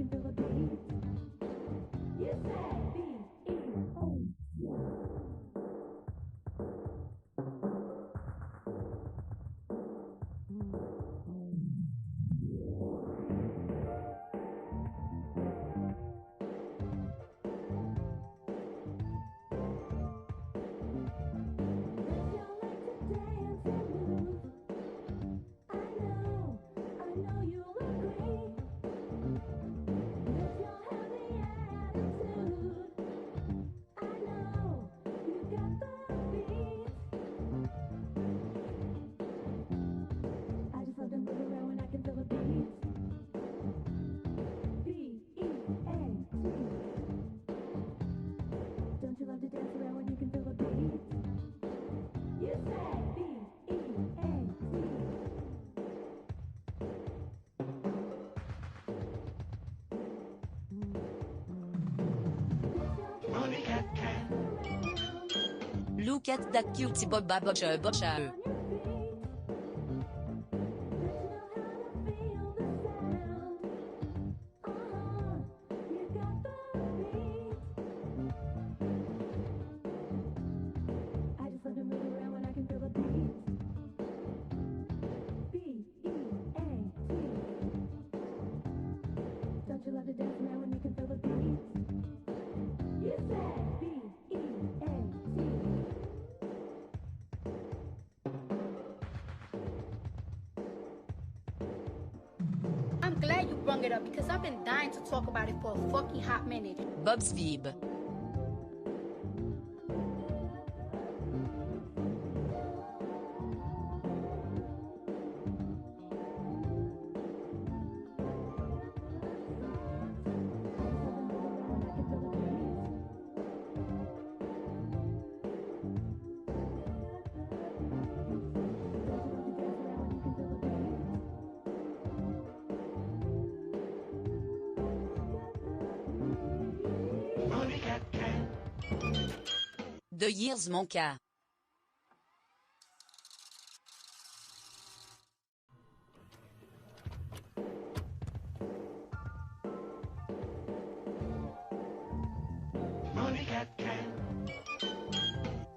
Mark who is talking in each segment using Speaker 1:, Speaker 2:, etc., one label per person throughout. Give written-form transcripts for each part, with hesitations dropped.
Speaker 1: feel the beat. You said B-E-A.
Speaker 2: Look at that cutie boba bocha.
Speaker 3: I'm glad you brought it up because I've been dying to talk about it for a fucking hot minute.
Speaker 2: Bob's Vib. The years mon cas.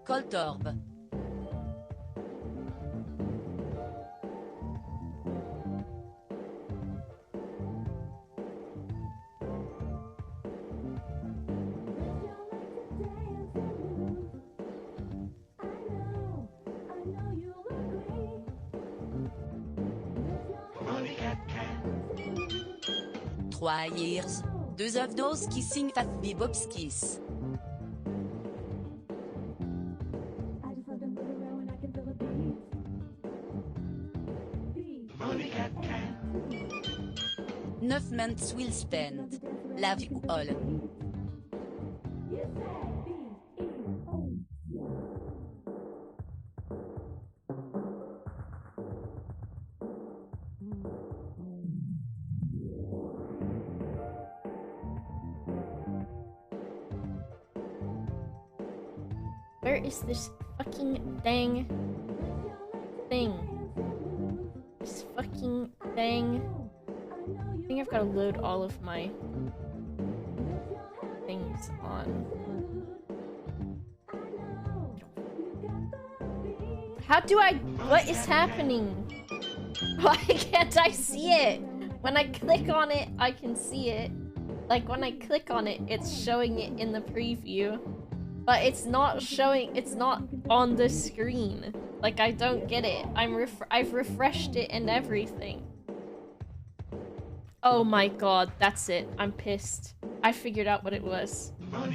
Speaker 2: Coltorb. Trois years. Deux of those kissing fat bebopskis. Neuf months will spend. La vie ou all.
Speaker 4: Where is this fucking dang thing? This fucking dang... I think I've got to load all of my things on. How do I... What is happening? Why can't I see it? When I click on it, I can see it. Like, when I click on it, it's showing it in the preview. But it's not showing... It's not on the screen. Like, I don't get it. I've refreshed it and everything. Oh my god, that's it. I'm pissed. I figured out what it was. I'm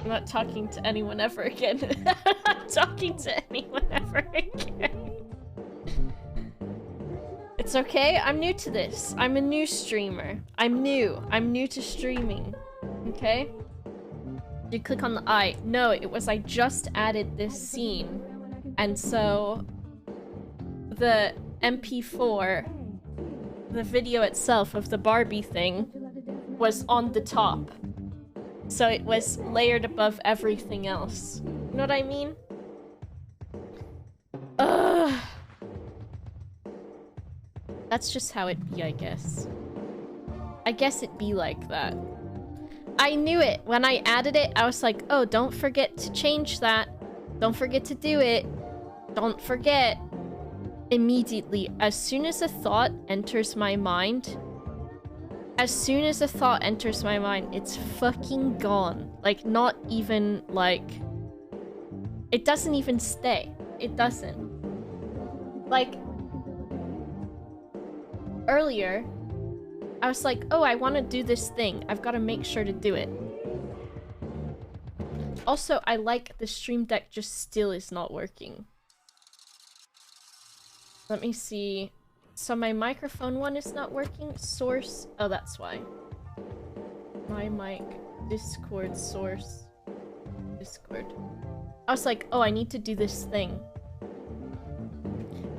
Speaker 4: not talking to anyone ever again. I'm not talking to anyone ever again. It's okay, I'm new to this. I'm a new streamer. I'm new to streaming. Okay? You click on the eye. No, it was I just added this scene. And so... the MP4... the video itself of the Barbie thing was on the top. So it was layered above everything else. You know what I mean? Ugh. That's just how it be, I guess. I guess it'd be like that. I knew it. When I added it, I was like, oh, don't forget to change that. Don't forget to do it. Don't forget. Immediately, as soon as a thought enters my mind, it's fucking gone. Like, not even, like... It doesn't even stay. It doesn't. Like... Earlier, I was like, oh, I want to do this thing. I've got to make sure to do it. Also, I like the Stream Deck just still is not working. Let me see. So my microphone one is not working. Source. Oh, that's why. My mic. Discord source. Discord. I was like, oh, I need to do this thing.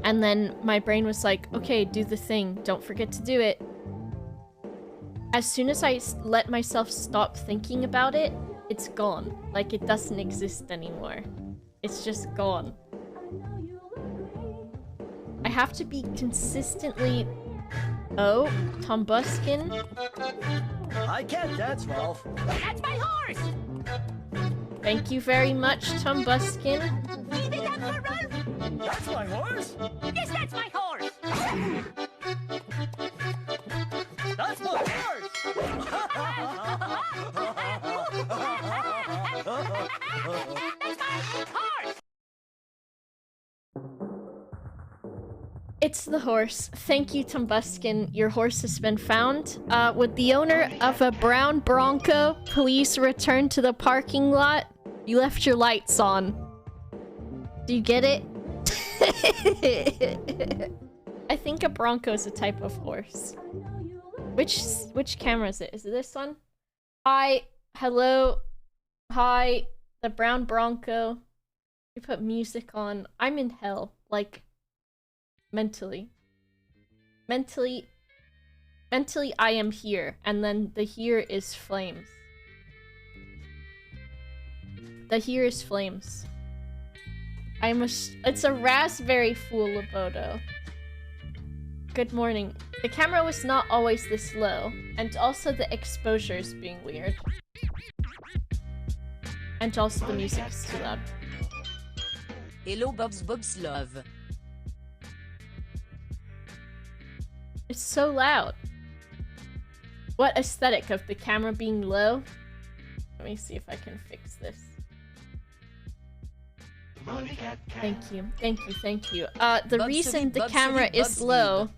Speaker 4: And then my brain was like, okay, do the thing. Don't forget to do it. As soon as I let myself stop thinking about it, it's gone. Like, it doesn't exist anymore. It's just gone. I have to be consistently... Oh, Tom Buskin.
Speaker 5: I can't dance, Ralph.
Speaker 1: That's my horse!
Speaker 4: Thank you very much, Tom Buskin.
Speaker 1: You think that's for Ralph?
Speaker 5: That's my horse.
Speaker 1: Yes, that's my horse!
Speaker 5: That's my horse.
Speaker 1: That's my horse!
Speaker 4: It's the horse. Thank you, Tumbuskin. Your horse has been found. Would the owner of a brown Bronco please return to the parking lot? You left your lights on. Do you get it? I think a Bronco is a type of horse. Which camera is it? Is it this one? Hi. Hello. Hi. The brown Bronco. You put music on. I'm in hell. Like... Mentally, I am here, and then the here is flames. The here is flames. It's a raspberry fool, Loboto. Good morning. The camera was not always this low, and also the exposure is being weird. And also the music is too loud.
Speaker 2: Hello Bob's love.
Speaker 4: It's so loud. What aesthetic of the camera being low? Let me see if I can fix this. Thank you. The reason the camera is low...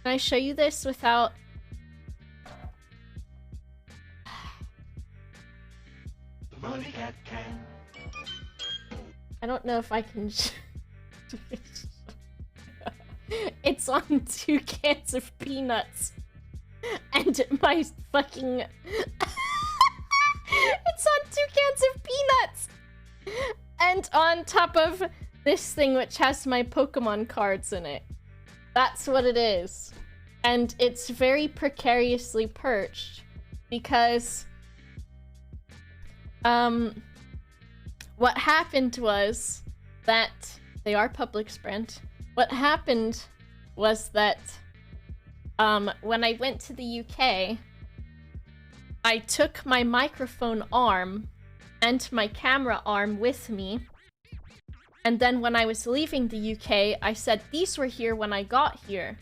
Speaker 4: Can I show you this without... I don't know if I can... It's on 2 cans of peanuts. And my fucking... It's on 2 cans of peanuts! And on top of this thing which has my Pokemon cards in it. That's what it is. And it's very precariously perched. Because... What happened was that... They are Publix brand. What happened was that when I went to the UK, I took my microphone arm and my camera arm with me. And then when I was leaving the UK, I said, these were here when I got here.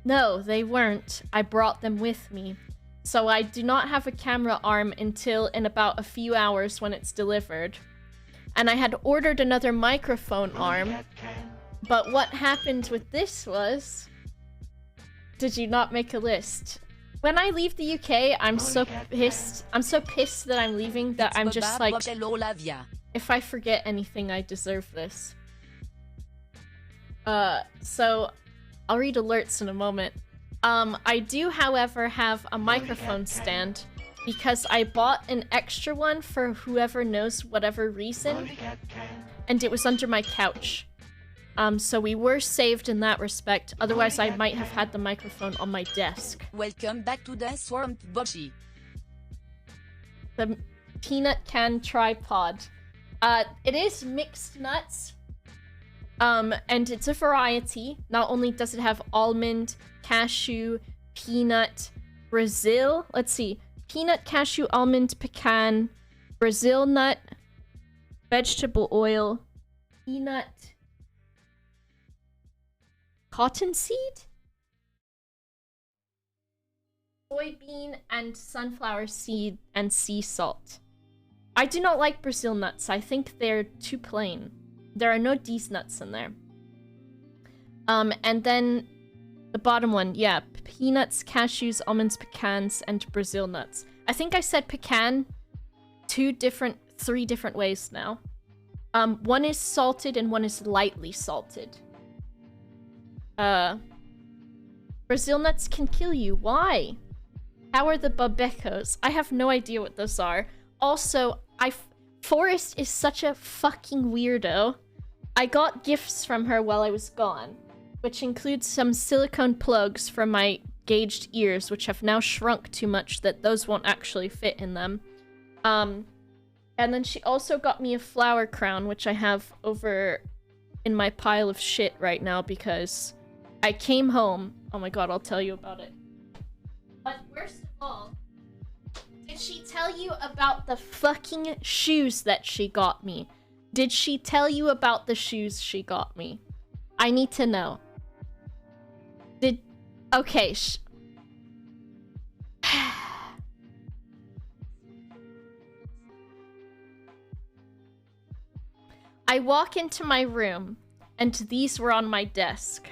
Speaker 4: No, they weren't. I brought them with me. So I do not have a camera arm until in about a few hours when it's delivered. And I had ordered another microphone arm. But what happened with this was... Did you not make a list? When I leave the UK, I'm so pissed. I'm so pissed that I'm leaving that I'm just like... If I forget anything, I deserve this. So... I'll read alerts in a moment. I do, however, have a microphone stand. Because I bought an extra one for whoever knows whatever reason. And it was under my couch. So we were saved in that respect. Otherwise, I might have had the microphone on my desk.
Speaker 2: Welcome back to the Swamp Bochy.
Speaker 4: The peanut can tripod. It is mixed nuts. And it's a variety. Not only does it have almond, cashew, peanut, Brazil. Let's see. Peanut, cashew, almond, pecan, Brazil nut, vegetable oil, peanut, cottonseed, soybean, and sunflower seed and sea salt. I do not like Brazil nuts. I think they're too plain. There are no these nuts in there. And then the bottom one, yeah, peanuts, cashews, almonds, pecans, and Brazil nuts. I think I said pecan three different ways now. One is salted and one is lightly salted. Brazil nuts can kill you. Why? How are the babecos? I have no idea what those are. Also, Forrest is such a fucking weirdo. I got gifts from her while I was gone, which includes some silicone plugs for my gauged ears, which have now shrunk too much that those won't actually fit in them. And then she also got me a flower crown, which I have over in my pile of shit right now because I came home. Oh my god, I'll tell you about it. But worst of all, did she tell you about the fucking shoes that she got me? Did she tell you about the shoes she got me? I need to know. Okay, I walk into my room, and these were on my desk.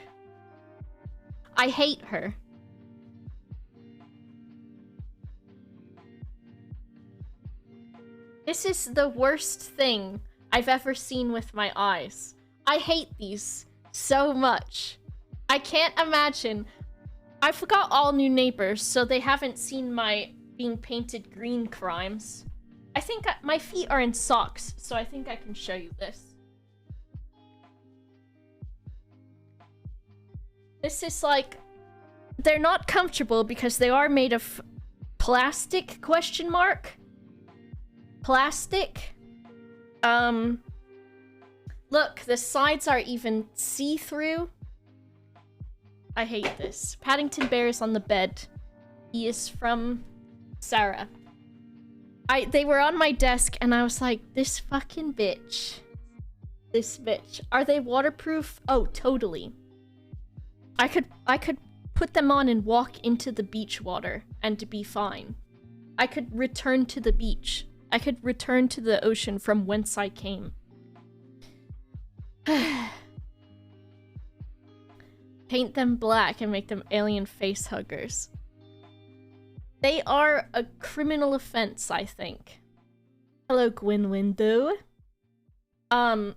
Speaker 4: I hate her. This is the worst thing I've ever seen with my eyes. I hate these so much. I can't imagine. I've got all new neighbors, so they haven't seen my being painted green crimes. I think my feet are in socks, so I think I can show you this. This is like... They're not comfortable because they are made of plastic, question mark? Plastic? Look, the sides are even see-through. I hate this. Paddington Bear is on the bed. He is from Sarah. They were on my desk and I was like, this fucking bitch. This bitch. Are they waterproof? Oh, totally. I could put them on and walk into the beach water and be fine. I could return to the beach. I could return to the ocean from whence I came. Paint them black and make them alien face huggers. They are a criminal offense, I think. Hello, Gwyn Window. Let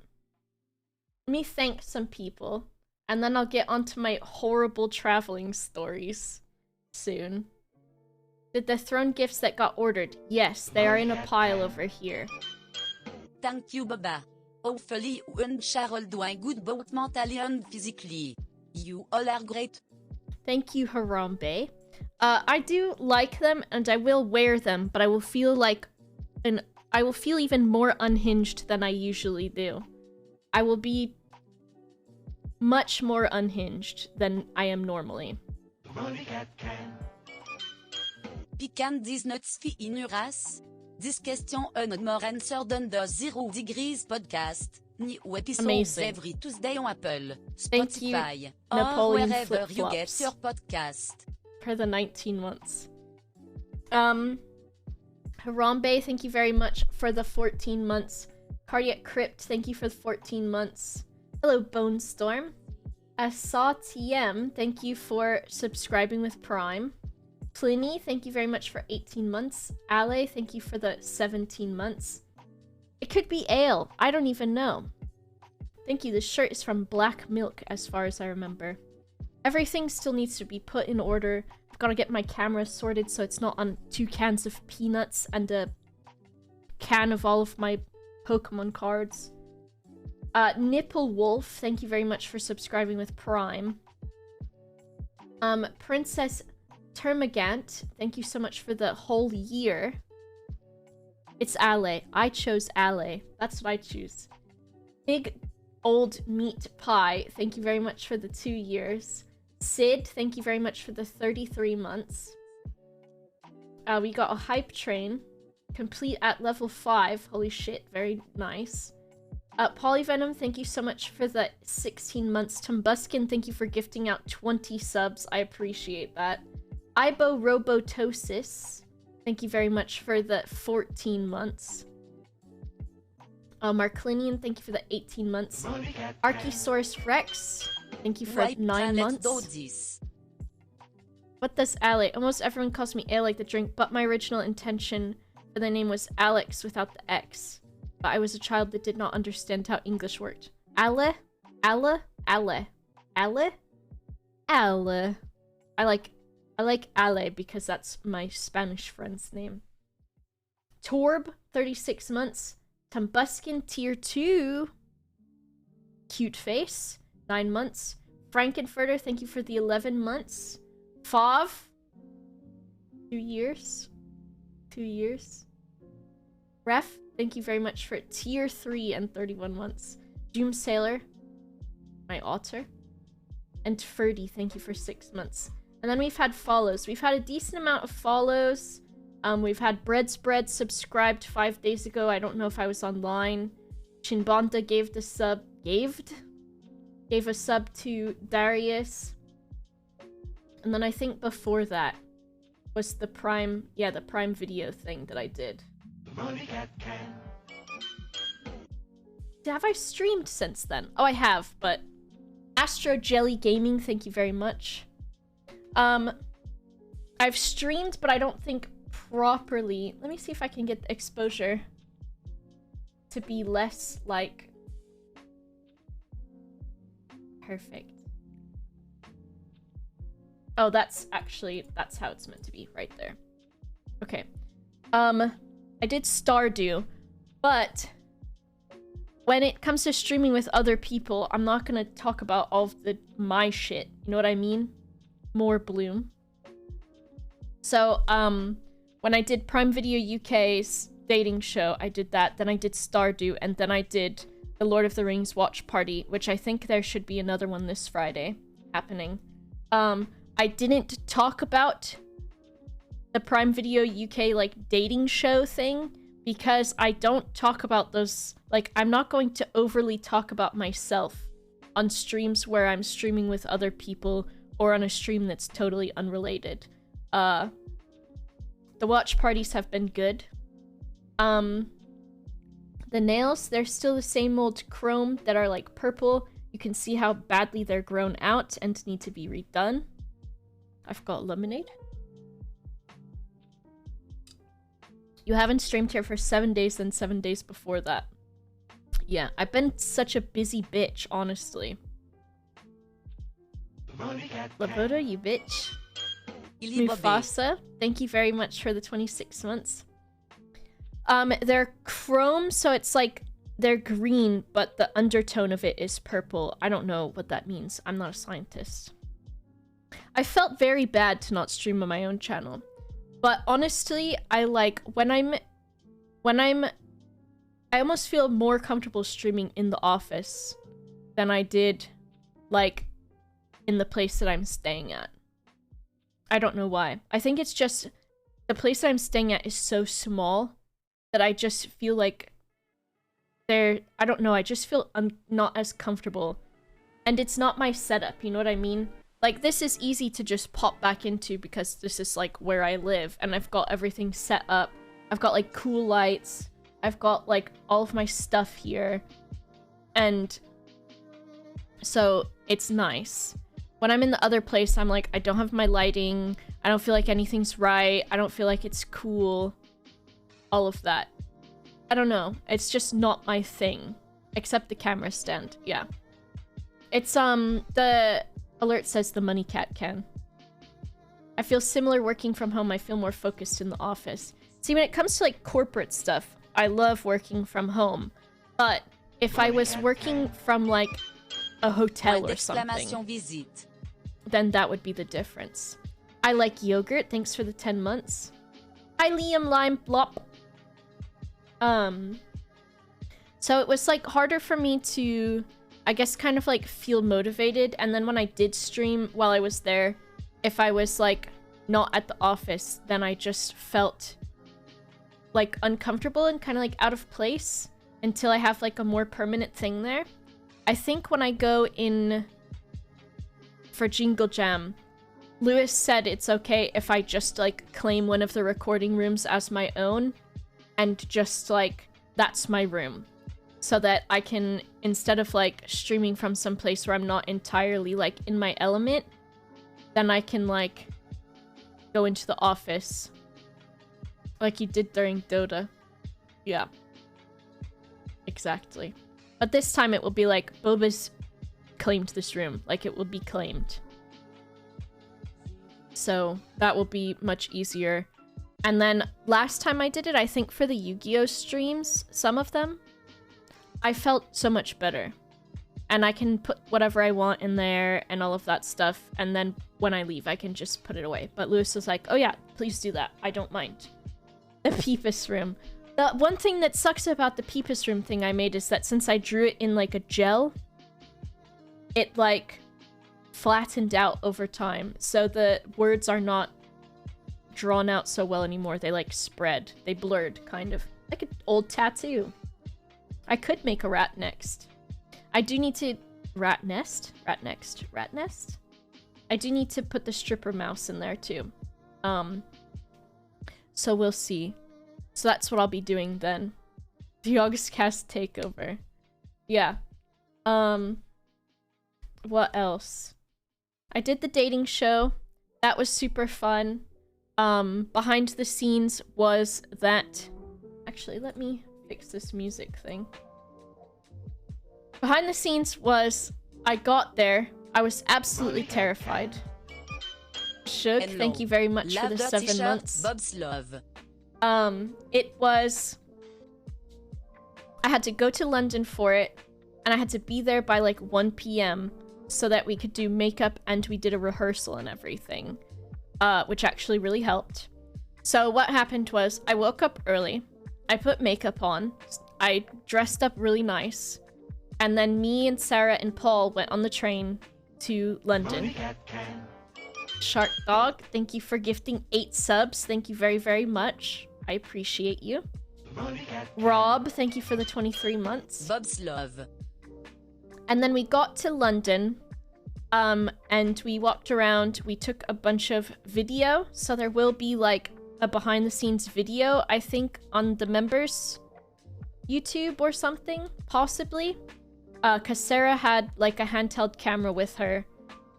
Speaker 4: me thank some people, and then I'll get onto my horrible traveling stories soon. Did the throne gifts that got ordered? Yes, they are in a pile over here.
Speaker 2: Thank you, Boba. Hopefully, one child doing good both mentally and physically. You all are great.
Speaker 4: Thank you, Harambe. I do like them, and I will wear them, but I will feel like... I will feel even more unhinged than I usually do. I will be much more unhinged than I am normally.
Speaker 2: Pecan these nuts fit in your ass? This question and more answered on the 0 Degrees podcast. New episodes
Speaker 4: Amazing.
Speaker 2: Every Tuesday on Apple,
Speaker 4: Thank you,
Speaker 2: Spotify,
Speaker 4: Napoleon
Speaker 2: or wherever you get
Speaker 4: Flip-Flops.
Speaker 2: your podcast.
Speaker 4: For the 19 months. Harambe, thank you very much for the 14 months. Cardiac Crypt, thank you for the 14 months. Hello, Bone Storm. Asa TM, thank you for subscribing with Prime. Pliny, thank you very much for 18 months. Ale, thank you for the 17 months. It could be ale. I don't even know. Thank you. This shirt is from Black Milk, as far as I remember. Everything still needs to be put in order. I've got to get my camera sorted so it's not on 2 cans of peanuts and a can of all of my Pokemon cards. Nipple Wolf, thank you very much for subscribing with Prime. Princess Termagant, thank you so much for the whole year. It's Ale. I chose Ale. That's what I choose. Big Old Meat Pie, thank you very much for the 2 years. Sid, thank you very much for the 33 months. We got a Hype Train. Complete at level 5. Holy shit, very nice. Polyvenom, thank you so much for the 16 months. Tumbuskin, thank you for gifting out 20 subs. I appreciate that. Ibo Robotosis, thank you very much for the 14 months. Marclinian, thank you for the 18 months. Archosaurus Rex, thank you for 9 months. What does Ale? Almost everyone calls me Ale like the drink, but my original intention for the name was Alex without the X. But I was a child that did not understand how English worked. Ale? Ale? Ale? Ale? Ale. I like Ale because that's my Spanish friend's name. Torb, 36 months. Tumbuskin, tier 2. Cute face, 9 months. Frankenfurter, thank you for the 11 months. Fav, 2 years. 2 years. Ref, thank you very much for tier 3 and 31 months. Doom Sailor, my otter. And Ferdy, thank you for 6 months. And then we've had follows. We've had a decent amount of follows. We've had Bread's Bread subscribed 5 days ago. I don't know if I was online. Chinbonda gave the sub... Gave a sub to Darius. And then I think before that was the Prime... Yeah, the Prime Video thing that I did. Have I streamed since then? Oh, I have, but... Astro Jelly Gaming, thank you very much. I've streamed, but I don't think properly. Let me see if I can get the exposure to be less like perfect. Oh, that's how it's meant to be right there. Okay. I did Stardew, but when it comes to streaming with other people, I'm not gonna talk about all of my shit. You know what I mean? More Bloom. So, when I did Prime Video UK's dating show, I did that. Then I did Stardew, and then I did the Lord of the Rings watch party, which I think there should be another one this Friday happening. I didn't talk about the Prime Video UK, like, dating show thing, because I don't talk about those... Like, I'm not going to overly talk about myself on streams where I'm streaming with other people, or on a stream that's totally unrelated. The watch parties have been good. The nails, they're still the same old chrome that are like purple. You can see how badly they're grown out and need to be redone. I've got lemonade. You haven't streamed here for 7 days, then 7 days before that. Yeah, I've been such a busy bitch, honestly. Laboda, you bitch. Mufasa, thank you very much for the 26 months. They're chrome, so it's like they're green, but the undertone of it is purple. I don't know what that means. I'm not a scientist. I felt very bad to not stream on my own channel. But honestly, I like I almost feel more comfortable streaming in the office than I did like in the place that I'm staying at. I don't know why. I think it's just the place that I'm staying at is so small that I just feel like I don't know, I just feel not as comfortable. And it's not my setup, you know what I mean? Like, this is easy to just pop back into because this is, like, where I live. And I've got everything set up. I've got, like, cool lights. I've got, like, all of my stuff here. And so it's nice. When I'm in the other place, I'm like, I don't have my lighting. I don't feel like anything's right. I don't feel like it's cool. All of that. I don't know. It's just not my thing. Except the camera stand. Yeah. It's, the alert says the money cat can. I feel similar working from home. I feel more focused in the office. See, when it comes to, like, corporate stuff, I love working from home. But if I was working from, like, a hotel or something, then that would be the difference. I like yogurt. Thanks for the 10 months. Hi, Liam Lime Blop. So it was, like, harder for me to I guess, kind of like feel motivated. And then when I did stream while I was there, if I was like not at the office, then I just felt like uncomfortable and kind of like out of place until I have like a more permanent thing there. I think when I go in for Jingle Jam, Lewis said it's okay if I just like claim one of the recording rooms as my own and just like that's my room, so that I can, instead of like streaming from some place where I'm not entirely like in my element, then I can like go into the office like you did during Dota. Yeah, exactly. But this time it will be like Boba's claimed this room, like it will be claimed. So that will be much easier. And then last time I did it, I think for the Yu-Gi-Oh streams, some of them, I felt so much better. And I can put whatever I want in there and all of that stuff. And then when I leave, I can just put it away. But Lewis was like, oh yeah, please do that. I don't mind. The Peepus room. The one thing that sucks about the Peepus room thing I made is that since I drew it in like a gel, it like flattened out over time. So the words are not drawn out so well anymore. They like spread. They blurred, kind of. Like an old tattoo. I could make a rat next. I do need to... Rat nest? Rat next. Rat nest? I do need to put the stripper mouse in there too. So we'll see. So that's what I'll be doing then. The August cast takeover. Yeah. What else? I did the dating show. That was super fun. Behind the scenes was that... Actually, let me fix this music thing. Behind the scenes was... I got there. I was absolutely terrified. Shug, thank you very much for the 7 months.
Speaker 2: Bob's love.
Speaker 4: It was... I had to go to London for it, and I had to be there by like 1 p.m. so that we could do makeup, and we did a rehearsal and everything, which actually really helped. So what happened was, I woke up early, I put makeup on, I dressed up really nice, and then me and Sarah and Paul went on the train to London. Shark Dog, thank you for gifting 8 subs. Thank you very, very much. I appreciate you. Rob, thank you for the 23 months.
Speaker 2: Bob's love.
Speaker 4: And then we got to London, and we walked around. We took a bunch of video, so there will be like a behind-the-scenes video, I think, on the members' YouTube or something, possibly. Because Sarah had like a handheld camera with her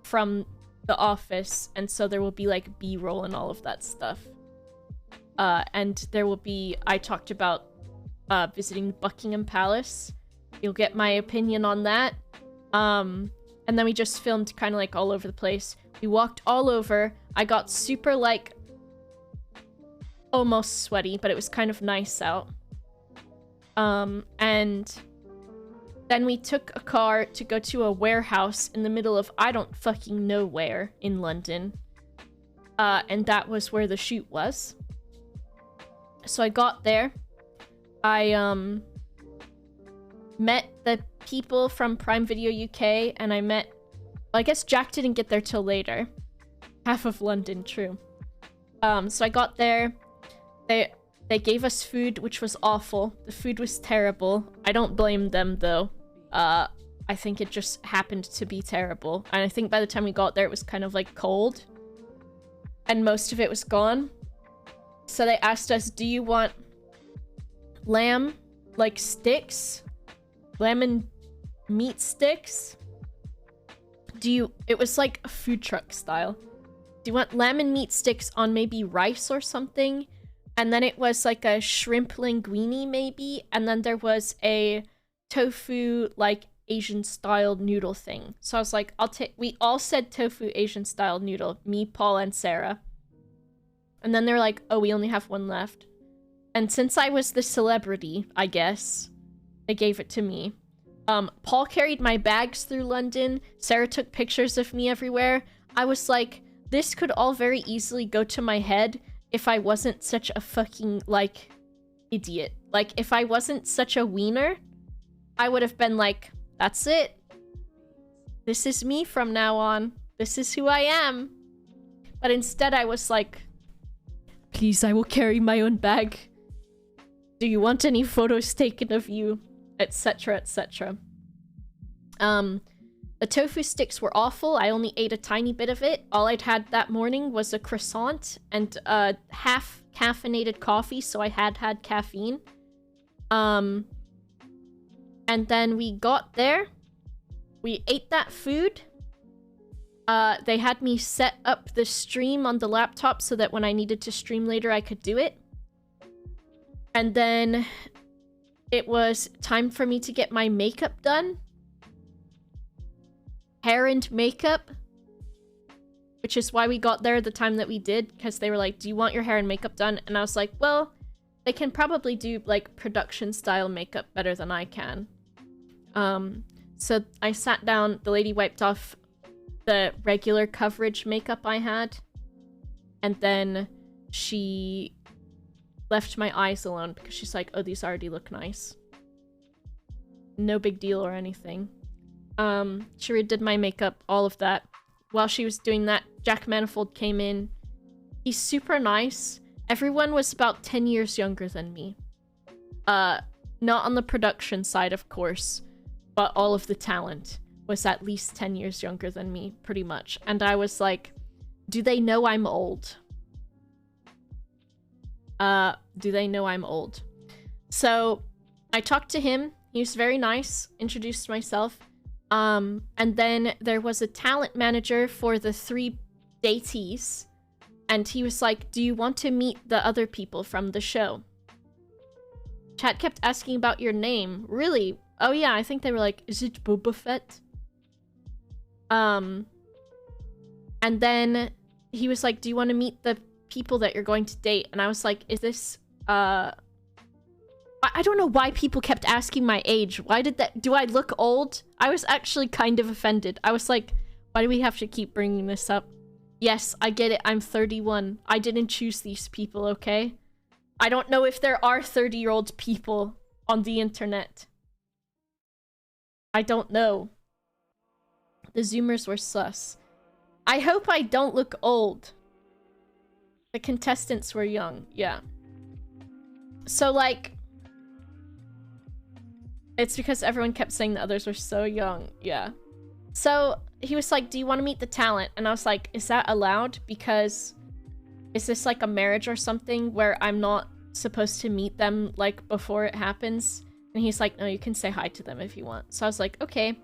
Speaker 4: from the office, and so there will be like B-roll and all of that stuff. And there will be, I talked about visiting Buckingham Palace. You'll get my opinion on that. And then we just filmed kind of like all over the place. We walked all over. I got super like almost sweaty, but it was kind of nice out. And then we took a car to go to a warehouse in the middle of I don't fucking know where in London. And that was where the shoot was. So I got there. I met the people from Prime Video UK, and I met... Well, I guess Jack didn't get there till later. Half of London, true. So I got there. They gave us food, which was awful. The food was terrible. I don't blame them, though. I think it just happened to be terrible. And I think by the time we got there, it was kind of, like, cold. And most of it was gone. So they asked us, do you want lamb, like, sticks? Lamb and meat sticks? It was, like, a food truck style. Do you want lamb and meat sticks on maybe rice or something? And then it was like a shrimp linguine, maybe. And then there was a tofu, like, Asian-style noodle thing. So I was like, we all said tofu Asian-style noodle. Me, Paul, and Sarah. And then they're like, oh, we only have one left. And since I was the celebrity, I guess, they gave it to me. Paul carried my bags through London. Sarah took pictures of me everywhere. I was like, this could all very easily go to my head if I wasn't such a fucking, like, idiot. Like, if I wasn't such a wiener, I would have been like, that's it. this is me from now on. This is who I am. But instead I was like, please, I will carry my own bag. Do you want any photos taken of you? Etc, etc. The tofu sticks were awful. I only ate a tiny bit of it. All I'd had that morning was a croissant and half caffeinated coffee, so I had caffeine. And then we got there. We ate that food. They had me set up the stream on the laptop so that when I needed to stream later, I could do it. And then it was time for me to get my makeup done. Hair and makeup. Which is why we got there the time that we did. Because they were like, do you want your hair and makeup done? And I was like, well, they can probably do like production style makeup better than I can. So I sat down. The lady wiped off the regular coverage makeup I had. And then she left my eyes alone because she's like, oh, these already look nice. No big deal or anything. She redid my makeup, all of that. While she was doing that, Jack Manifold came in. He's super nice. Everyone was about 10 years younger than me. Not on the production side, of course, but all of the talent was at least 10 years younger than me, pretty much. And I was like, do they know I'm old? Do they know I'm old? So I talked to him. He was very nice. Introduced myself. And then there was a talent manager for the 3 datees. And he was like, do you want to meet the other people from the show? Chat kept asking about your name. Really? Oh yeah, I think they were like, is it Boba Fett? And then he was like, do you want to meet the people that you're going to date? And I was like, is this, I don't know why people kept asking my age. Why did that? Do I look old? I was actually kind of offended. I was like, why do we have to keep bringing this up? Yes, I get it. I'm 31. I didn't choose these people, okay? I don't know if there are 30-year-old people on the internet. I don't know. The Zoomers were sus. I hope I don't look old. The contestants were young. Yeah. So, like, it's because everyone kept saying the others were so young. Yeah. So he was like, do you want to meet the talent? And I was like, is that allowed? Because is this like a marriage or something where I'm not supposed to meet them like before it happens? And he's like, no, you can say hi to them if you want. So I was like, okay.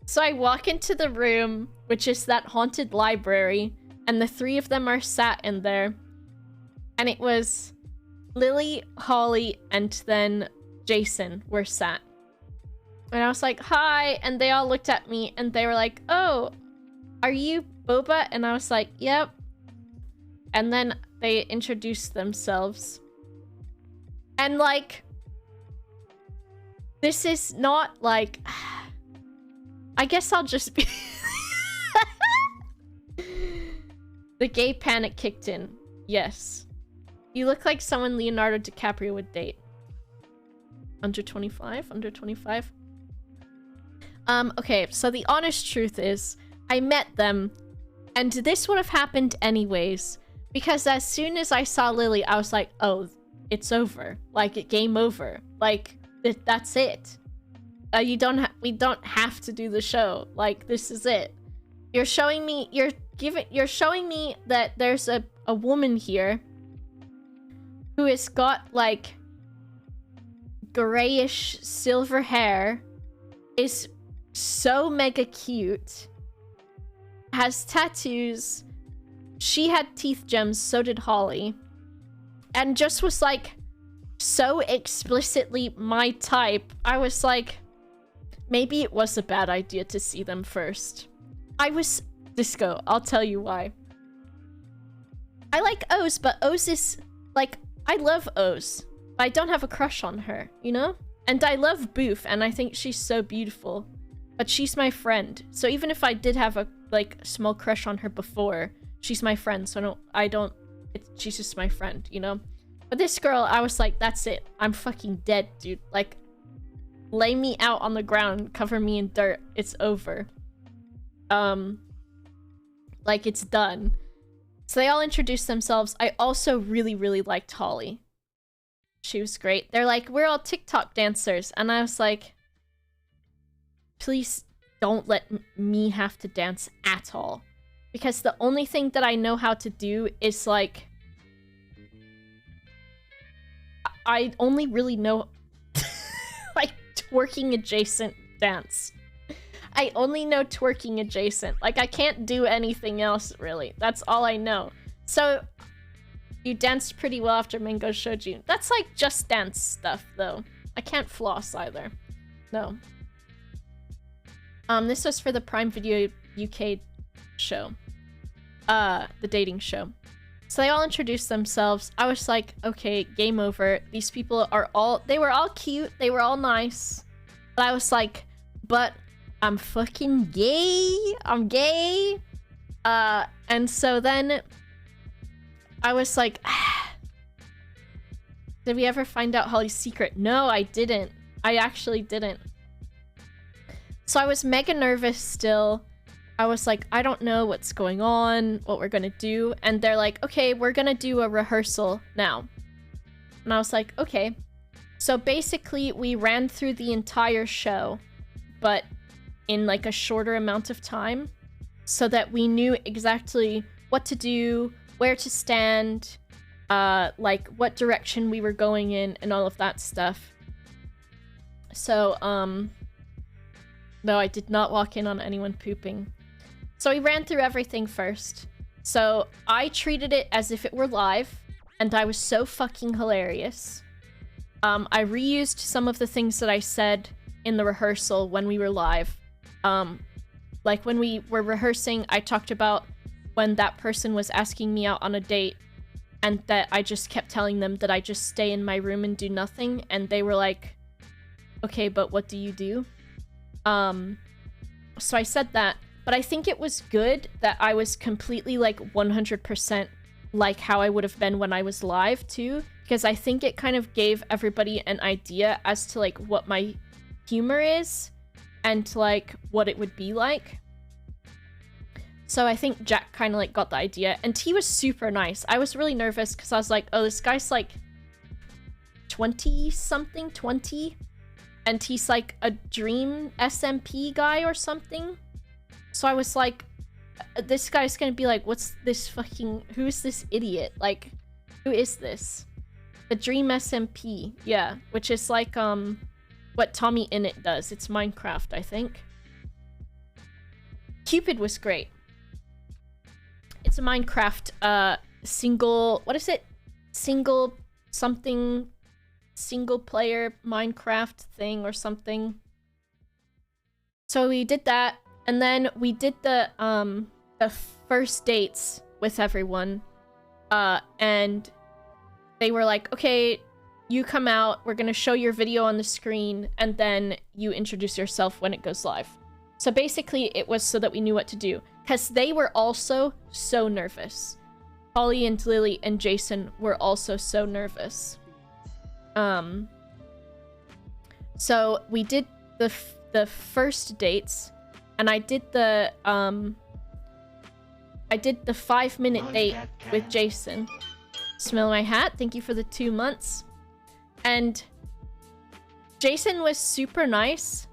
Speaker 4: So I walk into the room, which is that haunted library, and the 3 of them are sat in there. And it was Lily, Holly, and then Jason were sat. And I was like, hi, and they all looked at me, and they were like, oh, are you Boba? And I was like, yep. And then they introduced themselves. And, like, this is not, like... I guess I'll just be... The gay panic kicked in. Yes. You look like someone Leonardo DiCaprio would date. Under 25? Under 25? Okay, so the honest truth is, I met them, and this would have happened anyways, because as soon as I saw Lily, I was like, oh, it's over. Like, game over. Like, that's it. We don't have to do the show. Like, this is it. You're showing me, you're showing me that there's a woman here who has got, like, grayish silver hair, is so mega cute, has tattoos, she had teeth gems, so did Holly, and just was like so explicitly my type. I was like, maybe it was a bad idea to see them first. I was Disco, I'll tell you why. I like Oz, but Oz is like, I love Oz, but I don't have a crush on her, you know? And I love Boof, and I think she's so beautiful. But she's my friend. So even if I did have a, like, small crush on her before, she's my friend. So she's just my friend, you know? But this girl, I was like, that's it. I'm fucking dead, dude. Like, lay me out on the ground, cover me in dirt. It's over. Like it's done. So they all introduced themselves. I also really, really liked Holly. She was great. They're like, we're all TikTok dancers. And I was like, please don't let me have to dance at all. Because the only thing that I know how to do is like... I only really know like twerking adjacent dance. I only know twerking adjacent. Like I can't do anything else really. That's all I know. So you danced pretty well after Mango showed you. That's like just dance stuff though. I can't floss either. No. This was for the Prime Video UK show. The dating show. So they all introduced themselves. I was like, okay, game over. These people are all... They were all cute. They were all nice. But I was like, but I'm fucking gay. I'm gay. And so then I was like, did we ever find out Holly's secret? No, I didn't. I actually didn't. So I was mega nervous still. I was like, I don't know what's going on, what we're gonna do. And they're like, okay, we're gonna do a rehearsal now. And I was like, okay. So basically, we ran through the entire show, but in like a shorter amount of time, so that we knew exactly what to do, where to stand, like what direction we were going in, and all of that stuff. So, no, I did not walk in on anyone pooping. So we ran through everything first. So I treated it as if it were live, and I was so fucking hilarious. I reused some of the things that I said in the rehearsal when we were live. Like when we were rehearsing, I talked about when that person was asking me out on a date, and that I just kept telling them that I just stay in my room and do nothing, and they were like, okay, but what do you do? So I said that. But I think it was good that I was completely like 100% like how I would have been when I was live too, because I think it kind of gave everybody an idea as to like what my humor is and like what it would be like. So I think Jack kind of like got the idea, and he was super nice. I was really nervous because I was like, oh, this guy's like 20 something, 20, and he's like a dream SMP guy or something. So I was like, this guy's gonna be like, what's this fucking... Who's this idiot? Like, who is this? The Dream SMP. Yeah, which is like, what Tommy Innit does. It's Minecraft, I think. Cupid was great. It's a Minecraft, single... What is it? Single something... Single player Minecraft thing or something. So we did that. And then we did the first dates with everyone, and they were like, okay, you come out, we're gonna show your video on the screen, and then you introduce yourself when it goes live. So basically, it was so that we knew what to do, because they were also so nervous. Holly and Lily and Jason were also so nervous. So we did the first dates. And I did the 5-minute date with Jason. Smell my hat. Thank you for the 2 months. And Jason was super nice,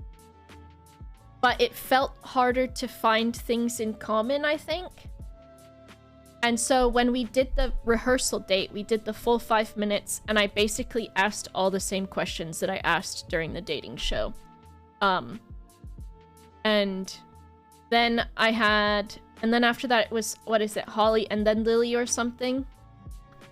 Speaker 4: but it felt harder to find things in common, I think. And so when we did the rehearsal date, we did the full 5 minutes, and I basically asked all the same questions that I asked during the dating show. And then I had... And then after that, it was... What is it? Holly and then Lily or something?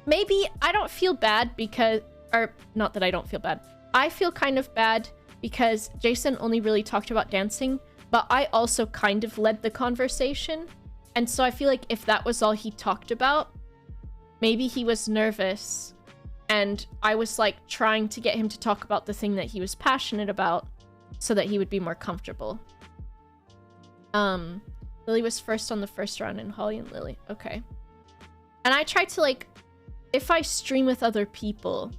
Speaker 4: Maybe I don't feel bad because... Or, not that I don't feel bad. I feel kind of bad because Jason only really talked about dancing, but I also kind of led the conversation. And so I feel like if that was all he talked about, maybe he was nervous. And I was, like, trying to get him to talk about the thing that he was passionate about so that he would be more comfortable. Lily was first on the first round, and Holly and Lily. Okay. And I tried to, like, if I stream with other people,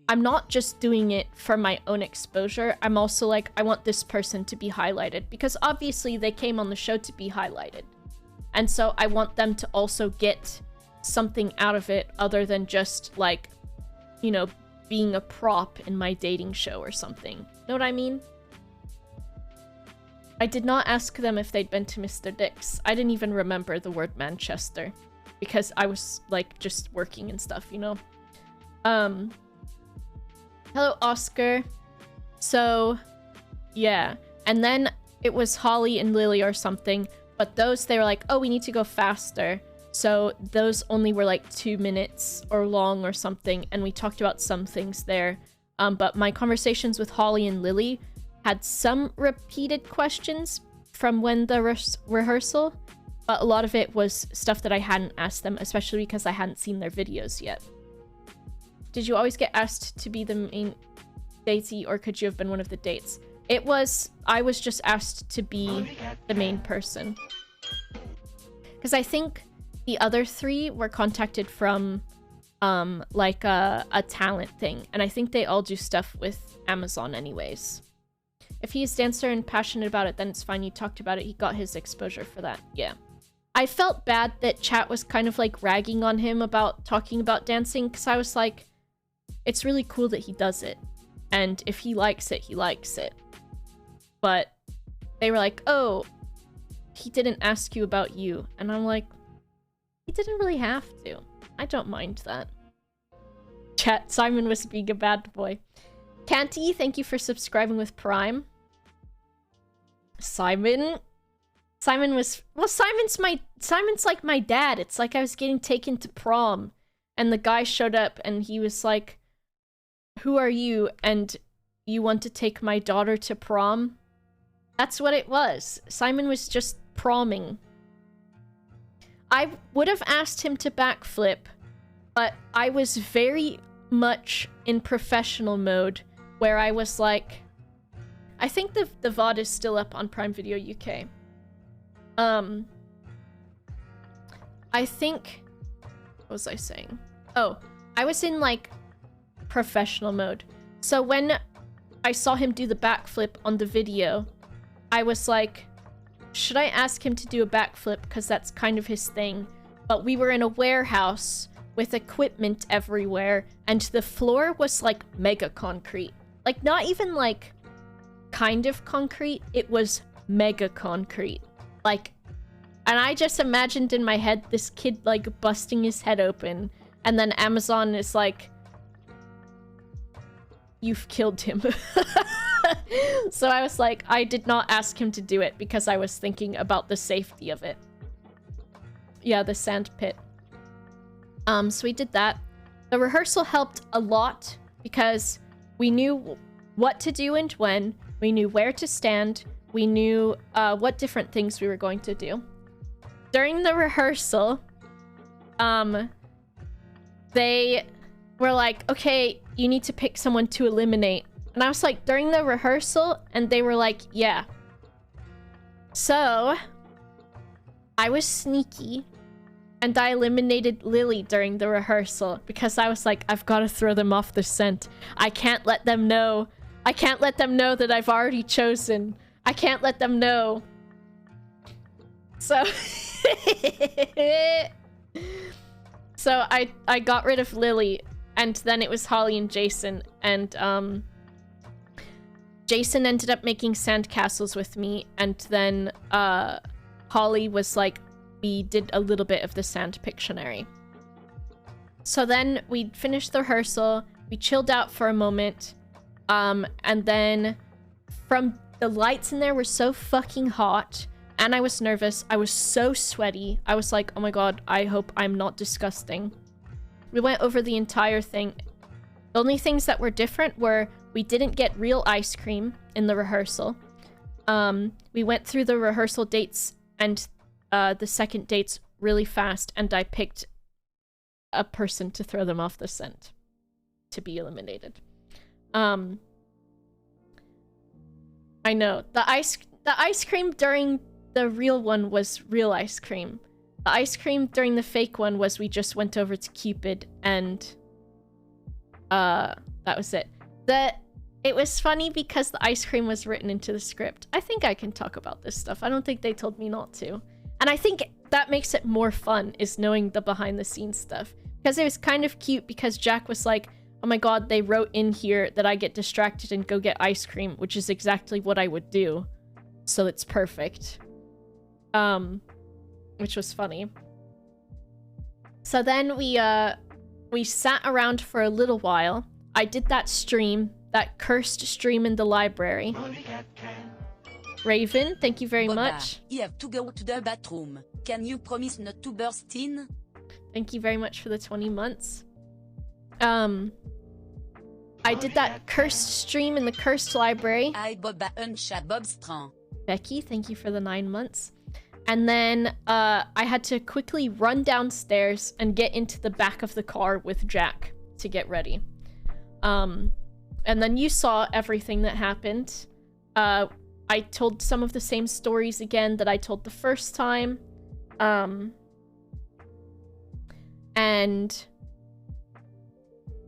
Speaker 4: I'm not just doing it for my own exposure. I'm also like, I want this person to be highlighted because obviously they came on the show to be highlighted. And so I want them to also get something out of it other than just like, you know, being a prop in my dating show or something. Know what I mean? I did not ask them if they'd been to Mr. Dick's. I didn't even remember the word Manchester because I was like just working and stuff, you know? Hello, Oscar. So, yeah. And then it was Holly and Lily or something, but those, they were like, oh, we need to go faster. So those only were like 2 minutes or long or something, and we talked about some things there. But my conversations with Holly and Lily had some repeated questions from when the rehearsal, but a lot of it was stuff that I hadn't asked them, especially because I hadn't seen their videos yet. Did you always get asked to be the main datey, or could you have been one of the dates? I was just asked to be the main person. Because I think the other 3 were contacted from like a talent thing, and I think they all do stuff with Amazon anyways. If he's dancer and passionate about it, then it's fine. You talked about it. He got his exposure for that. Yeah. I felt bad that chat was kind of like ragging on him about talking about dancing, because I was like, it's really cool that he does it. And if he likes it, he likes it. But they were like, oh, he didn't ask you about you. And I'm like, he didn't really have to. I don't mind that. Chat, Simon was being a bad boy. Canty, thank you for subscribing with Prime. Simon was... Well, Simon's like my dad. It's like I was getting taken to prom. And the guy showed up and he was like, who are you? And you want to take my daughter to prom? That's what it was. Simon was just promming. I would have asked him to backflip, but I was very much in professional mode where I was like, I think the VOD is still up on Prime Video UK. I think, what was I saying? Oh, I was in like professional mode. So when I saw him do the backflip on the video, I was like, should I ask him to do a backflip? Because that's kind of his thing. But we were in a warehouse with equipment everywhere, and the floor was like mega concrete. Like not even like kind of concrete, it was mega concrete. Like, and I just imagined in my head this kid like busting his head open, and then Amazon is like, you've killed him. So I was like, I did not ask him to do it because I was thinking about the safety of it. Yeah, the sand pit. So we did that. The rehearsal helped a lot because we knew what to do and when. We knew where to stand. We knew what different things we were going to do. During the rehearsal, they were like, okay, you need to pick someone to eliminate. And I was like, during the rehearsal? And they were like, yeah. So, I was sneaky, and I eliminated Lily during the rehearsal because I was like, I've got to throw them off the scent. I can't let them know. I can't let them know that I've already chosen. I can't let them know. So, so I got rid of Lily, and then it was Holly and Jason, and Jason ended up making sandcastles with me, and then Holly was like, we did a little bit of the sand Pictionary. So then we finished the rehearsal, we chilled out for a moment, and then from the lights in there were so fucking hot, and I was nervous, I was so sweaty, I was like, oh my god, I hope I'm not disgusting. We went over the entire thing. The only things that were different were we didn't get real ice cream in the rehearsal. We went through the rehearsal dates and the second dates really fast, and I picked a person to throw them off the scent to be eliminated. I know. The ice cream during the real one was real ice cream. The ice cream during the fake one was we just went over to Cupid and That was it. It was funny because the ice cream was written into the script. I think I can talk about this stuff. I don't think they told me not to. And I think that makes it more fun, is knowing the behind the scenes stuff. Because it was kind of cute because Jack was like, oh my god, they wrote in here that I get distracted and go get ice cream, which is exactly what I would do. So it's perfect. Which was funny. So then we sat around for a little while. I did that stream, that cursed stream in the library. Raven, thank you very
Speaker 2: Boba,
Speaker 4: much.
Speaker 2: you have to go to the bathroom. Can you promise not to burst in?
Speaker 4: Thank you very much for the 20 months. I did that cursed stream in the cursed library.
Speaker 2: I Boba Unsha Bobstrand.
Speaker 4: Becky, thank you for the 9 months. And then I had to quickly run downstairs and get into the back of the car with Jack to get ready. And then you saw everything that happened. I told some of the same stories again that I told the first time. And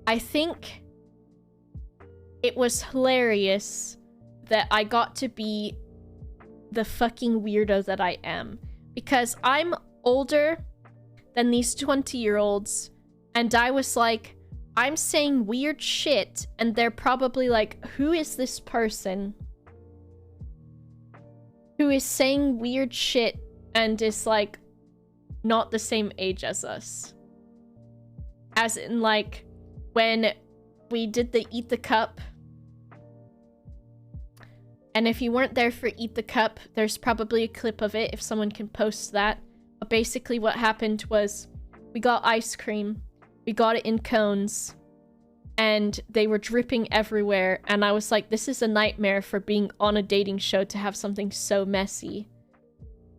Speaker 4: I think it was hilarious that I got to be the fucking weirdo that I am. Because I'm older than these 20-year-olds, and I was like, I'm saying weird shit, and they're probably like, who is this person who is saying weird shit and is like not the same age as us? As in, like, when we did the Eat the Cup, and if you weren't there for Eat the Cup, there's probably a clip of it if someone can post that. But basically what happened was we got ice cream, we got it in cones, and they were dripping everywhere, and I was like, this is a nightmare for being on a dating show to have something so messy.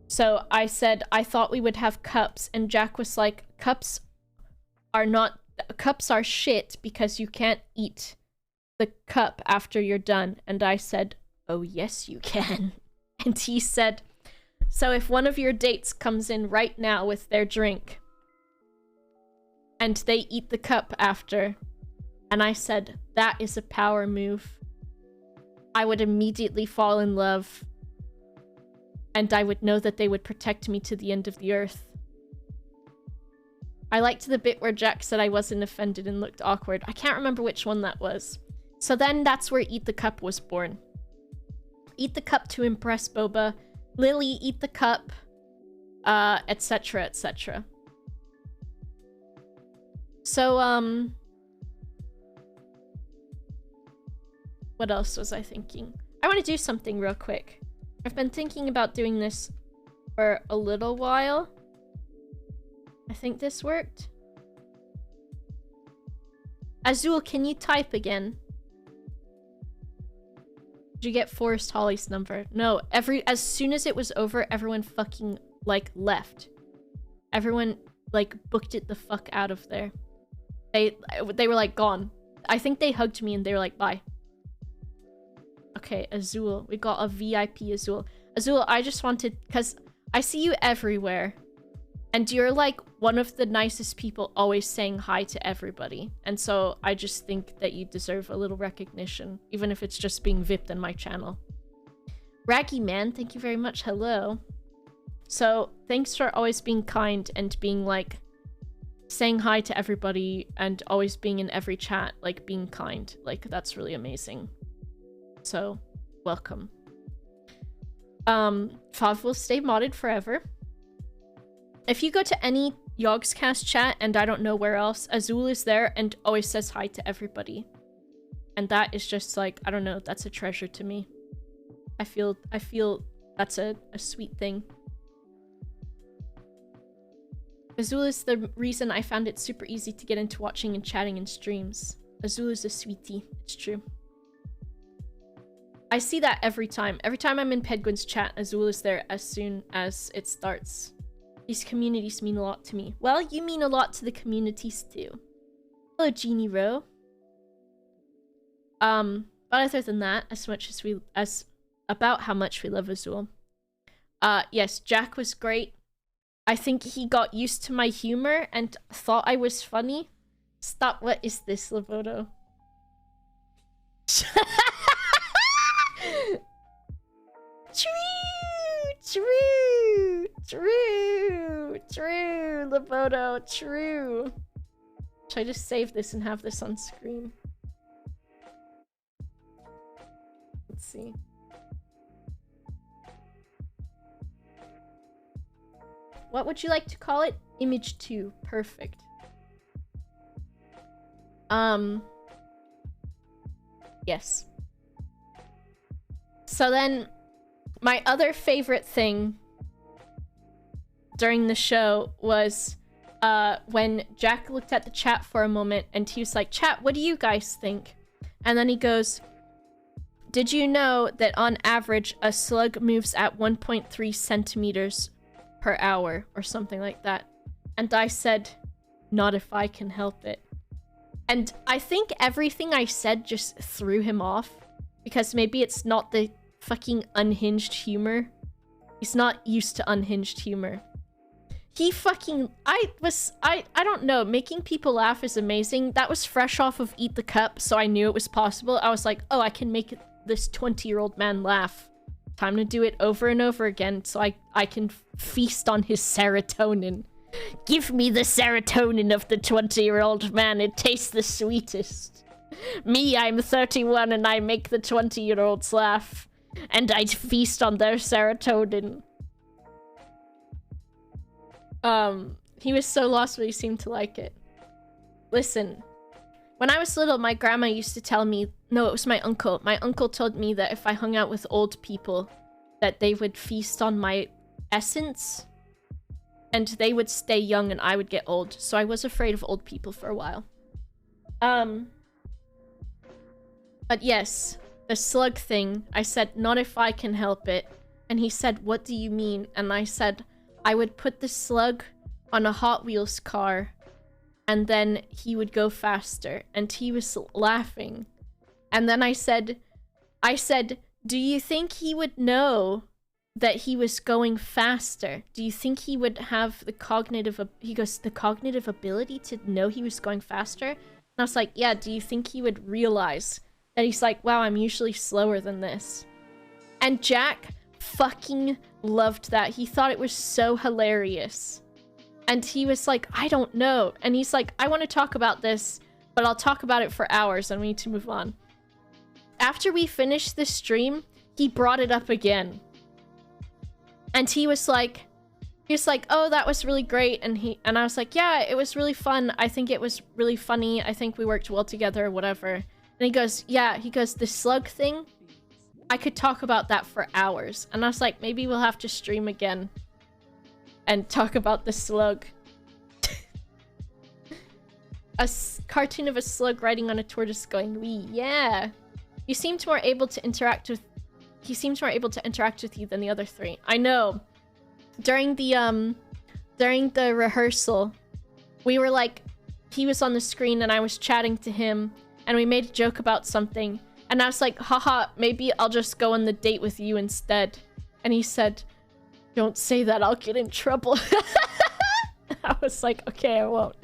Speaker 4: So I said I thought we would have cups, and Jack was like, cups are shit because you can't eat the cup after you're done. And I said, oh yes you can. And he said, so if one of your dates comes in right now with their drink and they eat the cup after, and I said, that is a power move, I would immediately fall in love, and I would know that they would protect me to the end of the earth. I liked the bit where Jack said I wasn't offended and looked awkward. I can't remember which one that was. So then that's where Eat the Cup was born. Eat the Cup to impress Boba. Lily, eat the cup. Etc, etc. So, what else was I thinking? I want to do something real quick. I've been thinking about doing this for a little while. I think this worked. Azul, can you type again? Did you get Forrest Holly's number? No, as soon as it was over, everyone fucking, like, left. Everyone, like, booked it the fuck out of there. They were, like, gone. I think they hugged me and they were like, bye. Okay, Azul. We got a VIP Azul. Azul, I just wanted... Because I see you everywhere. And you're, like, one of the nicest people always saying hi to everybody. And so I just think that you deserve a little recognition. Even if it's just being VIP'd on my channel. Raggy Man, thank you very much. Hello. So, thanks for always being kind and being, like... saying hi to everybody and always being in every chat, like, being kind. Like, that's really amazing. So, welcome. Fav will stay modded forever. If you go to any Yogscast chat and I don't know where else, Azul is there and always says hi to everybody. And that is just like, I don't know, that's a treasure to me. I feel that's a sweet thing. Azul is the reason I found it super easy to get into watching and chatting in streams. Azul is a sweetie, it's true. I see that every time. Every time I'm in Pedguin's chat, Azul is there as soon as it starts. These communities mean a lot to me. Well, you mean a lot to the communities too. Hello, Jeannie Rowe. But other than that, about how much we love Azul. Yes, Jack was great. I think he got used to my humor and thought I was funny. Stop, what is this, Lavoto? True, Laboto, true. Should I just save this and have this on screen? Let's see. What would you like to call it? Image 2. Perfect. Yes. So then, my other favorite thing during the show was when Jack looked at the chat for a moment and he was like, chat, what do you guys think? And then he goes, did you know that on average a slug moves at 1.3 centimeters per hour or something like that? And I said, not if I can help it. And I think everything I said just threw him off, because maybe it's not the fucking unhinged humor. He's not used to unhinged humor. He fucking... I don't know. Making people laugh is amazing. That was fresh off of Eat the Cup, so I knew it was possible. I was like, oh, I can make this 20-year-old man laugh. Time to do it over and over again so I can feast on his serotonin. Give me the serotonin of the 20-year-old man. It tastes the sweetest. Me, I'm 31 and I make the 20-year-olds laugh. And I feast on their serotonin. He was so lost, but he seemed to like it. Listen, when I was little, my grandma used to tell me... No, it was my uncle. My uncle told me that if I hung out with old people, that they would feast on my essence. And they would stay young and I would get old. So I was afraid of old people for a while. But yes, the slug thing, I said, not if I can help it. And he said, what do you mean? And I said, I would put the slug on a Hot Wheels car and then he would go faster. And he was laughing. And then I said, do you think he would know that he was going faster? Do you think he would have the cognitive... He goes, the cognitive ability to know he was going faster? And I was like, yeah, do you think he would realize that he's like, wow, I'm usually slower than this? And Jack fucking loved that. He thought it was so hilarious. And he was like, I don't know. And he's like, I want to talk about this, but I'll talk about it for hours and we need to move on. After we finished this stream, he brought it up again. And he was like, oh, that was really great. And I was like, yeah, it was really fun. I think it was really funny. I think we worked well together or whatever. And he goes, yeah, the slug thing, I could talk about that for hours. And I was like, maybe we'll have to stream again and talk about the slug. A cartoon of a slug riding on a tortoise going, wee, yeah. He seemed more able to interact with you than the other three. I know. During the rehearsal, we were like, he was on the screen and I was chatting to him and we made a joke about something. And I was like, haha, maybe I'll just go on the date with you instead. And he said, don't say that, I'll get in trouble. I was like, okay, I won't.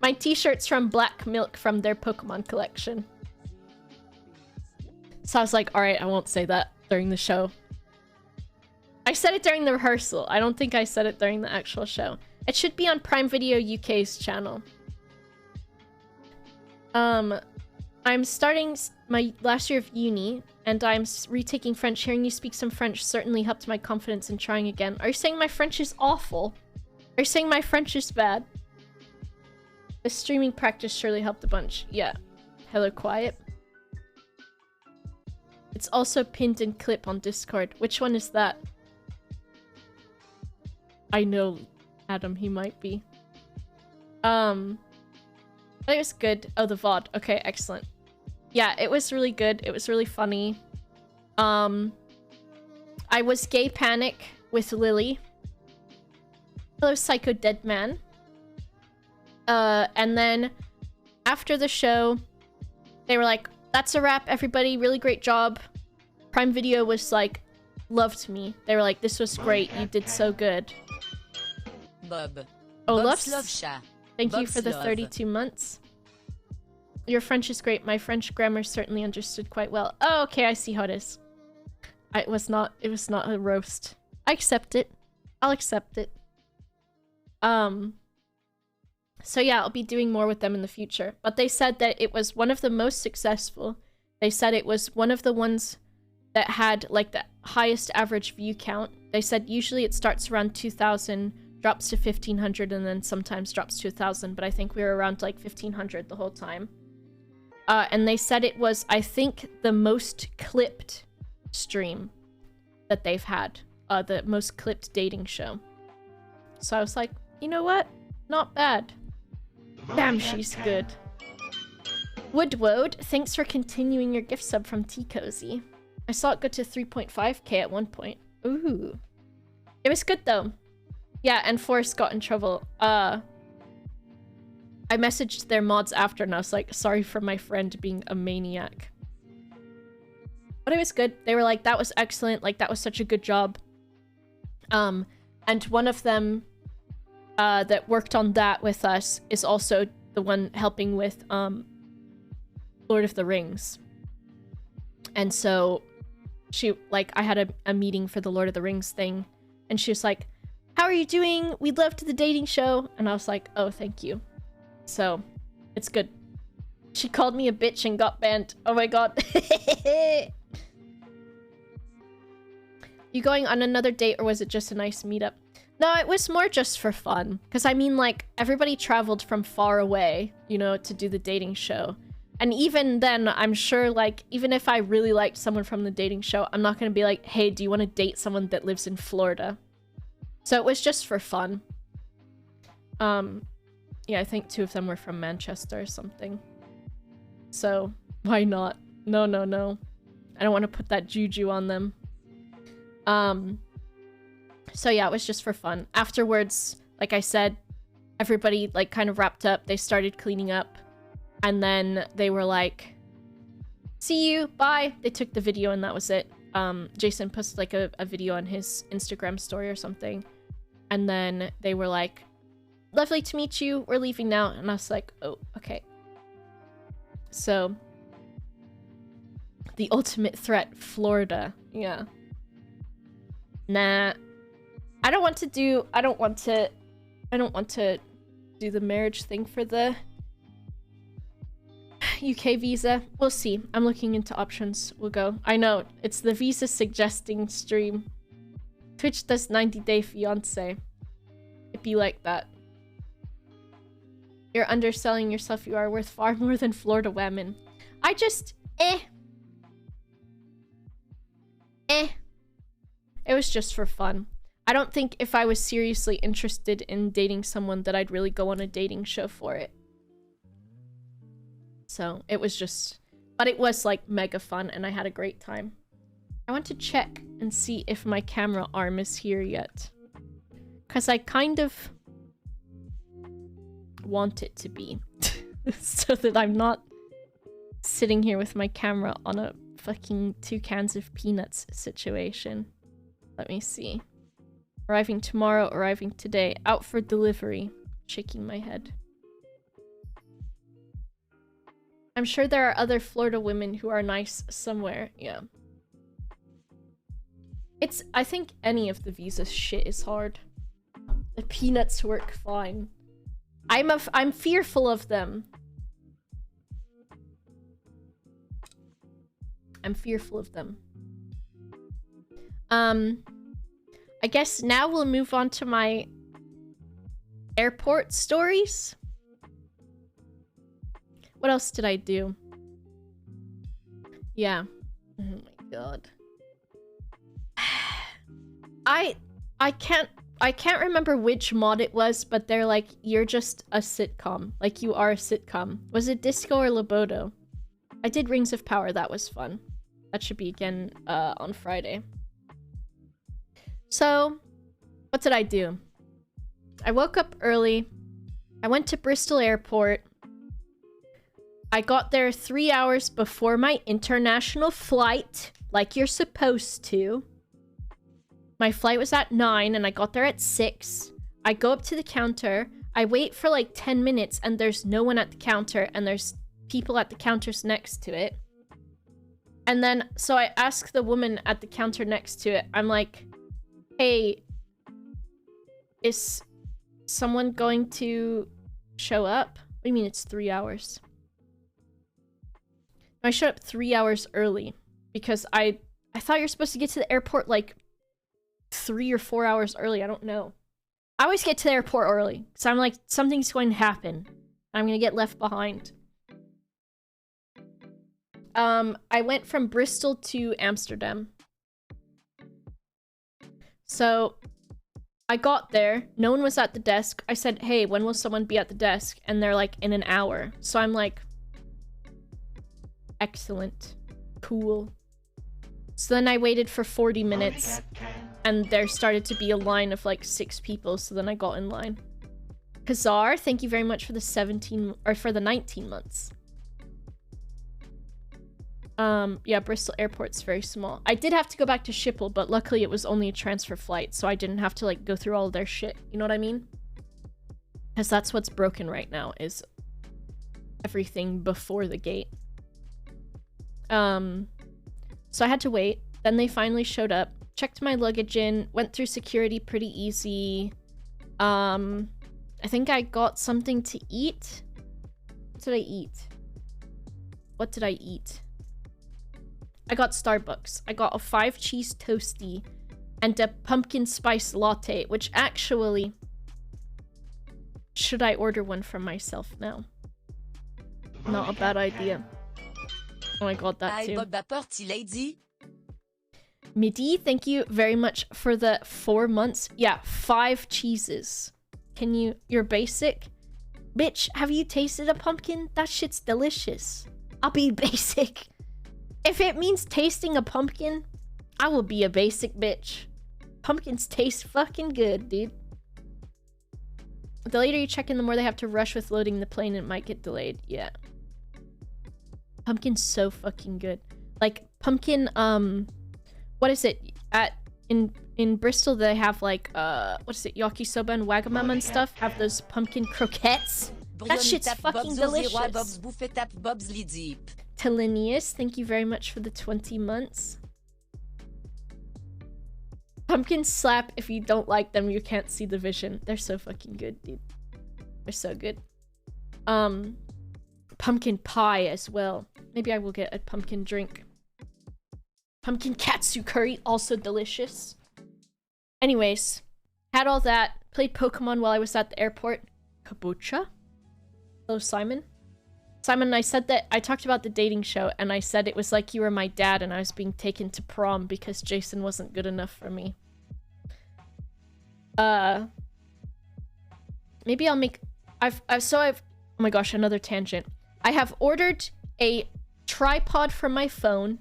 Speaker 4: My t-shirt's from Black Milk from their Pokemon collection. So I was like, alright, I won't say that during the show. I said it during the rehearsal. I don't think I said it during the actual show. It should be on Prime Video UK's channel. I'm starting my last year of uni, and I'm retaking French. Hearing you speak some French certainly helped my confidence in trying again. Are you saying my French is awful? Are you saying my French is bad? The streaming practice surely helped a bunch. Yeah. Hello, quiet. It's also pinned in clip on Discord. Which one is that? I know, Adam, he might be. But it was good. Oh, the VOD. Okay, excellent. Yeah, it was really good. It was really funny. I was Gay Panic with Lily. Hello, Psycho Dead Man. And then after the show, they were like, that's a wrap, everybody. Really great job. Prime Video was like, loved me. They were like, this was great. You did so good.
Speaker 2: Bob.
Speaker 4: Olaf's,
Speaker 2: Bob's love Sha.
Speaker 4: thank you
Speaker 2: Bob's
Speaker 4: for the
Speaker 2: love.
Speaker 4: 32 months. Your French is great. My French grammar certainly understood quite well. Oh, okay, I see how it is. It was not a roast. I accept it. I'll accept it. So yeah, I'll be doing more with them in the future. But they said that it was one of the most successful. They said it was one of the ones that had like the highest average view count. They said usually it starts around 2,000, drops to 1,500, and then sometimes drops to 1,000. But I think we were around like 1,500 the whole time. And they said it was, I think, the most clipped stream that they've had. The most clipped dating show. So I was like, you know what? Not bad. Damn, she's good. Woodwode, thanks for continuing your gift sub from T-Cozy. I saw it go to 3.5k at one point. Ooh. It was good though. Yeah, and Forrest got in trouble. I messaged their mods after and I was like, sorry for my friend being a maniac. But it was good. They were like, that was excellent. Like, that was such a good job. And one of them that worked on that with us is also the one helping with Lord of the Rings. And so she, like, I had a meeting for the Lord of the Rings thing. And she was like, how are you doing? We loved the dating show. And I was like, oh, thank you. So, it's good. She called me a bitch and got banned. Oh my god. You going on another date or was it just a nice meetup? No, it was more just for fun. Because I mean, like, everybody traveled from far away, you know, to do the dating show. And even then, I'm sure, like, even if I really liked someone from the dating show, I'm not going to be like, hey, do you want to date someone that lives in Florida? So it was just for fun. Yeah, I think 2 of them were from Manchester or something. So, why not? No. I don't want to put that juju on them. So yeah, it was just for fun. Afterwards, like I said, everybody, like, kind of wrapped up. They started cleaning up. And then they were like, see you, bye. They took the video and that was it. Jason posted, like, a video on his Instagram story or something. And then they were like, lovely to meet you, we're leaving now. And I was like, oh, okay. So, the ultimate threat, Florida. Yeah. Nah. I don't want to do the marriage thing for the UK visa. We'll see. I'm looking into options. We'll go. I know, it's the visa suggesting stream. Twitch does 90-day fiance. It'd be like that. You're underselling yourself. You are worth far more than Florida women. I just... It was just for fun. I don't think if I was seriously interested in dating someone that I'd really go on a dating show for it. So, it was just... But it was, like, mega fun, and I had a great time. I want to check and see if my camera arm is here yet. Because I kind of want it to be. So that I'm not sitting here with my camera on a fucking 2 cans of peanuts situation. Let me see. Arriving tomorrow, arriving today. Out for delivery. Shaking my head. I'm sure there are other Florida women who are nice somewhere. Yeah. I think any of the visa shit is hard. The peanuts work fine. I'm fearful of them. I'm fearful of them. I guess now we'll move on to my airport stories. What else did I do? Yeah. Oh my god. I can't remember which mod it was, but they're like, you're just a sitcom. Like, you are a sitcom. Was it Disco or Loboto? I did Rings of Power. That was fun. That should be again on Friday. So, what did I do? I woke up early. I went to Bristol Airport. I got there 3 hours before my international flight, like you're supposed to. My flight was at 9 and I got there at 6. I go up to the counter. I wait for like 10 minutes and there's no one at the counter and there's people at the counters next to it. And then, so I asked the woman at the counter next to it, I'm like, hey, is someone going to show up? What do you mean it's 3 hours? I showed up 3 hours early because I thought you're supposed to get to the airport like 3 or 4 hours early. I don't know. I always get to the airport early because I'm like, something's going to happen. I'm going to get left behind. I went from Bristol to Amsterdam. So I got there. No one was at the desk. I said, hey, when will someone be at the desk? And they're like, in an hour. So I'm like, excellent. Cool. So then I waited for 40 minutes. And there started to be a line of like 6 people. So then I got in line. Kazar, thank you very much for the 19 months. Yeah, Bristol Airport's very small. I did have to go back to Schiphol, but luckily it was only a transfer flight, so I didn't have to, like, go through all of their shit. You know what I mean? Because that's what's broken right now, is everything before the gate. So I had to wait. Then they finally showed up. Checked my luggage in. Went through security pretty easy. I think I got something to eat. What did I eat? What did I eat? I got Starbucks. I got a 5-cheese toasty and a pumpkin spice latte, which actually... Should I order one for myself now? Not a bad idea. Oh, I got that too.
Speaker 2: Boba party lady.
Speaker 4: Midi, thank you very much for the 4 months. Yeah, 5 cheeses. Can you... You're basic? Bitch, have you tasted a pumpkin? That shit's delicious. I'll be basic. If it means tasting a pumpkin, I will be a basic bitch. Pumpkins taste fucking good, dude. The later you check in, the more they have to rush with loading the plane and it might get delayed. Yeah. Pumpkin's so fucking good. Like, pumpkin, what is it? In Bristol, they have, like, what is it? Yakisoba and Wagamama and stuff have those pumpkin croquettes. That shit's fucking delicious. Telenius, thank you very much for the 20 months. Pumpkins slap. If you don't like them, you can't see the vision. They're so fucking good, dude. They're so good. Pumpkin pie as well. Maybe I will get a pumpkin drink. Pumpkin katsu curry, also delicious. Anyways, had all that. Played Pokemon while I was at the airport. Kabocha? Hello, Simon. Simon, I said that I talked about the dating show, and I said it was like you were my dad and I was being taken to prom because Jason wasn't good enough for me. Maybe I'll make... oh my gosh, another tangent. I have ordered a tripod for my phone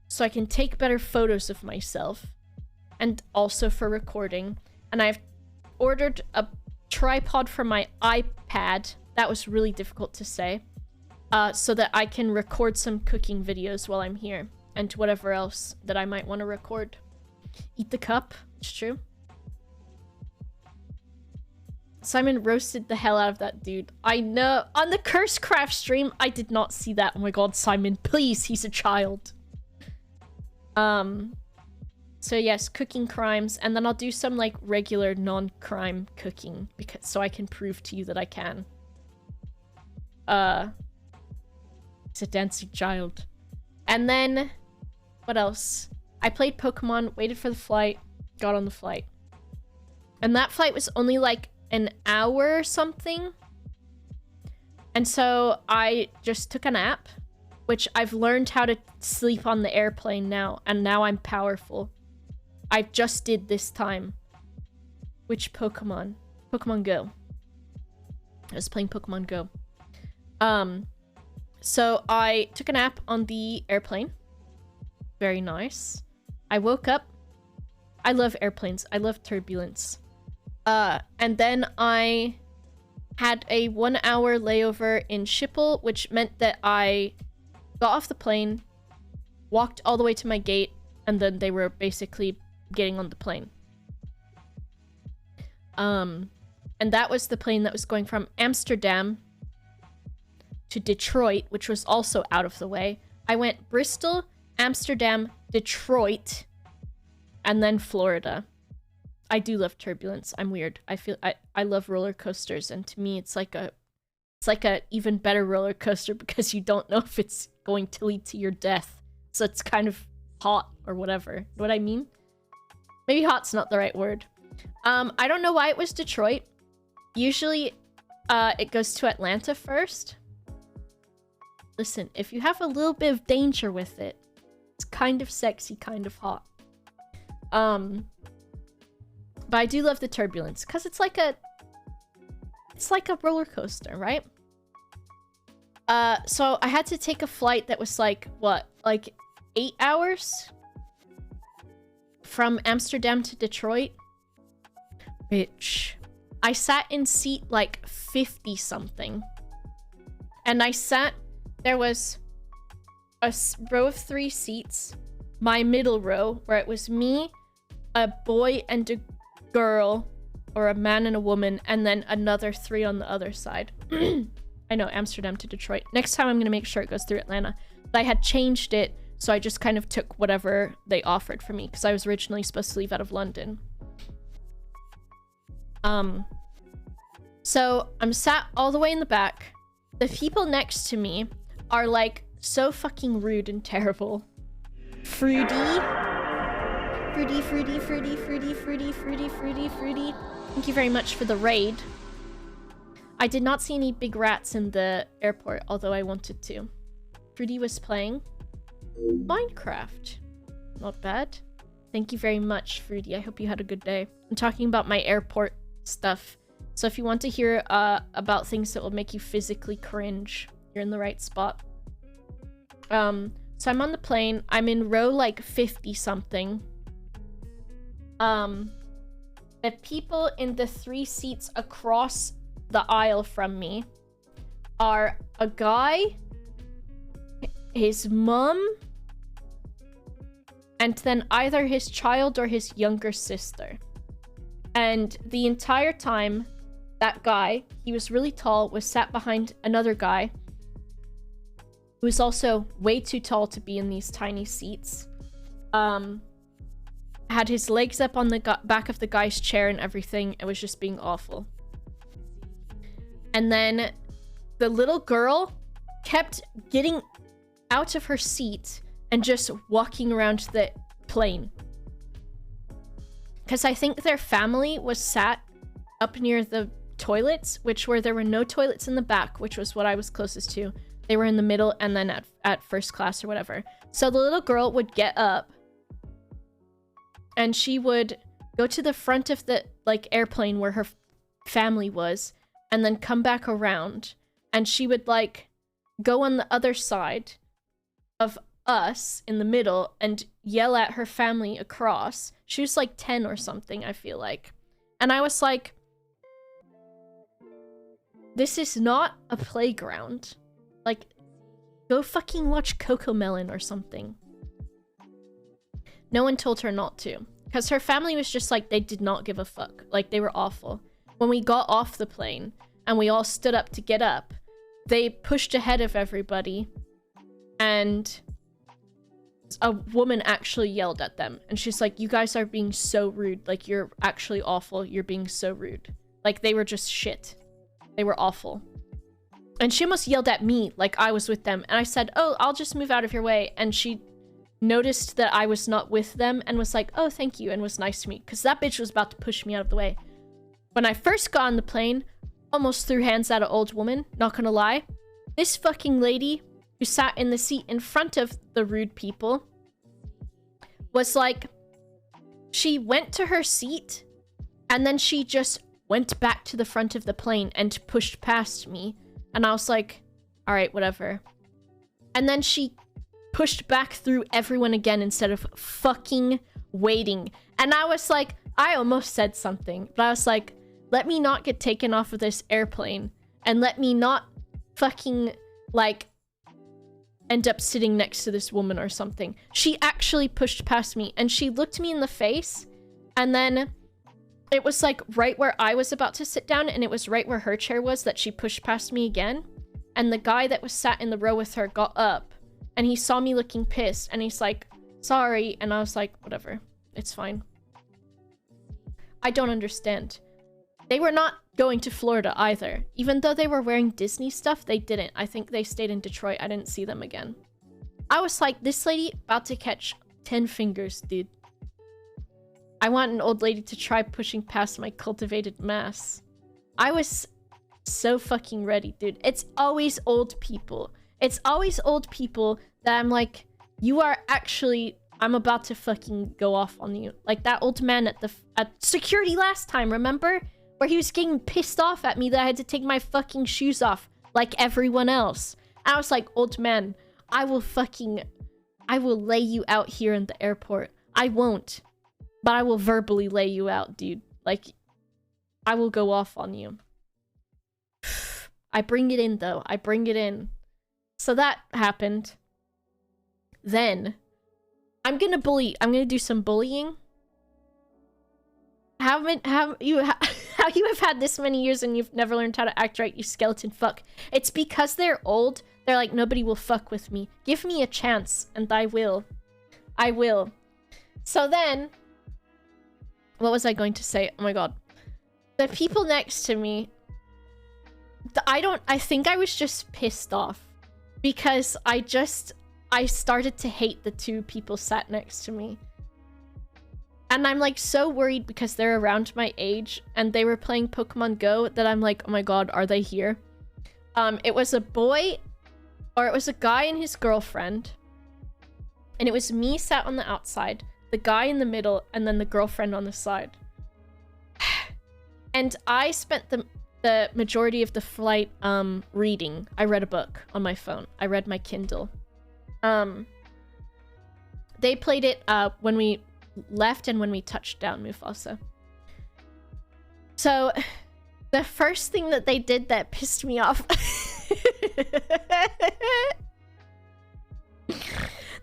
Speaker 4: so I can take better photos of myself and also for recording. And I've ordered a tripod for my iPad. That was really difficult to say. So that I can record some cooking videos while I'm here. And whatever else that I might want to record. Eat the cup. It's true. Simon roasted the hell out of that dude. I know. On the Cursecraft stream, I did not see that. Oh my god, Simon. Please, he's a child. So yes, cooking crimes. And then I'll do some, like, regular non-crime cooking. So I can prove to you that I can. It's a dancing child. And then, what else? I played Pokemon, waited for the flight, got on the flight. And that flight was only like an hour or something. And so I just took a nap, which I've learned how to sleep on the airplane now. And now I'm powerful. I just did this time. Which Pokemon? Pokemon Go. I was playing Pokemon Go. So I took a nap on the airplane. Very nice. I woke up. I love airplanes. I love turbulence. And then I had a 1-hour layover in Schiphol, which meant that I got off the plane, walked all the way to my gate, and then they were basically getting on the plane. And that was the plane that was going from Amsterdam to Detroit, which was also out of the way. I went Bristol, Amsterdam, Detroit, and then Florida. I do love turbulence. I'm weird. I love roller coasters, and to me it's like a even better roller coaster because you don't know if it's going to lead to your death. So it's kind of hot or whatever. Know what I mean? Maybe hot's not the right word. I don't know why it was Detroit. Usually it goes to Atlanta first. Listen, if you have a little bit of danger with it, it's kind of sexy, kind of hot. But I do love the turbulence because it's like a roller coaster, right? So I had to take a flight that was like, what? Like 8 hours? From Amsterdam to Detroit? Bitch. I sat in seat like 50 something. And there was a row of 3 seats. My middle row, where it was me, a boy and a girl, or a man and a woman, and then another 3 on the other side. I know, Amsterdam to Detroit. Next time I'm gonna make sure it goes through Atlanta. But I had changed it, so I just kind of took whatever they offered for me, because I was originally supposed to leave out of London. So I'm sat all the way in the back. The people next to me are like so fucking rude and terrible. Fruity. Fruity, fruity, fruity, fruity, fruity, fruity, fruity, fruity. Thank you very much for the raid. I did not see any big rats in the airport, although I wanted to. Fruity was playing Minecraft. Not bad. Thank you very much, Fruity. I hope you had a good day. I'm talking about my airport stuff. So if you want to hear about things that will make you physically cringe, you're in the right spot. So I'm on the plane. I'm in row like 50 something. The people in the 3 seats across the aisle from me are a guy, his mum, and then either his child or his younger sister. And the entire time, that guy, he was really tall, was sat behind another guy who was also way too tall to be in these tiny seats. Had his legs up on the back of the guy's chair and everything. It was just being awful. And then the little girl kept getting out of her seat and just walking around the plane. Because I think their family was sat up near the toilets, there were no toilets in the back, which was what I was closest to. They were in the middle and then at first class or whatever. So the little girl would get up and she would go to the front of the airplane where her family was and then come back around, and she would go on the other side of us in the middle and yell at her family across. She was like 10 or something, I feel like. And I was like, this is not a playground. Go fucking watch Cocomelon or something. No one told her not to. Because her family was just they did not give a fuck. They were awful. When we got off the plane and we all stood up to get up, they pushed ahead of everybody. And a woman actually yelled at them. And she's like, you guys are being so rude. You're actually awful. You're being so rude. They were just shit. They were awful. And she almost yelled at me I was with them. And I said, oh, I'll just move out of your way. And she noticed that I was not with them and was like, oh, thank you, and was nice to me. Because that bitch was about to push me out of the way. When I first got on the plane, almost threw hands at an old woman, not gonna lie. This fucking lady who sat in the seat in front of the rude people was she went to her seat and then she just went back to the front of the plane and pushed past me. And I was like, all right, whatever. And then she pushed back through everyone again instead of fucking waiting. And I was like, I almost said something, but I was like, let me not get taken off of this airplane and let me not fucking end up sitting next to this woman or something. She actually pushed past me and she looked me in the face, and then it was right where I was about to sit down, and it was right where her chair was that she pushed past me again. and the guy that was sat in the row with her got up, and he saw me looking pissed, and he's like, sorry, and I was like, whatever, it's fine. I don't understand. They were not going to Florida either. Even though they were wearing Disney stuff, they didn't. I think they stayed in Detroit. I didn't see them again. I was like, this lady about to catch 10 fingers, dude. I want an old lady to try pushing past my cultivated mass. I was so fucking ready, dude. It's always old people. It's always old people that I'm like, you are actually... I'm about to fucking go off on you. Like that old man at security last time, remember? Where he was getting pissed off at me that I had to take my fucking shoes off like everyone else. I was like, old man, I will lay you out here in the airport. I won't. But I will verbally lay you out, dude. Like, I will go off on you. I bring it in, though. I bring it in. So that happened. Then... I'm gonna do some bullying. How you have had this many years and you've never learned how to act right, you skeleton fuck. It's because they're old. They're like, nobody will fuck with me. Give me a chance, and I will. I will. So then, what was I going to say? Oh my god. The people next to me, I think I was just pissed off because I started to hate the two people sat next to me. And I'm like so worried because they're around my age and they were playing Pokemon Go that I'm like, oh my god, are they here? It was a boy, or it was a guy and his girlfriend. And it was me sat on the outside, the guy in the middle, and then the girlfriend on the side. And I spent the majority of the flight reading. I read a book on my phone. I read my Kindle. They played it when we left and when we touched down Mufasa. So, the first thing that they did that pissed me off...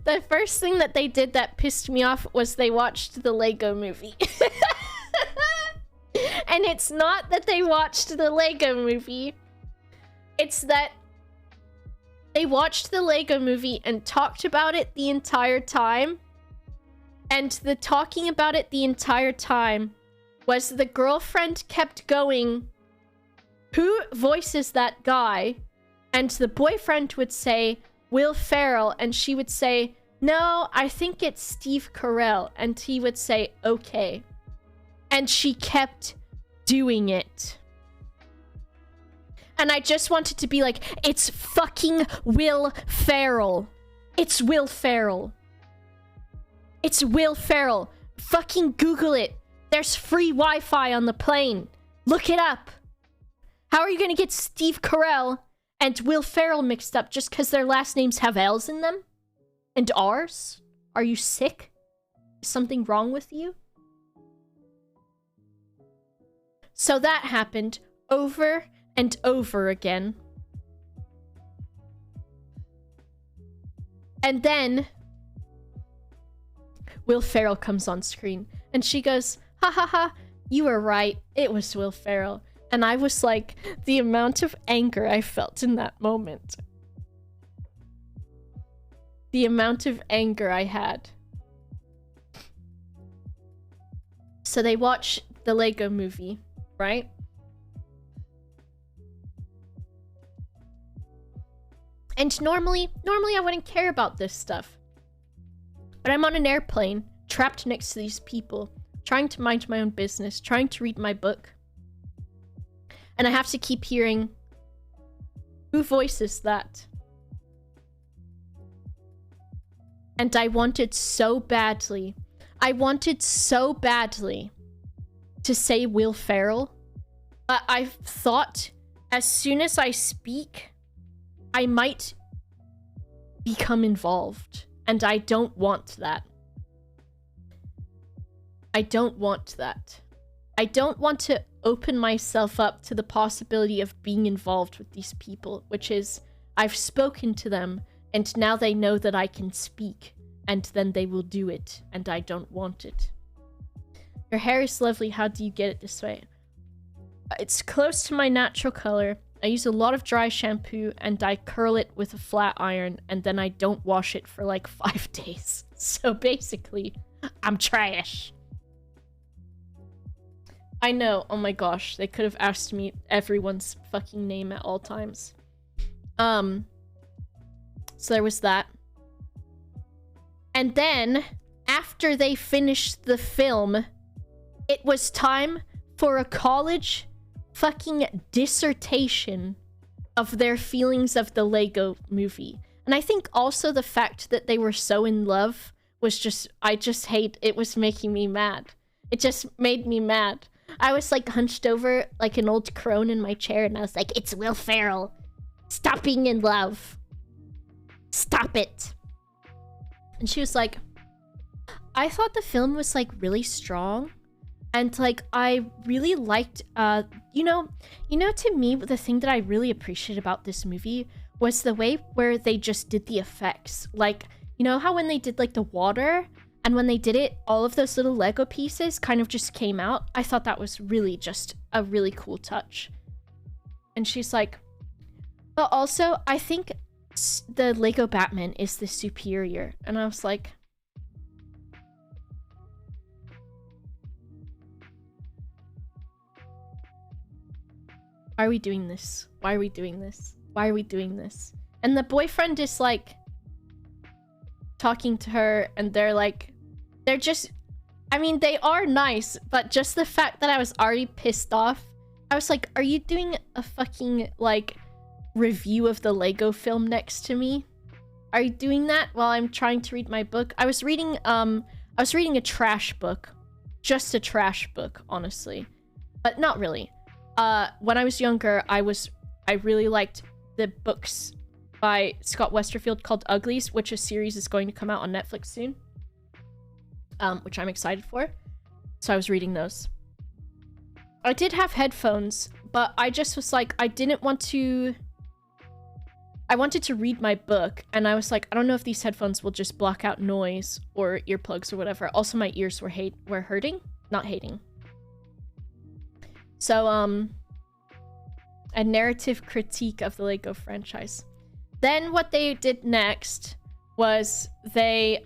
Speaker 4: The first thing that they did that pissed me off was they watched the Lego Movie. And it's not that they watched the Lego Movie. It's that they watched the Lego Movie and talked about it the entire time. And the talking about it the entire time was the girlfriend kept going, who voices that guy? And the boyfriend would say, Will Ferrell. And she would say, no, I think it's Steve Carell. And he would say, okay. And she kept doing it. And I just wanted to be like, it's fucking Will Ferrell. It's Will Ferrell. It's Will Ferrell. Fucking Google it. There's free Wi-Fi on the plane. Look it up. How are you gonna get Steve Carell and Will Ferrell mixed up just because their last names have L's in them? And R's? Are you sick? Is something wrong with you? So that happened over and over again. And then Will Ferrell comes on screen and she goes, ha ha ha, you were right, it was Will Ferrell. And I was like, the amount of anger I felt in that moment. The amount of anger I had. So they watch the Lego Movie, right? And normally I wouldn't care about this stuff. But I'm on an airplane, trapped next to these people, trying to mind my own business, trying to read my book. And I have to keep hearing, who voices that? And I wanted so badly to say Will Ferrell. But I thought, as soon as I speak, I might become involved. And I don't want that. I don't want that. I don't want to open myself up to the possibility of being involved with these people, which is, I've spoken to them, and now they know that I can speak, and then they will do it, and I don't want it. Your hair is lovely, how do you get it this way? It's close to my natural color. I use a lot of dry shampoo and I curl it with a flat iron and then I don't wash it for like 5 days. So basically, I'm trash. I know, oh my gosh, they could have asked me everyone's fucking name at all times. So there was that. And then, after they finished the film, it was time for a college fucking dissertation of their feelings of the Lego movie. And I think also the fact that they were so in love was just, it was making me mad. It just made me mad. I was like hunched over like an old crone in my chair and I was like, it's Will Ferrell. Stop being in love. Stop it. And she was like, I thought the film was like really strong. And like, I really liked, you know, to me, the thing that I really appreciated about this movie was the way where they just did the effects. Like, you know how when they did like the water and when they did it, all of those little Lego pieces kind of just came out. I thought that was really just a really cool touch. And she's like, but also I think the Lego Batman is the superior. And I was like, why are we doing this? Why are we doing this? Why are we doing this? And the boyfriend is like talking to her and they're just, I mean, they are nice, but just the fact that I was already pissed off, I was like, are you doing a fucking like review of the Lego film next to me? Are you doing that while I'm trying to read my book? I was reading a trash book. Just a trash book, honestly. But not really. When I was younger, I really liked the books by Scott Westerfield called Uglies, which a series is going to come out on Netflix soon. Which I'm excited for. So I was reading those. I did have headphones, but I just was like, I wanted to read my book, and I was like, I don't know if these headphones will just block out noise or earplugs or whatever. Also, my ears were hurting, not hating. So, a narrative critique of the Lego franchise. Then what they did next was they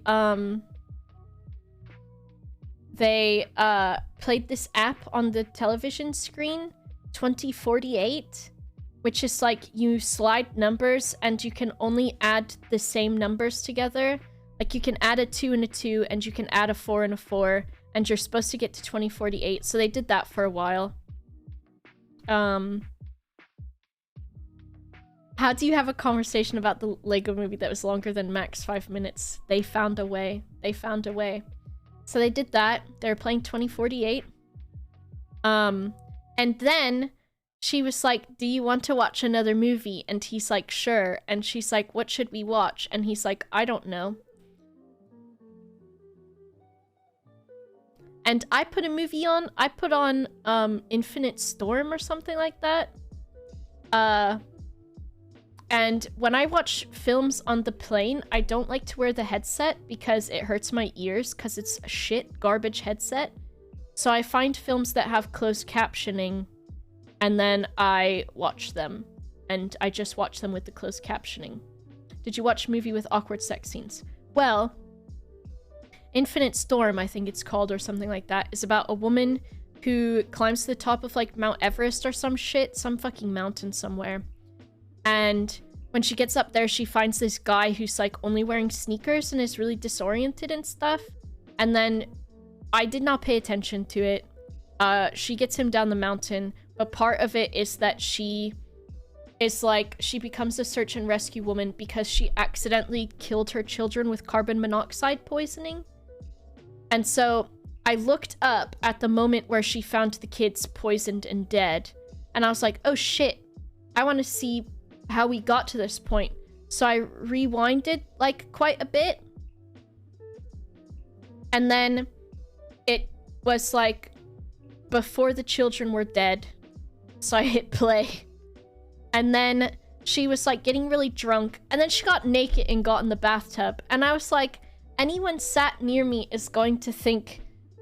Speaker 4: played this app on the television screen, 2048, which is like you slide numbers and you can only add the same numbers together. Like you can add a 2 and a 2 and you can add a 4 and a 4 and you're supposed to get to 2048. So they did that for a while. How do you have a conversation about the Lego movie that was longer than max 5 minutes? They found a way. They found a way. So they did that. They were playing 2048. And then she was like, do you want to watch another movie? And he's like, sure. And she's like, what should we watch? And he's like, I don't know. And I put a movie on. I put on Infinite Storm or something like that. And when I watch films on the plane, I don't like to wear the headset because it hurts my ears because it's a shit garbage headset. So I find films that have closed captioning and then I watch them. And I just watch them with the closed captioning. Did you watch a movie with awkward sex scenes? Well, Infinite Storm, I think it's called, or something like that, is about a woman who climbs to the top of like Mount Everest or some shit, some fucking mountain somewhere. And when she gets up there, she finds this guy who's like only wearing sneakers and is really disoriented and stuff. And then I did not pay attention to it. She gets him down the mountain, but part of it is that she becomes a search and rescue woman because she accidentally killed her children with carbon monoxide poisoning. And so I looked up at the moment where she found the kids poisoned and dead. And I was like, oh shit, I want to see how we got to this point. So I rewinded like quite a bit. And then it was like before the children were dead. So I hit play. And then she was like getting really drunk. And then she got naked and got in the bathtub. And I was like, anyone sat near me is going to think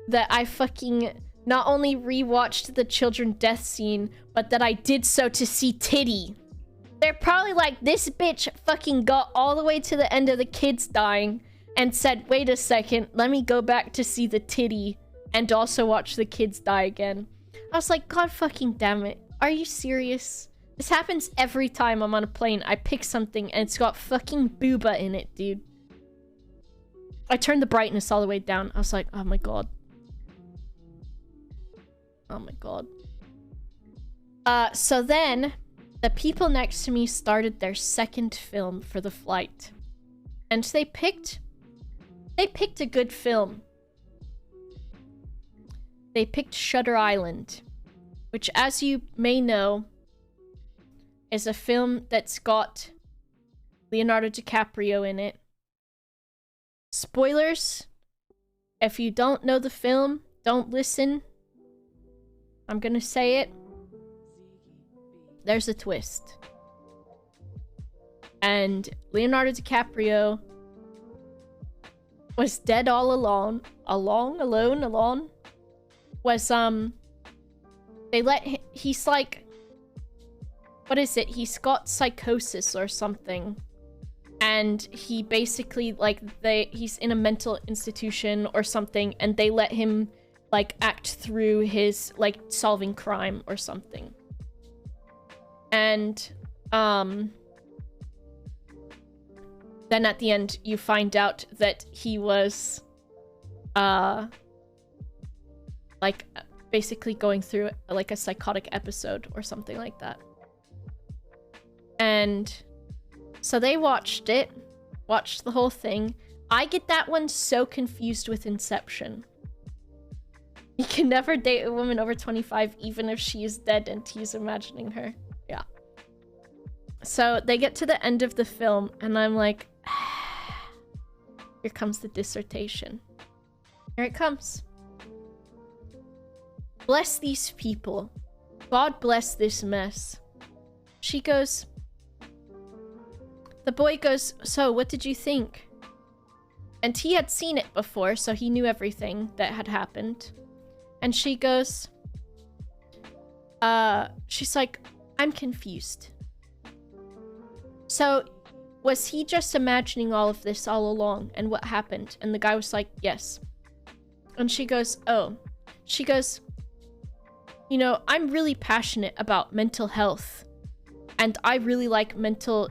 Speaker 4: that I fucking not only rewatched the children death scene, but that I did so to see titty. They're probably like, this bitch fucking got all the way to the end of the kids dying and said, wait a second, let me go back to see the titty and also watch the kids die again. I was like, God fucking damn it. Are you serious? This happens every time I'm on a plane. I pick something and it's got fucking booba in it, dude. I turned the brightness all the way down. I was like, oh my god. Oh my god. So then, the people next to me started their second film for the flight. And they picked a good film. They picked Shutter Island, which, as you may know, is a film that's got Leonardo DiCaprio in it. Spoilers. If you don't know the film, don't listen. I'm gonna say it. There's a twist. And Leonardo DiCaprio was dead all alone. Alone. Was, they let him, he's like, what is it? He's got psychosis or something. And he basically, like, he's in a mental institution or something, and they let him, like, act through his, like, solving crime or something. And, then at the end, you find out that he was, like, basically going through, like, a psychotic episode or something like that. And so they watched the whole thing. I get that one so confused with Inception. You can never date a woman over 25 even if she is dead and he's imagining her. Yeah. So they get to the end of the film and I'm like, here comes the dissertation. Here it comes. Bless these people. God bless this mess. She goes... The boy goes, so what did you think? And he had seen it before, so he knew everything that had happened. And she goes, she's like, I'm confused. So, was he just imagining all of this all along? And what happened? And the guy was like, yes. And she goes, oh. She goes, you know, I'm really passionate about mental health. And I really like mental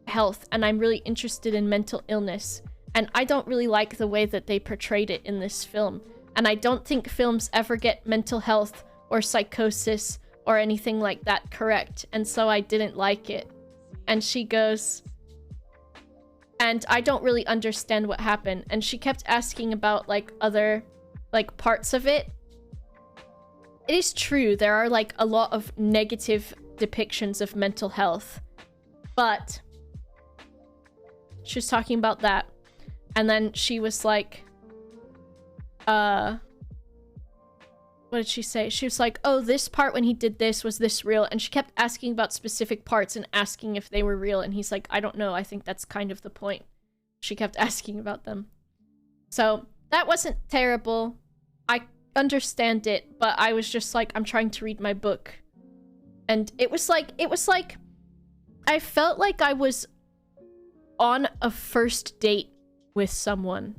Speaker 4: health. And I'm really interested in mental illness. And I don't really like the way that they portrayed it in this film. And I don't think films ever get mental health or psychosis or anything like that correct. And so I didn't like it. And she goes, and I don't really understand what happened. And she kept asking about, like, other, like, parts of it. It is true, there are, like, a lot of negative depictions of mental health. But she was talking about that. And then she was like, what did she say? She was like, oh, this part when he did this, was this real? And she kept asking about specific parts and asking if they were real. And he's like, I don't know. I think that's kind of the point. She kept asking about them. So that wasn't terrible. I understand it, but I was just like, I'm trying to read my book. And it was like, I felt like I was on a first date with someone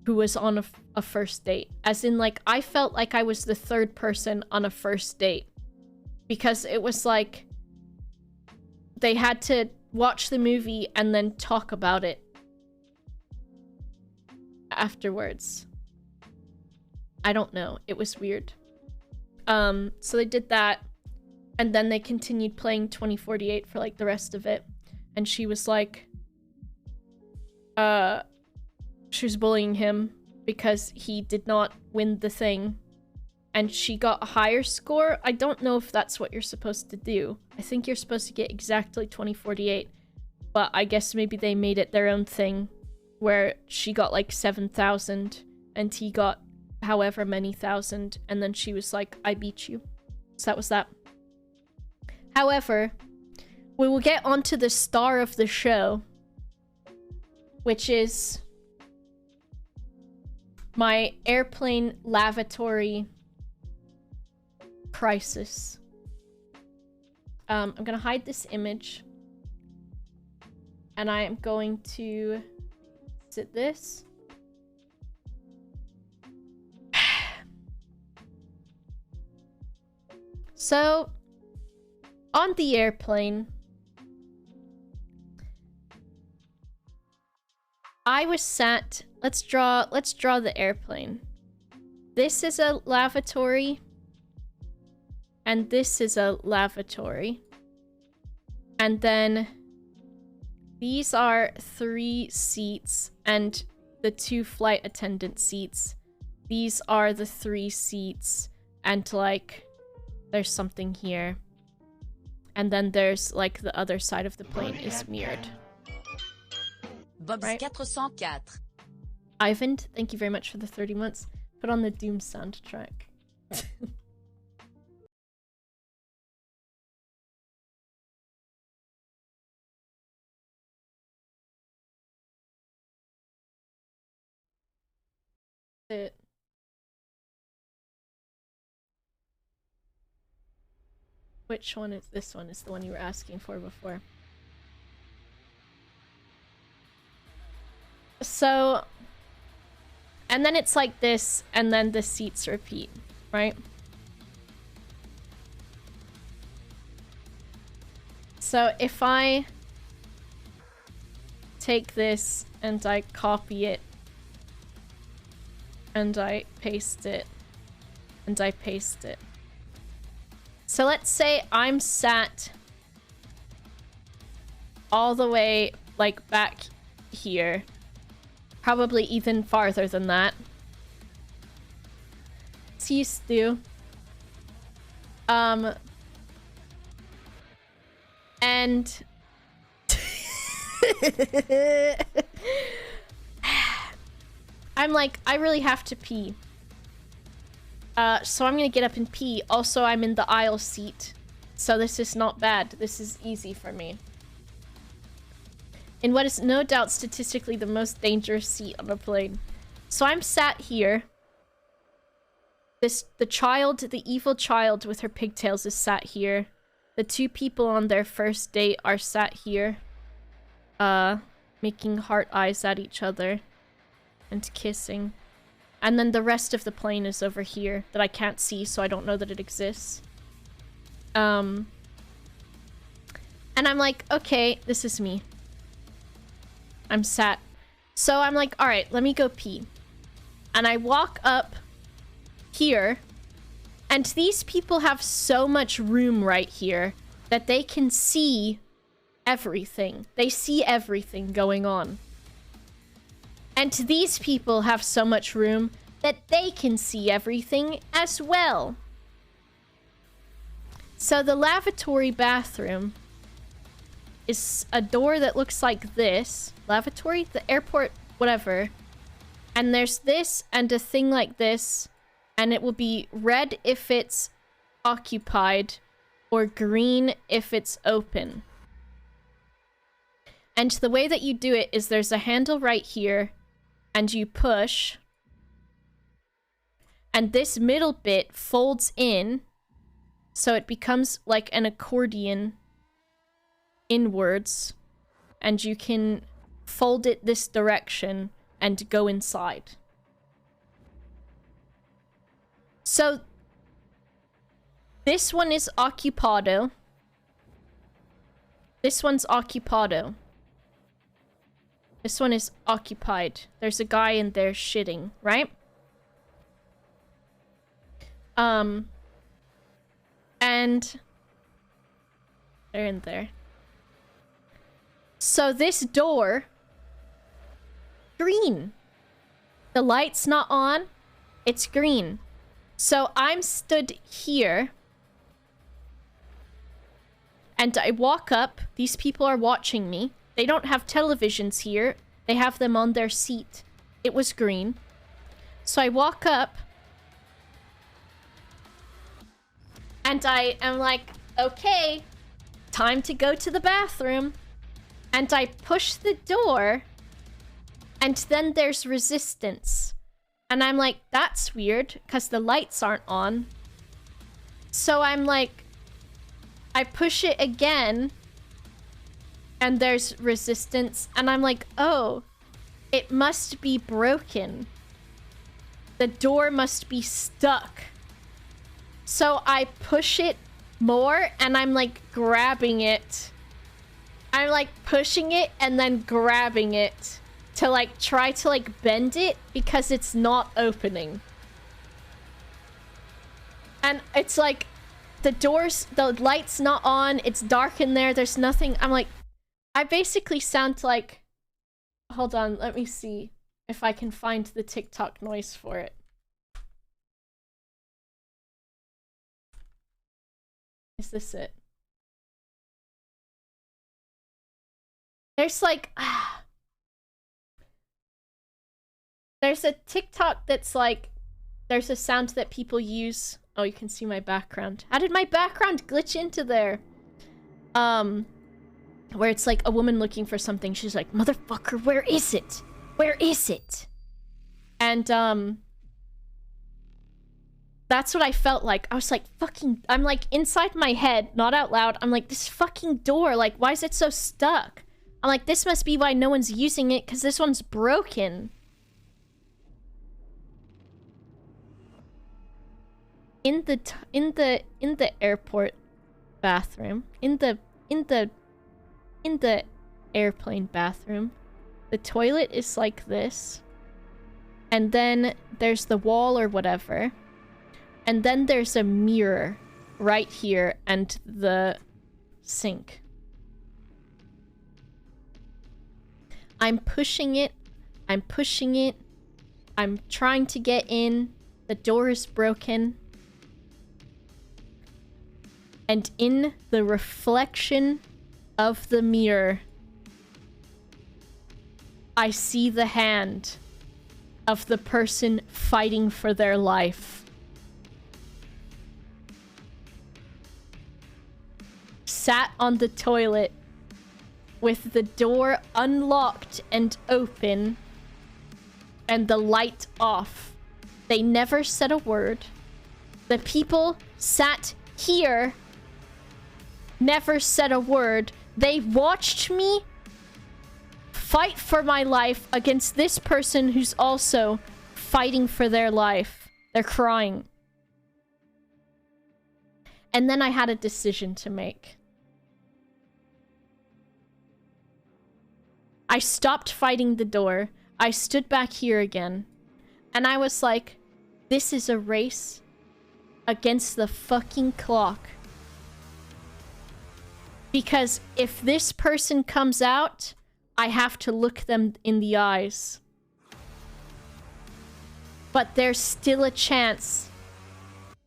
Speaker 4: who was on a first date. As in, like, I felt like I was the third person on a first date. Because it was like, they had to watch the movie and then talk about it afterwards. I don't know. It was weird. So they did that. And then they continued playing 2048 for, like, the rest of it. And she was like... she was bullying him because he did not win the thing. And she got a higher score. I don't know if that's what you're supposed to do. I think you're supposed to get exactly 2048. But I guess maybe they made it their own thing. Where she got like 7,000 and he got however many thousand. And then she was like, I beat you. So that was that. However, we will get onto the star of the show. Which is... my airplane lavatory crisis. I'm gonna hide this image. And I am going to... Is it this? So, on the airplane, I was sat... Let's draw the airplane. This is a lavatory. And this is a lavatory. And then these are 3 seats and the 2 flight attendant seats. These are the 3 seats and like there's something here. And then there's like the other side of the plane is mirrored.
Speaker 2: Bob's
Speaker 4: Right.
Speaker 2: 404.
Speaker 4: Ivan, thank you very much for the 30 months. Put on the Doom soundtrack. It. Which one is this one? Is the one you were asking for before. So, and then it's like this, and then the seats repeat, right? So if I take this and I copy it, and I paste it, and I paste it. So let's say I'm sat all the way, like, back here. Probably even farther than that. See, Stu. And... I'm like, I really have to pee. So I'm gonna get up and pee. Also, I'm in the aisle seat. So this is not bad. This is easy for me. In what is no doubt statistically the most dangerous seat on a plane. So I'm sat here. The evil child with her pigtails is sat here. The 2 people on their first date are sat here. Making heart eyes at each other. And kissing. And then the rest of the plane is over here that I can't see, so I don't know that it exists. And I'm like, okay, this is me. I'm sat. So I'm like, alright, let me go pee. And I walk up here. And these people have so much room right here that they can see everything. They see everything going on. And these people have so much room that they can see everything as well. So the lavatory bathroom is a door that looks like this. Lavatory? The airport, whatever. And there's this and a thing like this. And it will be red if it's occupied or green if it's open. And the way that you do it is there's a handle right here. And you push. And this middle bit folds in. So it becomes like an accordion inwards. And you can fold it this direction and go inside. So this one is occupado. This one's occupado. This one is occupied. There's a guy in there shitting, right? And they're in there. So this door, green. The light's not on. It's green. So I'm stood here. And I walk up. These people are watching me. They don't have televisions here. They have them on their seat. It was green. So I walk up. And I am like, okay, time to go to the bathroom. And I push the door. And then there's resistance. And I'm like, that's weird, because the lights aren't on. So I'm like, I push it again, and there's resistance, and I'm like, oh, it must be broken. The door must be stuck. So I push it more, and I'm like grabbing it. I'm like pushing it and then grabbing it to like try to like bend it because it's not opening. And it's like the light's not on, it's dark in there, there's nothing. I'm like, I basically sound like, hold on, let me see if I can find the TikTok noise for it. Is this it? There's like, there's a TikTok that's like, there's a sound that people use. Oh, you can see my background. How did my background glitch into there? Where it's like a woman looking for something. She's like, motherfucker, where is it? Where is it? And, that's what I felt like. I was like, fucking, I'm like inside my head, not out loud. I'm like, this fucking door, like, why is it so stuck? I'm like, this must be why no one's using it, because this one's broken. In the airport bathroom, in the airplane bathroom, the toilet is like this, and then there's the wall or whatever, and then there's a mirror right here and the sink. I'm pushing it, I'm trying to get in, the door is broken. And in the reflection of the mirror, I see the hand of the person fighting for their life. Sat on the toilet with the door unlocked and open and the light off. They never said a word. The people sat here, never said a word. They watched me fight for my life against this person who's also fighting for their life. They're crying. And then I had a decision to make. I stopped fighting the door. I stood back here again. And I was like, this is a race against the fucking clock. Because if this person comes out, I have to look them in the eyes. But there's still a chance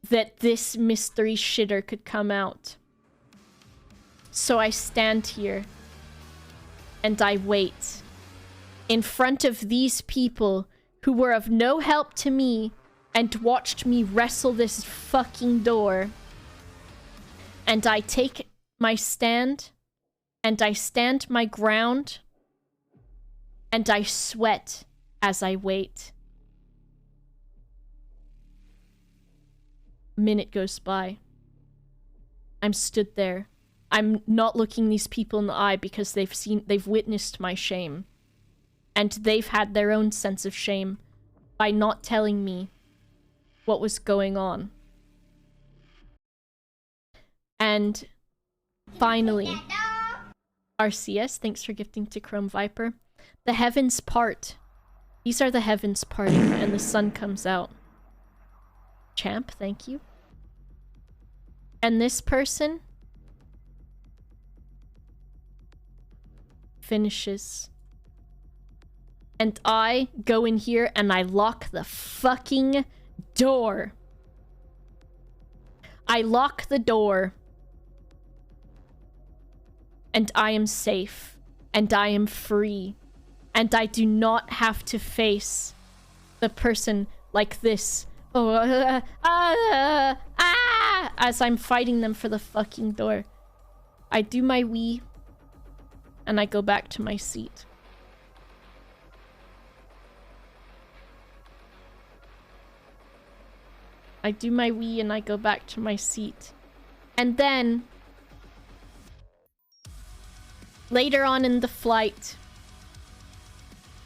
Speaker 4: that this mystery shitter could come out. So I stand here and I wait in front of these people who were of no help to me and watched me wrestle this fucking door. And I take my stand, and I stand my ground, and I sweat as I wait. A minute goes by. I'm stood there. I'm not looking these people in the eye because they've witnessed my shame. And they've had their own sense of shame by not telling me what was going on. And finally, RCS, thanks for gifting to Chrome Viper. The heavens part. These are the heavens parting, and the sun comes out. Champ, thank you. And this person finishes. And I go in here and I lock the fucking door. I lock the door. And I am safe. And I am free. And I do not have to face the person like this. As I'm fighting them for the fucking door. I do my wee. And I go back to my seat. I do my wee and I go back to my seat. And then later on in the flight,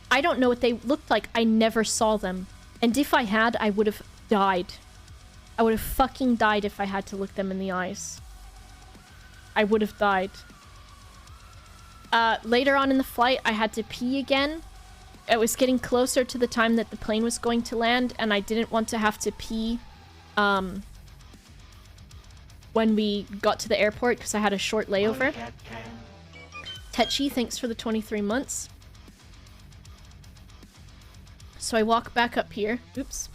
Speaker 4: I don't know what they looked like. I never saw them. And if I had, I would have died. I would have fucking died if I had to look them in the eyes. I would have died. Later on in the flight, I had to pee again. It was getting closer to the time that the plane was going to land, and I didn't want to have to pee when we got to the airport because I had a short layover. Tetchi, thanks for the 23 months. So I walk back up here. Oops.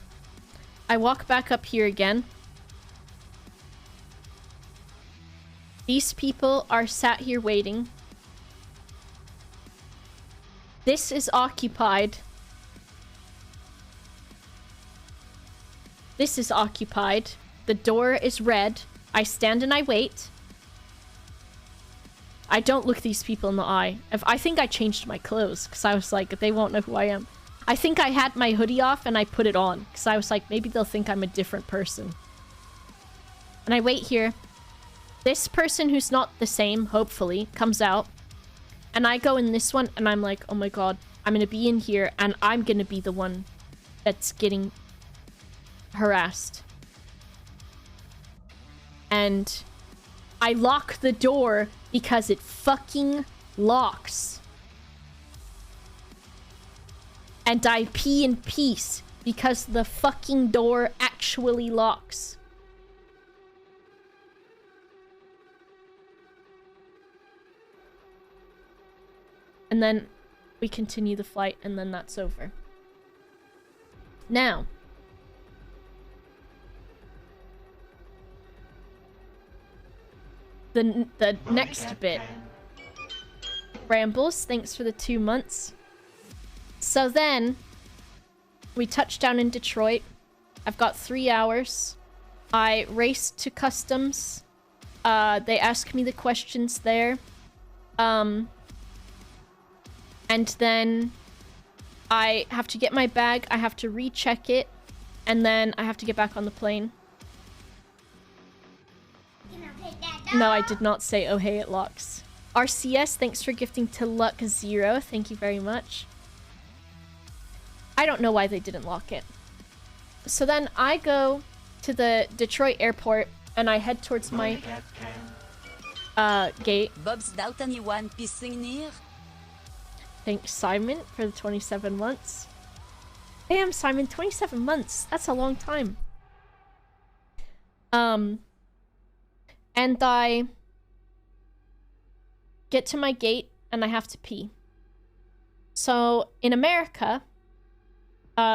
Speaker 4: I walk back up here again. These people are sat here waiting. This is occupied. This is occupied. The door is red. I stand and I wait. I don't look these people in the eye. I think I changed my clothes because I was like, they won't know who I am. I think I had my hoodie off and I put it on because I was like, maybe they'll think I'm a different person. And I wait here. This person who's not the same, hopefully, comes out. And I go in this one and I'm like, oh my god, I'm gonna be in here and I'm gonna be the one that's getting harassed. And I lock the door because it fucking locks. And I pee in peace because the fucking door actually locks. And then we continue the flight and then that's over. Now, the next bit. Brambles, thanks for the 2 months. So then, we touch down in Detroit. I've got 3 hours. I race to customs. They ask me the questions there. And then I have to get my bag. I have to recheck it. And then I have to get back on the plane. No, I did not say, oh hey, it locks. RCS, thanks for gifting to Luck Zero. Thank you very much. I don't know why they didn't lock it. So then I go to the Detroit airport and I head towards my gate.
Speaker 2: Bob's doubt anyone pissing near?
Speaker 4: Thanks, Simon, for the 27 months. Damn, Simon, 27 months. That's a long time. And I get to my gate and I have to pee. So in America,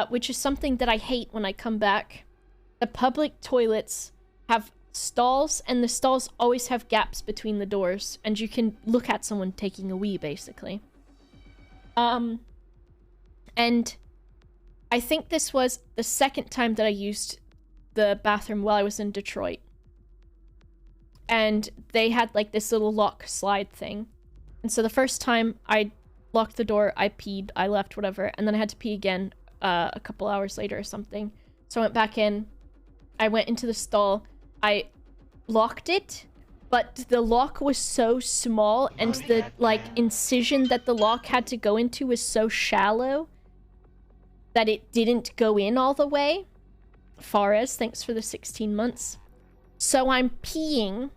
Speaker 4: which is something that I hate when I come back, the public toilets have stalls and the stalls always have gaps between the doors and you can look at someone taking a wee, basically. And I think this was the second time that I used the bathroom while I was in Detroit. And they had like this little lock slide thing. And so the first time I locked the door, I peed, I left, whatever. And then I had to pee again a couple hours later or something. So I went back in. I went into the stall. I locked it, but the lock was so small and the like incision that the lock had to go into was so shallow that it didn't go in all the way. Fares, thanks for the 16 months. So I'm peeing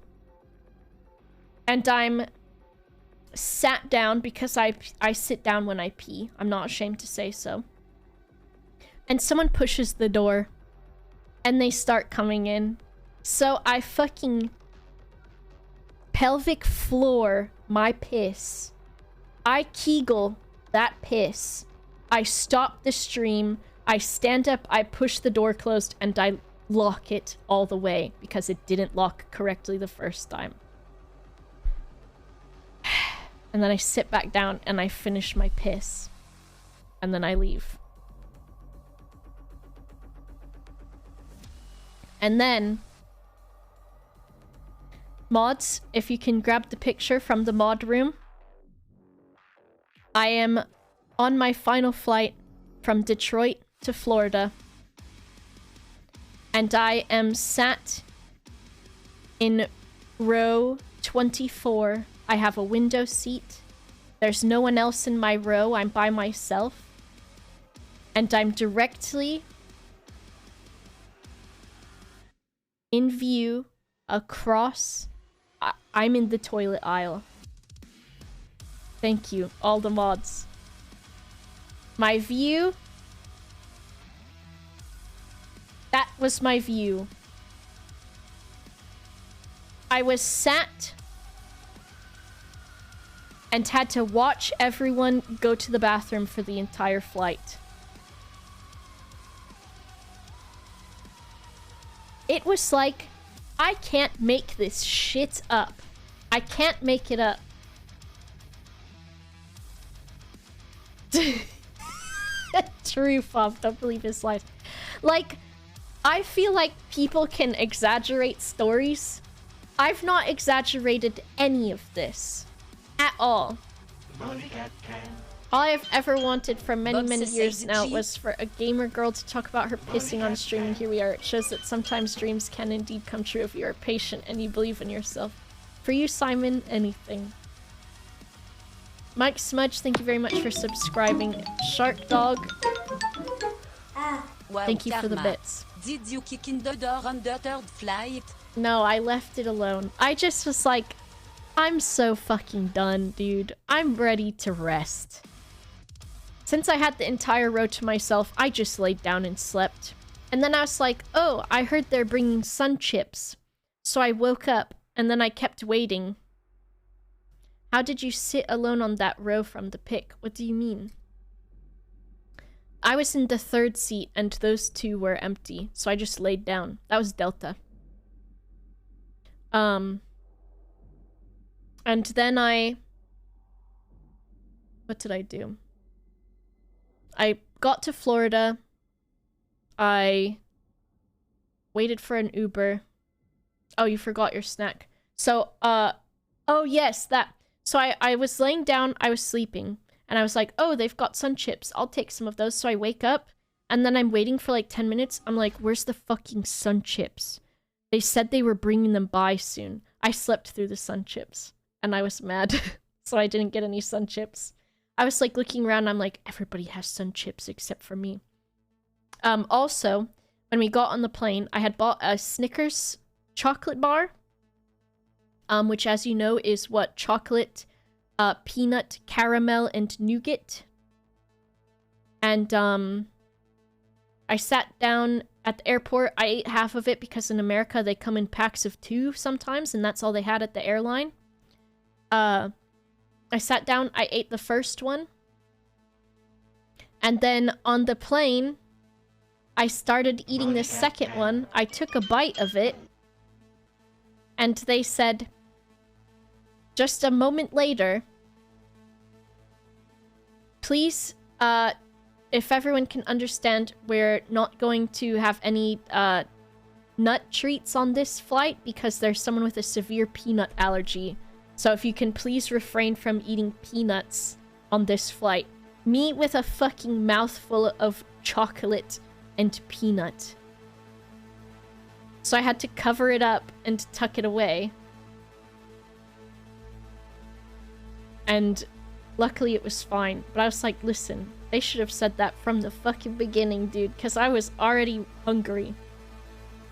Speaker 4: and I'm sat down because I sit down when I pee. I'm not ashamed to say so. And someone pushes the door and they start coming in. So I fucking pelvic floor my piss. I Kegel that piss. I stop the stream. I stand up, I push the door closed, and I lock it all the way because it didn't lock correctly the first time. And then I sit back down and I finish my piss. And then I leave. And then mods, if you can grab the picture from the mod room. I am on my final flight from Detroit to Florida. And I am sat in row 24. I have a window seat. There's no one else in my row. I'm by myself. And I'm directly in view across. I'm in the toilet aisle. Thank you, all the mods. My view. That was my view. I was sat and had to watch everyone go to the bathroom for the entire flight. It was like, I can't make this shit up. I can't make it up. True, Fob. Don't believe his lies. Like, I feel like people can exaggerate stories. I've not exaggerated any of this. At all. All I've ever wanted for many years now was for a gamer girl to talk about her pissing on stream, and here we are. It shows that sometimes dreams can indeed come true if you are patient and you believe in yourself. For you, Simon, anything. Mike Smudge, thank you very much for subscribing. Shark Dog,
Speaker 2: Wow,
Speaker 4: thank you for the
Speaker 2: Karma.
Speaker 4: bits.
Speaker 2: Did you kick in the door on the third flight?
Speaker 4: No, I left it alone. I just was like, I'm so fucking done, dude. I'm ready to rest. Since I had the entire row to myself, I just laid down and slept. And then I was like, oh, I heard they're bringing sun chips. So I woke up, and then I kept waiting. How did you sit alone on that row from the pic? What do you mean? I was in the third seat, and those two were empty, so I just laid down. That was Delta. And then what did I do? I got to Florida. I waited for an Uber. Oh, you forgot your snack. So, oh yes, that. So I was laying down, I was sleeping, and I was like, oh, they've got sun chips. I'll take some of those. So I wake up, and then I'm waiting for like 10 minutes. I'm like, where's the fucking sun chips? They said they were bringing them by soon. I slept through the sun chips, and I was mad. So I didn't get any sun chips. I was like looking around, I'm like, everybody has sun chips except for me. Also, when we got on the plane, I had bought a Snickers chocolate bar. Which, as you know, is what? Chocolate, peanut, caramel, and nougat. And, I sat down at the airport. I ate half of it because in America they come in packs of 2 sometimes, and that's all they had at the airline. I sat down, I ate the first one. And then on the plane, I started eating the second one. I took a bite of it. And they said, just a moment later, please, if everyone can understand, we're not going to have any nut treats on this flight because there's someone with a severe peanut allergy. So if you can please refrain from eating peanuts on this flight. Me with a fucking mouthful of chocolate and peanut. So I had to cover it up and tuck it away. And luckily it was fine. But I was like, listen, they should have said that from the fucking beginning, dude. Because I was already hungry.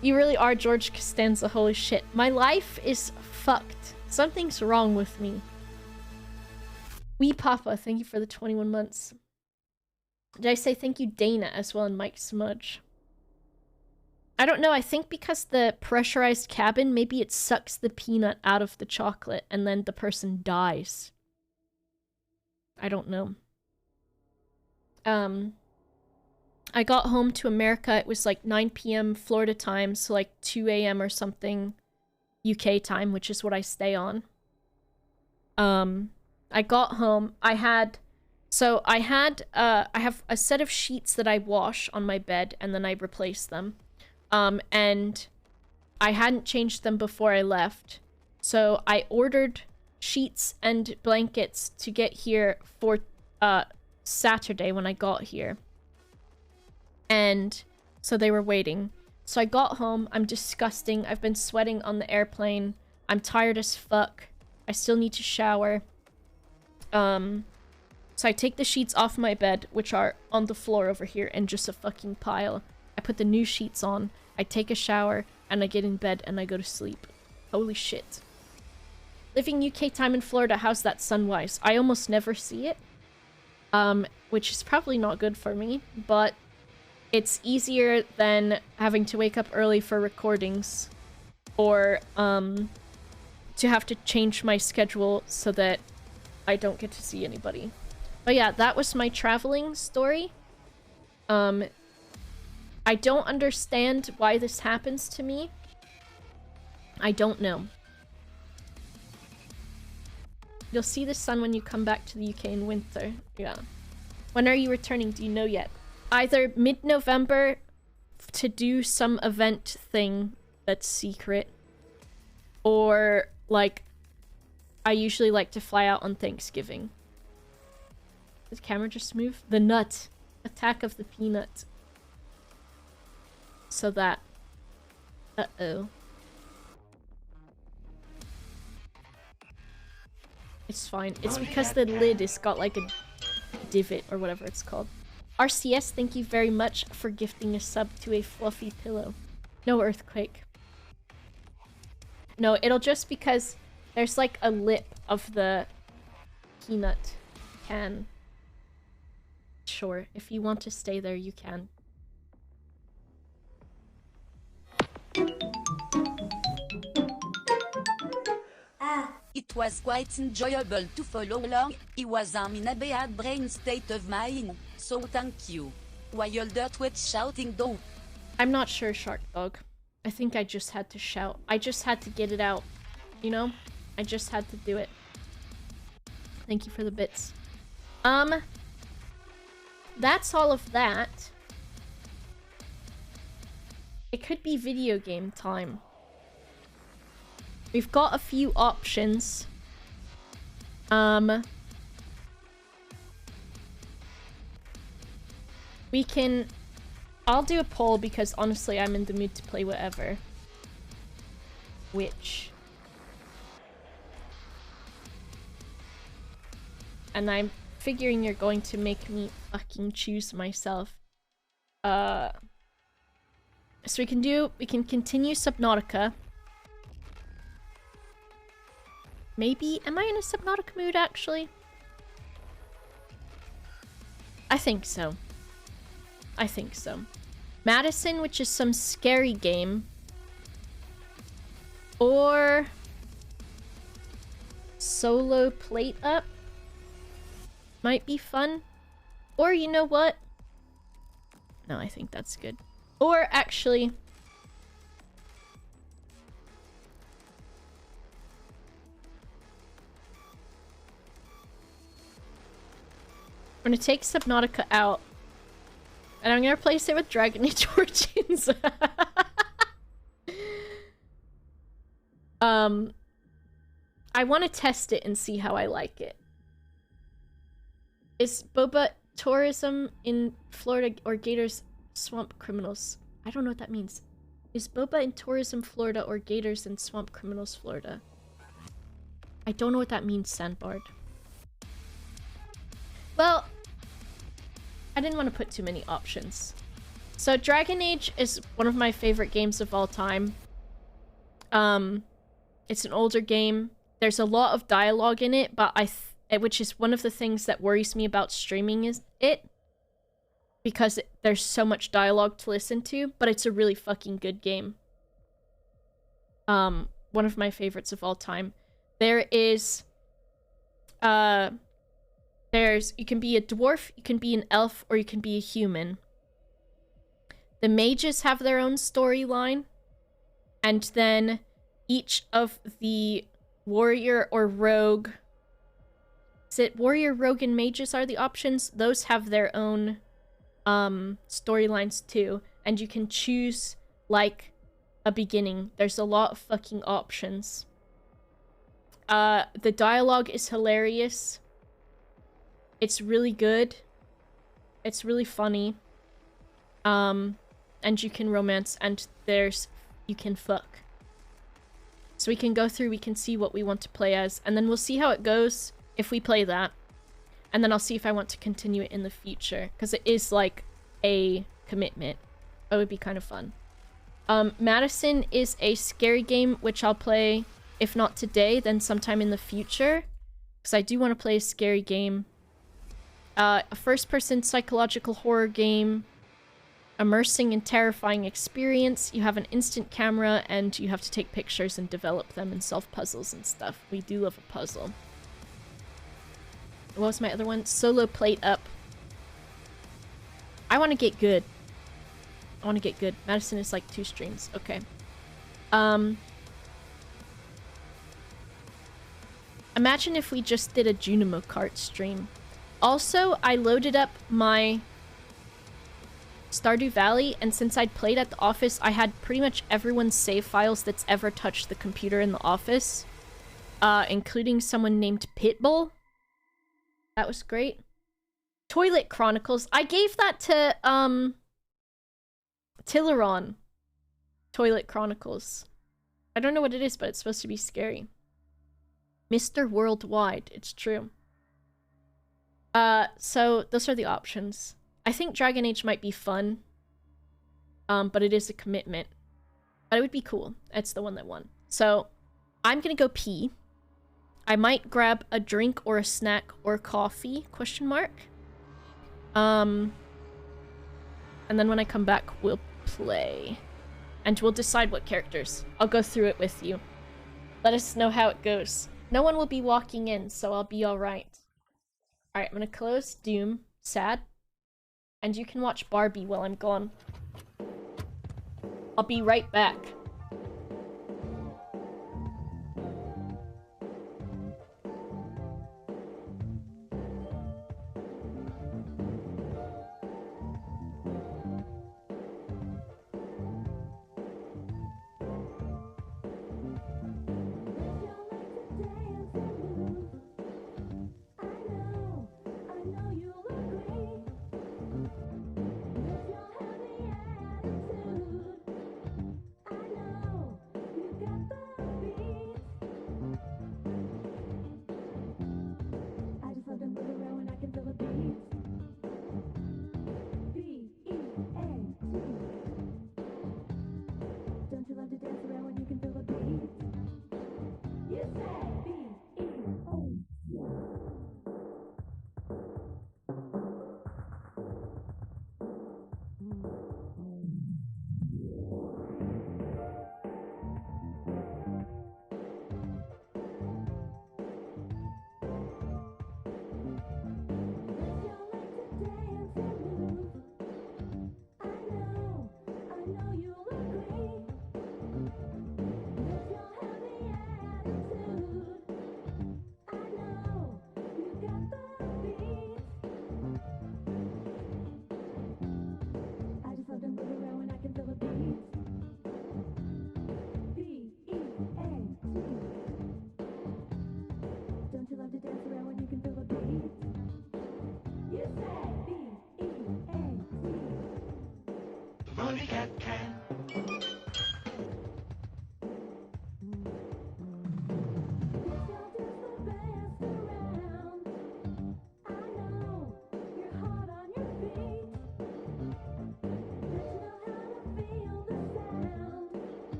Speaker 4: You really are George Costanza, holy shit. My life is fucked. Something's wrong with me. Wee Papa, thank you for the 21 months. Did I say thank you Dana as well and Mike Smudge? I don't know, I think because the pressurized cabin, maybe it sucks the peanut out of the chocolate and then the person dies. I don't know. I got home to America, it was like 9 p.m. Florida time, so like 2 a.m. or something UK time, which is what I stay on. I got home, I have a set of sheets that I wash on my bed and then I replace them. And I hadn't changed them before I left. So I ordered sheets and blankets to get here for Saturday when I got here. And so they were waiting. So I got home. I'm disgusting. I've been sweating on the airplane. I'm tired as fuck. I still need to shower. So I take the sheets off my bed, which are on the floor over here, and just a fucking pile. I put the new sheets on. I take a shower, and I get in bed, and I go to sleep. Holy shit. Living UK time in Florida, how's that sunrise? I almost never see it. Which is probably not good for me, but it's easier than having to wake up early for recordings. Or, to have to change my schedule so that I don't get to see anybody. But yeah, that was my traveling story. I don't understand why this happens to me. I don't know. You'll see the sun when you come back to the UK in winter. Yeah. When are you returning? Do you know yet? Either mid-November to do some event thing that's secret. Or, like, I usually like to fly out on Thanksgiving. Did the camera just move? The nut. Attack of the peanut. So that. Uh-oh. It's fine. It's because the lid has got like a divot or whatever it's called. RCS, thank you very much for gifting a sub to a fluffy pillow. No earthquake. No, it'll just because there's like a lip of the peanut can. Sure, if you want to stay there, you can.
Speaker 2: It was quite enjoyable to follow along. It was in a bad brain state of mind, so thank you. While the Twitch shouting though.
Speaker 4: I'm not sure, Shark Dog. I think I just had to shout. I just had to get it out. You know? I just had to do it. Thank you for the bits. That's all of that. It could be video game time. We've got a few options. We can... I'll do a poll because honestly I'm in the mood to play whatever. Which... And I'm figuring you're going to make me fucking choose myself. So we can continue Subnautica. Maybe, am I in a Subnautica mood actually? I think so. I think so. Madison, which is some scary game. Or... Solo Plate Up. Might be fun. Or you know what? No, I think that's good. Or actually... I'm gonna take Subnautica out. And I'm gonna replace it with Dragon Age Origins. I want to test it and see how I like it. Is boba tourism in Florida or gators swamp criminals? I don't know what that means. Is boba in tourism Florida or gators in swamp criminals Florida? I don't know what that means, Sandbard. Well, I didn't want to put too many options. So Dragon Age is one of my favorite games of all time. It's an older game. There's a lot of dialogue in it, but which is one of the things that worries me about streaming is because there's so much dialogue to listen to, but it's a really fucking good game. One of my favorites of all time. There is you can be a dwarf, you can be an elf, or you can be a human. The mages have their own storyline, and then each of the warrior or rogue... Is it warrior, rogue, and mages are the options? Those have their own storylines too, and you can choose, like, a beginning. There's a lot of fucking options. The dialogue is hilarious. It's really good. It's really funny. and you can romance, and you can fuck. So we can go through, we can see what we want to play as, and then we'll see how it goes if we play that. And then I'll see if I want to continue it in the future, because it is like a commitment. It would be kind of fun. Madison is a scary game, which I'll play, if not today, then sometime in the future. Because I do want to play a scary game. A first-person psychological horror game. Immersing and terrifying experience. You have an instant camera, and you have to take pictures and develop them and solve puzzles and stuff. We do love a puzzle. What was my other one? Solo Plate Up. I want to get good. I want to get good. Madison is like 2 streams. Okay. Imagine if we just did a Junimo Kart stream. Also, I loaded up my Stardew Valley, and since I'd played at the office, I had pretty much everyone's save files that's ever touched the computer in the office. Including someone named Pitbull. That was great. Toilet Chronicles. I gave that to, Tilleron. Toilet Chronicles. I don't know what it is, but it's supposed to be scary. Mr. Worldwide. It's true. So those are the options. I think Dragon Age might be fun. But it is a commitment. But it would be cool. It's the one that won. So, I'm gonna go pee. I might grab a drink or a snack or coffee, question mark. And then when I come back, we'll play. And we'll decide what characters. I'll go through it with you. Let us know how it goes. No one will be walking in, so I'll be alright. Alright, I'm gonna close Doom. Sad. And you can watch Barbie while I'm gone. I'll be right back.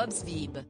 Speaker 2: Bob's Vibe.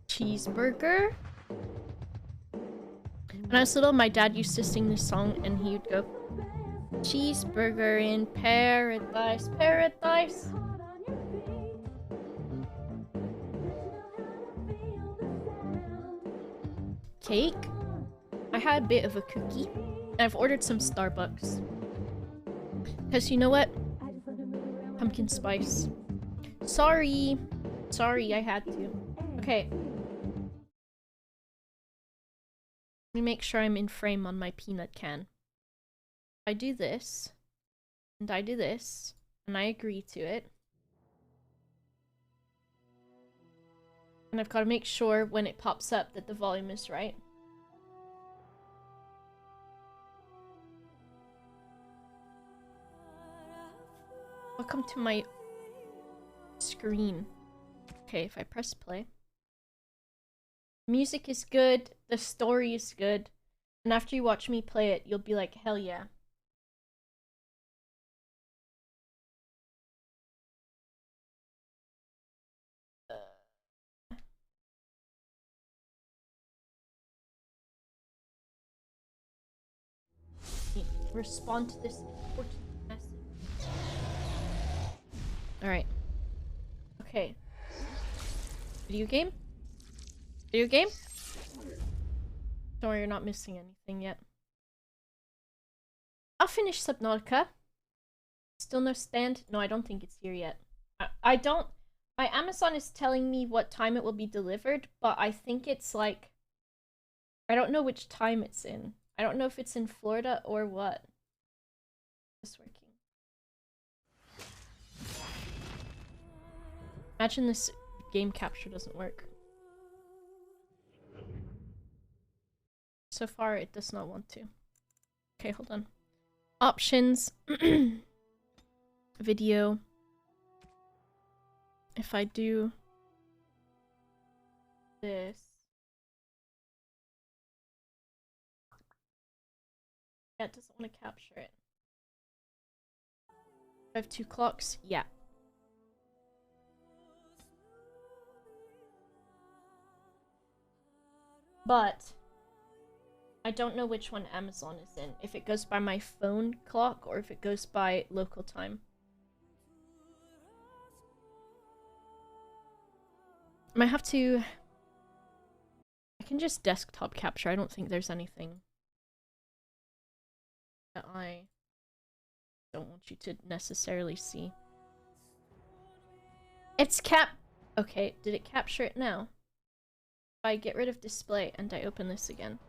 Speaker 4: Cheeseburger. When I was little, my dad used to sing this song and he would go, cheeseburger in paradise, paradise. Cake. I had a bit of a cookie. And I've ordered some Starbucks. Because you know what? Pumpkin spice. Sorry. Sorry, I had to. Okay. Let me make sure I'm in frame on my peanut can. I do this, and I do this, and I agree to it. And I've got to make sure when it pops up that the volume is right. Welcome to my screen. Okay, if I press play. Music is good, the story is good, and after you watch me play it, you'll be like, hell yeah. Respond to this important message. Alright. Okay. Video game? Video game? Don't worry, you're not missing anything yet. I'll finish Subnautica. Still no stand? No, I don't think it's here yet. I don't... My Amazon is telling me what time it will be delivered, but I think it's like... I don't know which time it's in. I don't know if it's in Florida or what. Is this working? Imagine this game capture doesn't work. So far, it does not want to. Okay, hold on. Options. Video. If I do this. Yeah, it doesn't want to capture it. I have 2 clocks? Yeah. But I don't know which one Amazon is in. If it goes by my phone clock or if it goes by local time. I might have to... I can just desktop capture. I don't think there's anything that I don't want you to necessarily see. It's Okay, did it capture it now? If I get rid of display and I open this again.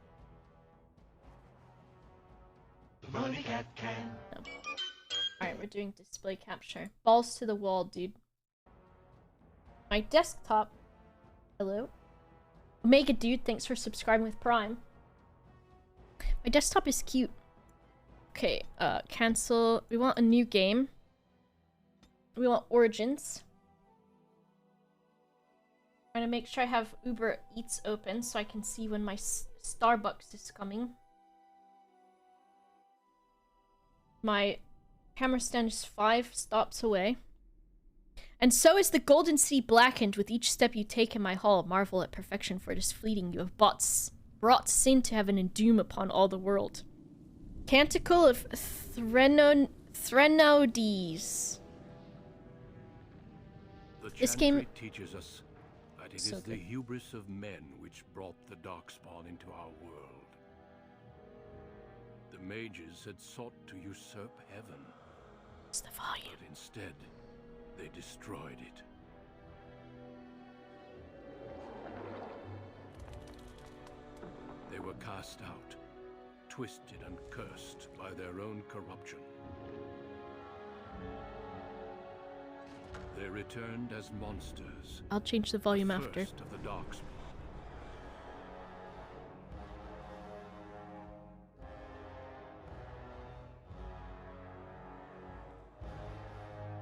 Speaker 4: No. Alright, we're doing display capture. Balls to the wall, dude. My desktop. Hello? Omega dude, thanks for subscribing with Prime. My desktop is cute. Okay, cancel. We want a new game. We want Origins. Trying to make sure I have Uber Eats open so I can see when my Starbucks is coming. My camera stand is 5 stops away. And so is the golden sea blackened with each step you take in my hall. Marvel at perfection, for it is fleeting. You have brought sin to heaven and doom upon all the world. Canticle of Threnodies. This game
Speaker 6: teaches us that it
Speaker 4: So
Speaker 6: is the
Speaker 4: good.
Speaker 6: hubris of men which brought the Darkspawn into our world. The mages had sought to usurp heaven,
Speaker 4: It's the volume.
Speaker 6: but instead they destroyed it. They were cast out, twisted and cursed by their own corruption. They returned as monsters.
Speaker 4: I'll change the volume after.
Speaker 6: First of the Darkspawn.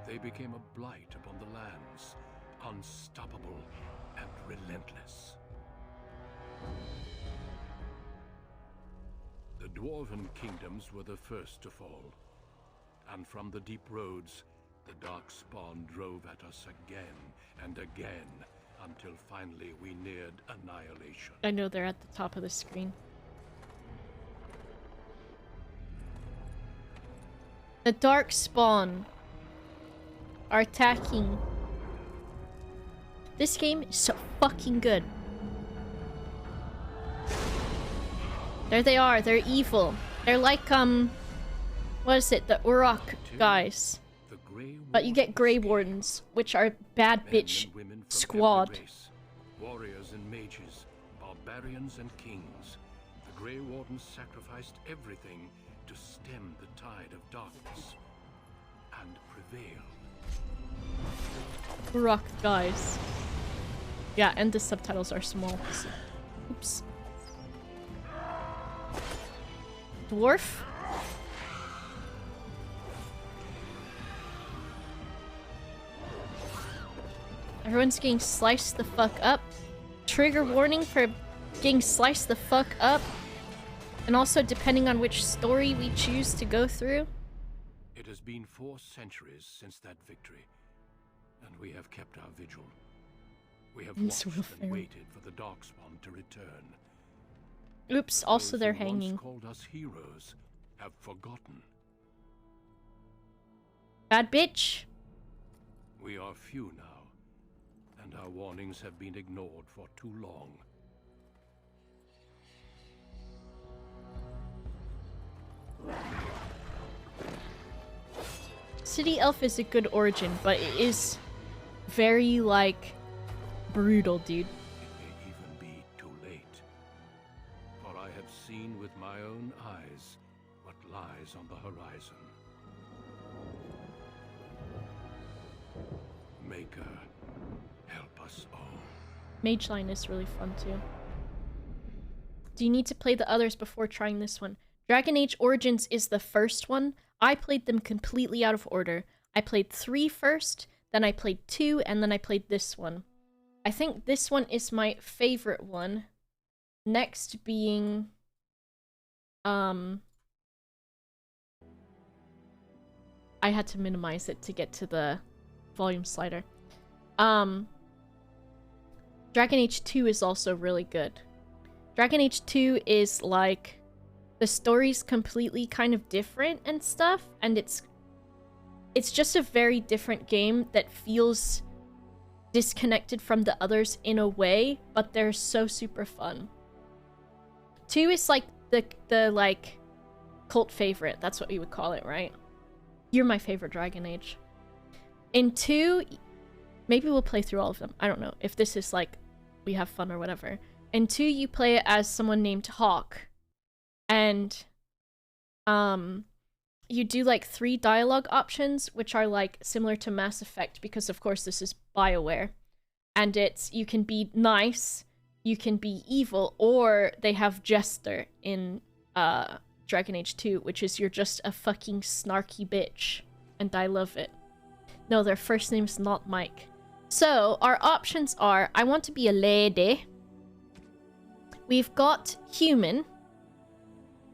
Speaker 6: They became a blight upon the lands, unstoppable and relentless. The Dwarven kingdoms were the first to fall, and from the deep roads, the Darkspawn drove at us again and again, until finally we neared annihilation.
Speaker 4: I know they're at the top of the screen. The Darkspawn are attacking. This game is so fucking good. There they are, they're evil. They're like, what is it, the Uruk guys.
Speaker 6: The Grey
Speaker 4: But you get
Speaker 6: Wardens
Speaker 4: Grey
Speaker 6: came.
Speaker 4: Wardens, which are bad
Speaker 6: Men
Speaker 4: bitch
Speaker 6: and women from
Speaker 4: squad.
Speaker 6: every race, warriors and mages, barbarians and kings. The Grey Wardens sacrificed everything to stem the tide of darkness and prevailed.
Speaker 4: Uruk guys. Yeah, and the subtitles are small. Oops. Dwarf? Everyone's getting sliced the fuck up. Trigger warning for getting sliced the fuck up. And also depending on which story we choose to go through.
Speaker 6: It has been 4 centuries since that victory, and we have kept our vigil. We have
Speaker 4: It's
Speaker 6: watched
Speaker 4: real
Speaker 6: and
Speaker 4: fair.
Speaker 6: waited for the Darkspawn to return.
Speaker 4: Oops, also
Speaker 6: Those
Speaker 4: they're
Speaker 6: who once
Speaker 4: hanging.
Speaker 6: called us heroes have forgotten.
Speaker 4: Bad bitch.
Speaker 6: We are few now, and our warnings have been ignored for too long.
Speaker 4: City Elf is a good origin, but it is very, like, brutal, dude.
Speaker 6: It may even be too late. For I have seen with my own eyes what lies on the horizon. Maker, help us all.
Speaker 4: Mage Line is really fun, too. Do you need to play the others before trying this one? Dragon Age Origins is the first one. I played them completely out of order. I played 3 first, then I played 2, and then I played this one. I think this one is my favorite one. Next being... I had to minimize it to get to the volume slider. Dragon Age 2 is also really good. Dragon Age 2 is like... the story's completely kind of different and stuff, and it's just a very different game that feels disconnected from the others in a way, but they're so super fun. 2 is like the like cult favorite. That's what we would call it, right? You're my favorite Dragon Age. In 2, maybe we'll play through all of them. I don't know if this is like we have fun or whatever. In 2, you play it as someone named Hawk. And you do like 3 dialogue options, which are like similar to Mass Effect, because of course this is BioWare. And it's, you can be nice, you can be evil, or they have Jester in Dragon Age 2, which is you're just a fucking snarky bitch. And I love it. No, their first name's not Mike. So, our options are, I want to be a lady. We've got human.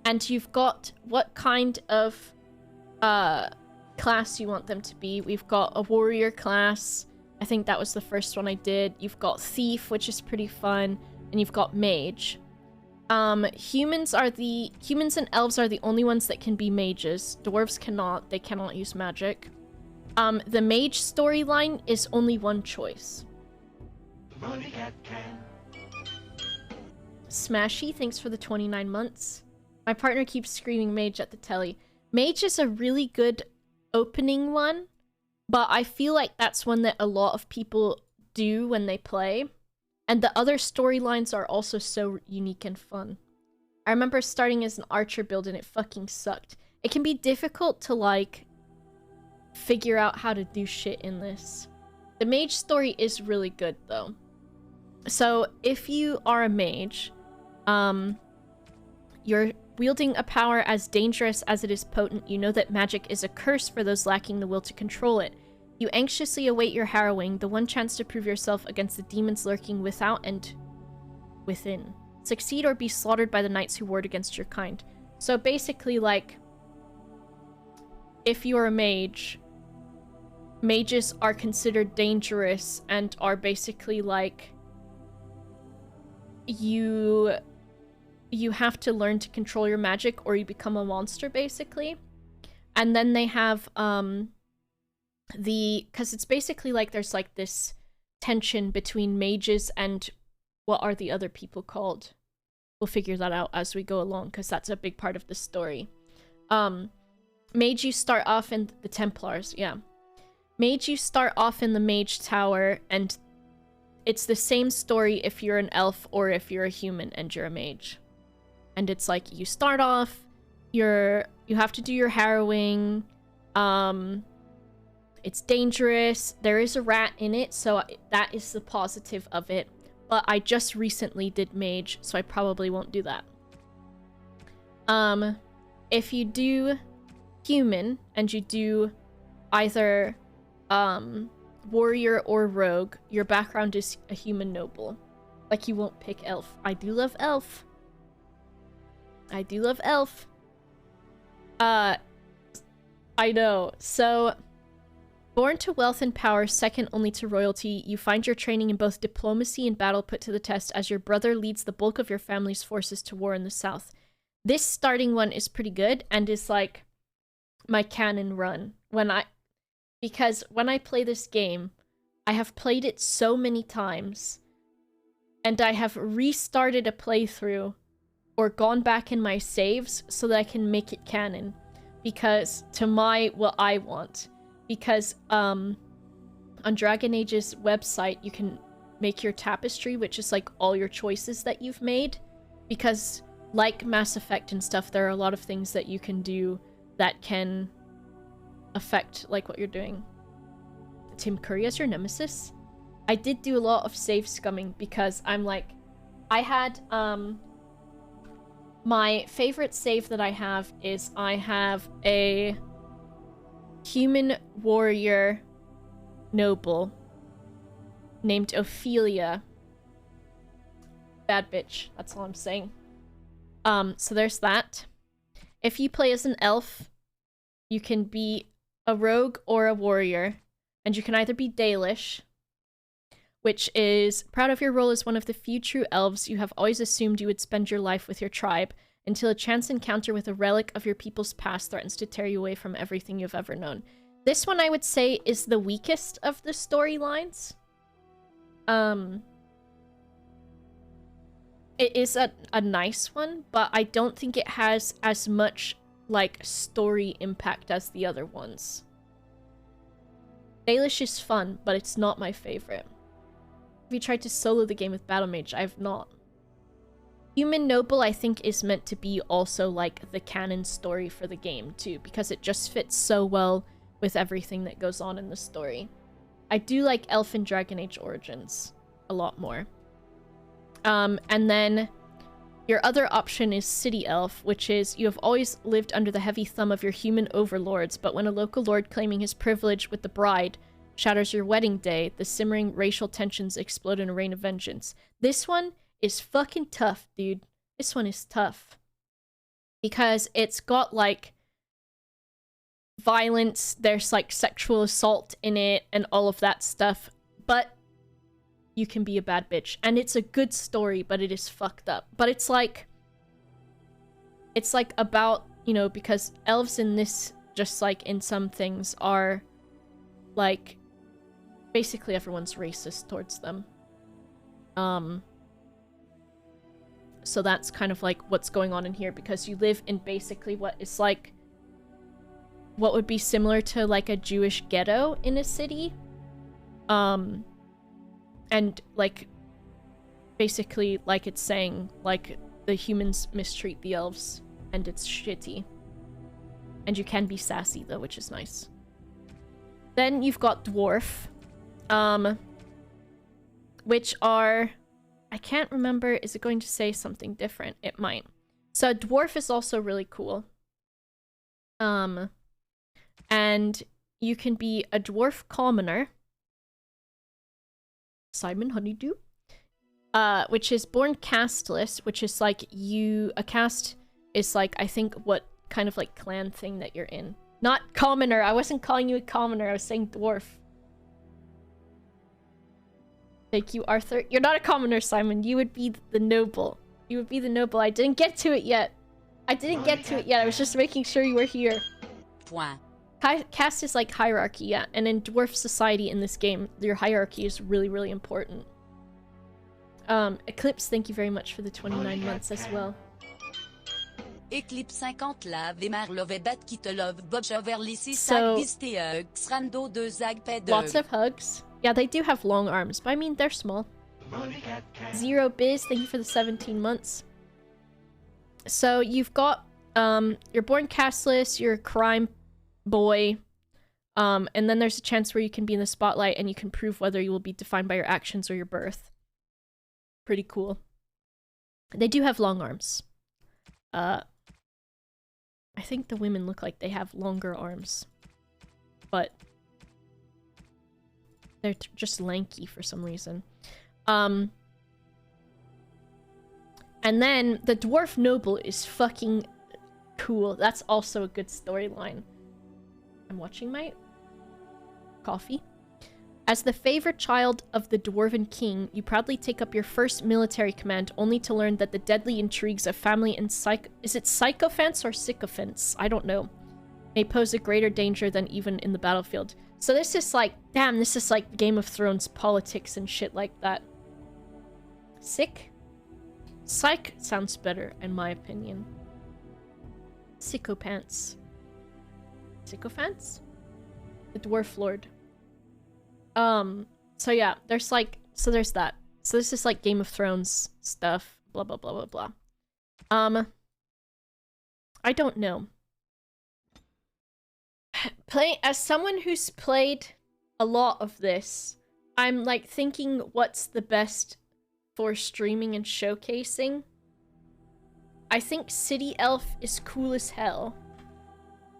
Speaker 4: And you've got what kind of class you want them to be. We've got a warrior class. I think that was the first one I did. You've got thief, which is pretty fun. And you've got mage. Humans and elves are the only ones that can be mages. Dwarves cannot. They cannot use magic. The mage storyline is only one choice. Smashy, thanks for the 29 months. My partner keeps screaming mage at the telly. Mage is a really good opening one, but I feel like that's one that a lot of people do when they play. And the other storylines are also so unique and fun. I remember starting as an archer build and it fucking sucked. It can be difficult to, like, figure out how to do shit in this. The mage story is really good, though. So, if you are a mage, you're wielding a power as dangerous as it is potent. You know that magic is a curse for those lacking the will to control it. You anxiously await your harrowing, the one chance to prove yourself against the demons lurking without and within. Succeed or be slaughtered by the knights who ward against your kind. So basically, like, if you're a mage, mages are considered dangerous and are basically like, you have to learn to control your magic or you become a monster, basically. And then they have, because it's basically like there's like this tension between mages and what are the other people called? We'll figure that out as we go along, because that's a big part of the story. Mage, you start off in the Templars, yeah. Mage, you start off in the Mage Tower, and it's the same story if you're an elf or if you're a human and you're a mage. And it's like, you start off, you have to do your harrowing, it's dangerous, there is a rat in it, so that is the positive of it. But I just recently did mage, so I probably won't do that. If you do human, and you do either warrior or rogue, your background is a human noble. Like, you won't pick elf. I do love elf. I do love elf. I know. So, born to wealth and power, second only to royalty, you find your training in both diplomacy and battle put to the test as your brother leads the bulk of your family's forces to war in the south. This starting one is pretty good and is like my canon run. Because when I play this game, I have played it so many times, and I have restarted a playthrough or gone back in my saves so that I can make it canon. Because what I want. Because on Dragon Age's website, you can make your tapestry, which is like all your choices that you've made. Because like Mass Effect and stuff, there are a lot of things that you can do that can affect like what you're doing. Tim Curry as your nemesis? I did do a lot of save scumming because I'm like, I had my favorite save that I have is I have a human warrior noble named Ophelia. Bad bitch, that's all I'm saying. So there's that. If you play as an elf, you can be a rogue or a warrior, and you can either be Dalish, which is proud of your role as one of the few true elves. You have always assumed you would spend your life with your tribe until a chance encounter with a relic of your people's past threatens to tear you away from everything you've ever known. This one I would say is the weakest of the storylines. It is a nice one, but I don't think it has as much like story impact as the other ones. Dalish is fun, but it's not my favorite. Have you tried to solo the game with Battle Mage? I have not. Human Noble, I think, is meant to be also like the canon story for the game too, because it just fits so well with everything that goes on in the story. I do like Elf and Dragon Age Origins a lot more. And then your other option is City Elf, which is you have always lived under the heavy thumb of your human overlords, but when a local lord claiming his privilege with the bride shatters your wedding day, the simmering racial tensions explode in a rain of vengeance. This one is fucking tough, dude. This one is tough. Because it's got, like, violence, there's, like, sexual assault in it, and all of that stuff, but you can be a bad bitch. And it's a good story, but it is fucked up. But it's like, it's like about, you know, because elves in this, just like in some things, are like basically everyone's racist towards them. So that's kind of like what's going on in here, because you live in basically what is like what would be similar to like a Jewish ghetto in a city. And like basically like it's saying like the humans mistreat the elves and it's shitty. And you can be sassy though, which is nice. Then you've got dwarf, which are, I can't remember, is it going to say something different? It might. So dwarf is also really cool. And you can be a dwarf commoner, Simon Honeydew, which is born casteless, which is like a caste is like, I think, what kind of like clan thing that you're in. Not commoner, I wasn't calling you a commoner, I was saying dwarf. Thank you, Arthur. You're not a commoner, Simon. You would be the noble. You would be the noble. I didn't get to it yet. I was just making sure you were here.
Speaker 2: Point.
Speaker 4: Caste is like hierarchy, yeah. And in dwarf society in this game, your hierarchy is really, really important. Eclipse, thank you very much for the 29 months as well.
Speaker 2: Eclipse 50 lave et mar love bat qui te love bob over lycée
Speaker 4: So,
Speaker 2: sag viste xrando de zag ped.
Speaker 4: Lots of hugs. Yeah, they do have long arms, but I mean, they're small. Zero Biz, thank you for the 17 months. So you've got, you're born casteless, you're a crime boy, and then there's a chance where you can be in the spotlight and you can prove whether you will be defined by your actions or your birth. Pretty cool. They do have long arms. I think the women look like they have longer arms, but they're just lanky for some reason. And then the dwarf noble is fucking cool. That's also a good storyline. I'm watching my coffee. As the favorite child of the Dwarven King, you proudly take up your first military command, only to learn that the deadly intrigues of family and is it sycophants or sycophants? I don't know. May pose a greater danger than even in the battlefield. So this is like, damn, this is like Game of Thrones politics and shit like that. Sick? Psych sounds better, in my opinion. Sycophants. Sycophants? The Dwarf Lord. So yeah, there's like, so there's that. So this is like Game of Thrones stuff, blah, blah, blah, blah, blah. I don't know. As someone who's played a lot of this, I'm like thinking what's the best for streaming and showcasing. I think City Elf is cool as hell,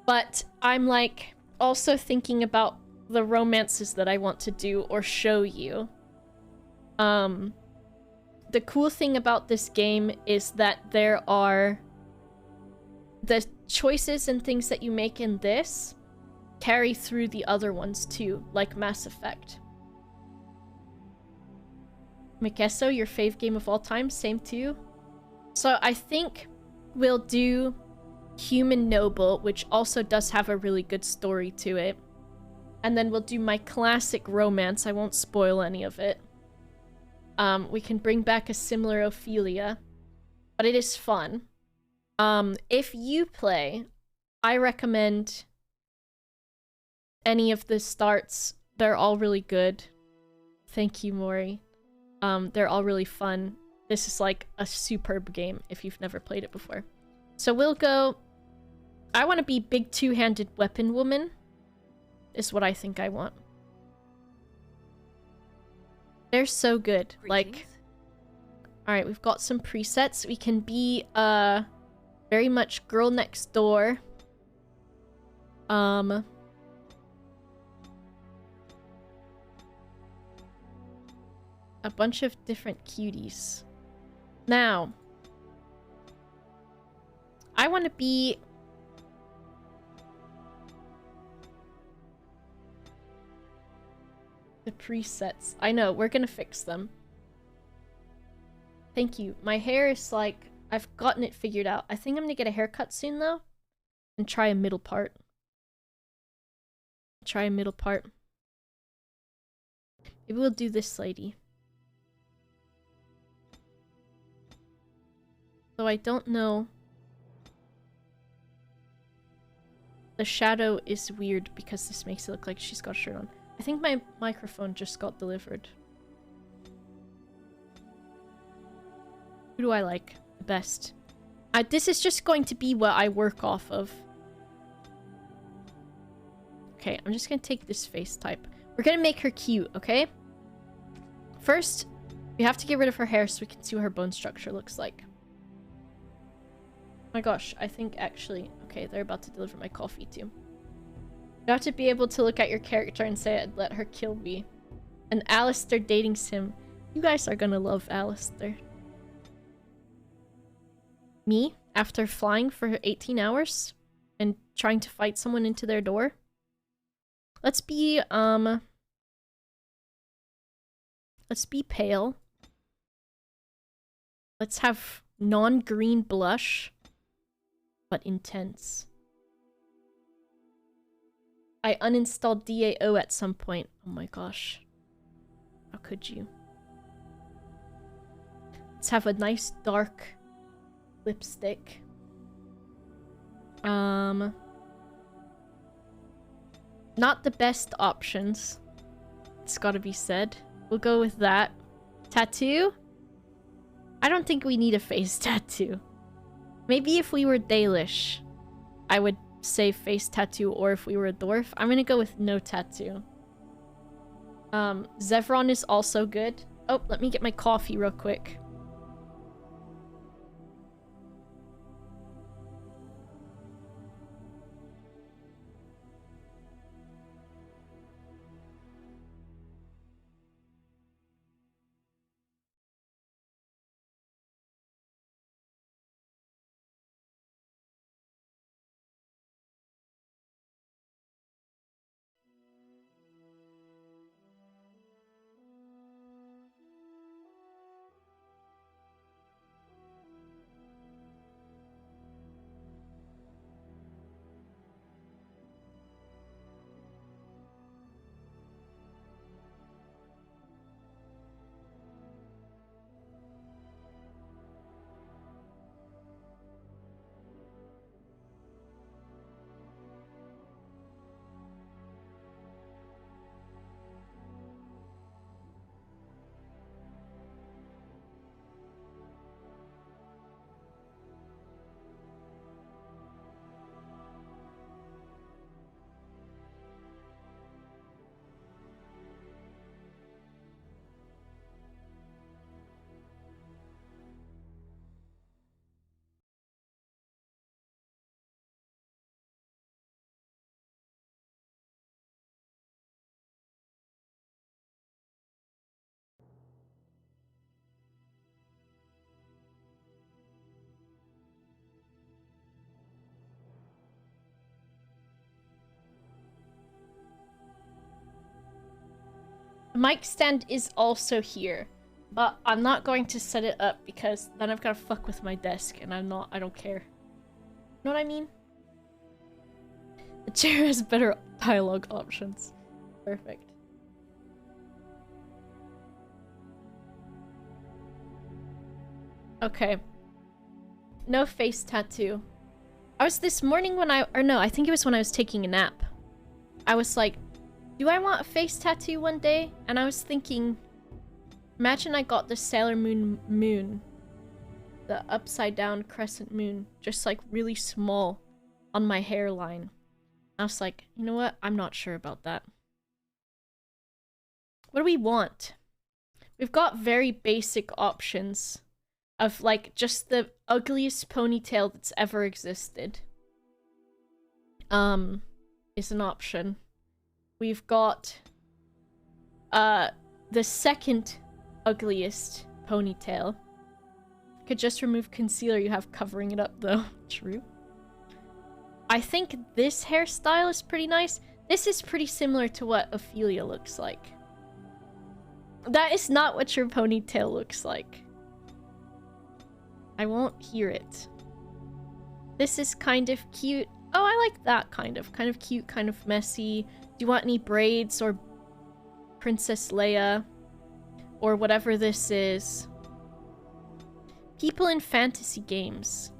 Speaker 4: but I'm like also thinking about the romances that I want to do or show you. The cool thing about this game is that there are the choices and things that you make in this carry through the other ones too, like Mass Effect. Mikesso, your fave game of all time? Same too. So I think we'll do Human Noble, which also does have a really good story to it. And then we'll do my classic romance. I won't spoil any of it. We can bring back a similar Ophelia, but it is fun. If you play, I recommend any of the starts. They're all really good. Thank you, Mori. They're all really fun. This is like a superb game if you've never played it before. So we'll go... I want to be big two-handed weapon woman. Is what I think I want. They're so good. Like, alright, we've got some presets. We can be, very much girl next door. A bunch of different cuties. Now, I want to be... The presets. I know, we're gonna fix them. Thank you. My hair is like... I've gotten it figured out. I think I'm gonna get a haircut soon though. And try a middle part. Try a middle part. Maybe we'll do this lady. So I don't know. The shadow is weird because this makes it look like she's got a shirt on. I think my microphone just got delivered. Who do I like the best? This is just going to be what I work off of. Okay, I'm just gonna take this face type. We're gonna make her cute, okay? First, we have to get rid of her hair so we can see what her bone structure looks like. Oh my gosh, I think actually... Okay, they're about to deliver my coffee too. You have to be able to look at your character and say, I'd let her kill me. And Alistair dating sim. You guys are gonna love Alistair. Me, after flying for 18 hours and trying to fight someone into their door. Let's be pale. Let's have non-green blush, but intense. I uninstalled DAO at some point. Oh my gosh. How could you? Let's have a nice dark lipstick. Not the best options. It's gotta be said. We'll go with that. Tattoo? I don't think we need a face tattoo. Maybe if we were Dalish, I would say face tattoo, or if we were a dwarf. I'm gonna go with no tattoo. Zevron is also good. Oh, let me get my coffee real quick. The mic stand is also here, but I'm not going to set it up because then I've got to fuck with my desk, and I don't care. Know what I mean? The chair has better dialogue options. Perfect. Okay. No face tattoo. I was this morning when I think it was when I was taking a nap. I was like, do I want a face tattoo one day? And I was thinking, imagine I got the Sailor Moon. The upside down crescent moon. Just like really small on my hairline. I was like, you know what? I'm not sure about that. What do we want? We've got very basic options of like just the ugliest ponytail that's ever existed. Is an option. We've got the second ugliest ponytail. Could just remove concealer you have covering it up though. True. I think this hairstyle is pretty nice. This is pretty similar to what Ophelia looks like. That is not what your ponytail looks like. I won't hear it. This is kind of cute. Oh, I like that kind of cute, kind of messy. Do you want any braids or Princess Leia or whatever this is? People in fantasy games.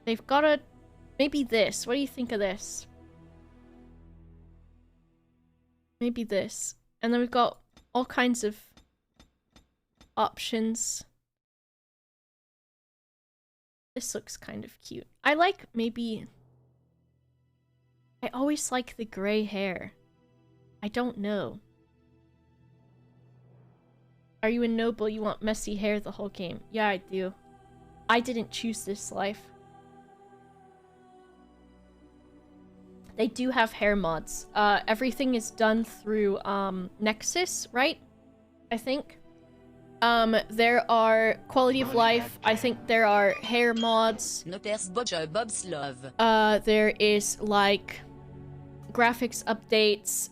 Speaker 4: They've got a... Maybe this. What do you think of this? Maybe this. And then we've got all kinds of options. This looks kind of cute. I like maybe... I always like the gray hair. I don't know. Are you a noble? You want messy hair the whole game? Yeah, I do. I didn't choose this life. They do have hair mods. Everything is done through Nexus, right? I think. There are quality of life. I think there are hair mods. There is like graphics updates.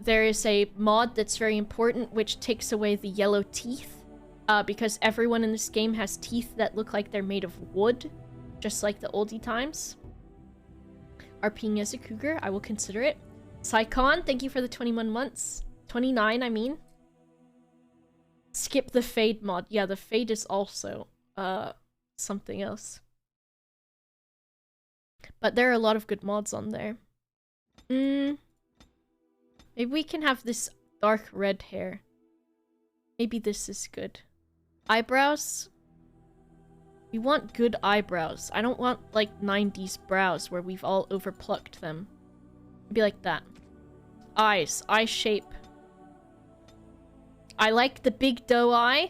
Speaker 4: There is a mod that's very important which takes away the yellow teeth. Because everyone in this game has teeth that look like they're made of wood. Just like the oldie times. RPing as a cougar, I will consider it. Saikon, thank you for the 21 months. 29, I mean. Skip the fade mod. Yeah, the fade is also something else. But there are a lot of good mods on there. Maybe we can have this dark red hair. Maybe this is good. Eyebrows? We want good eyebrows. I don't want, like, 90s brows where we've all overplucked them. Be like that. Eyes. Eye shape. I like the big doe eye.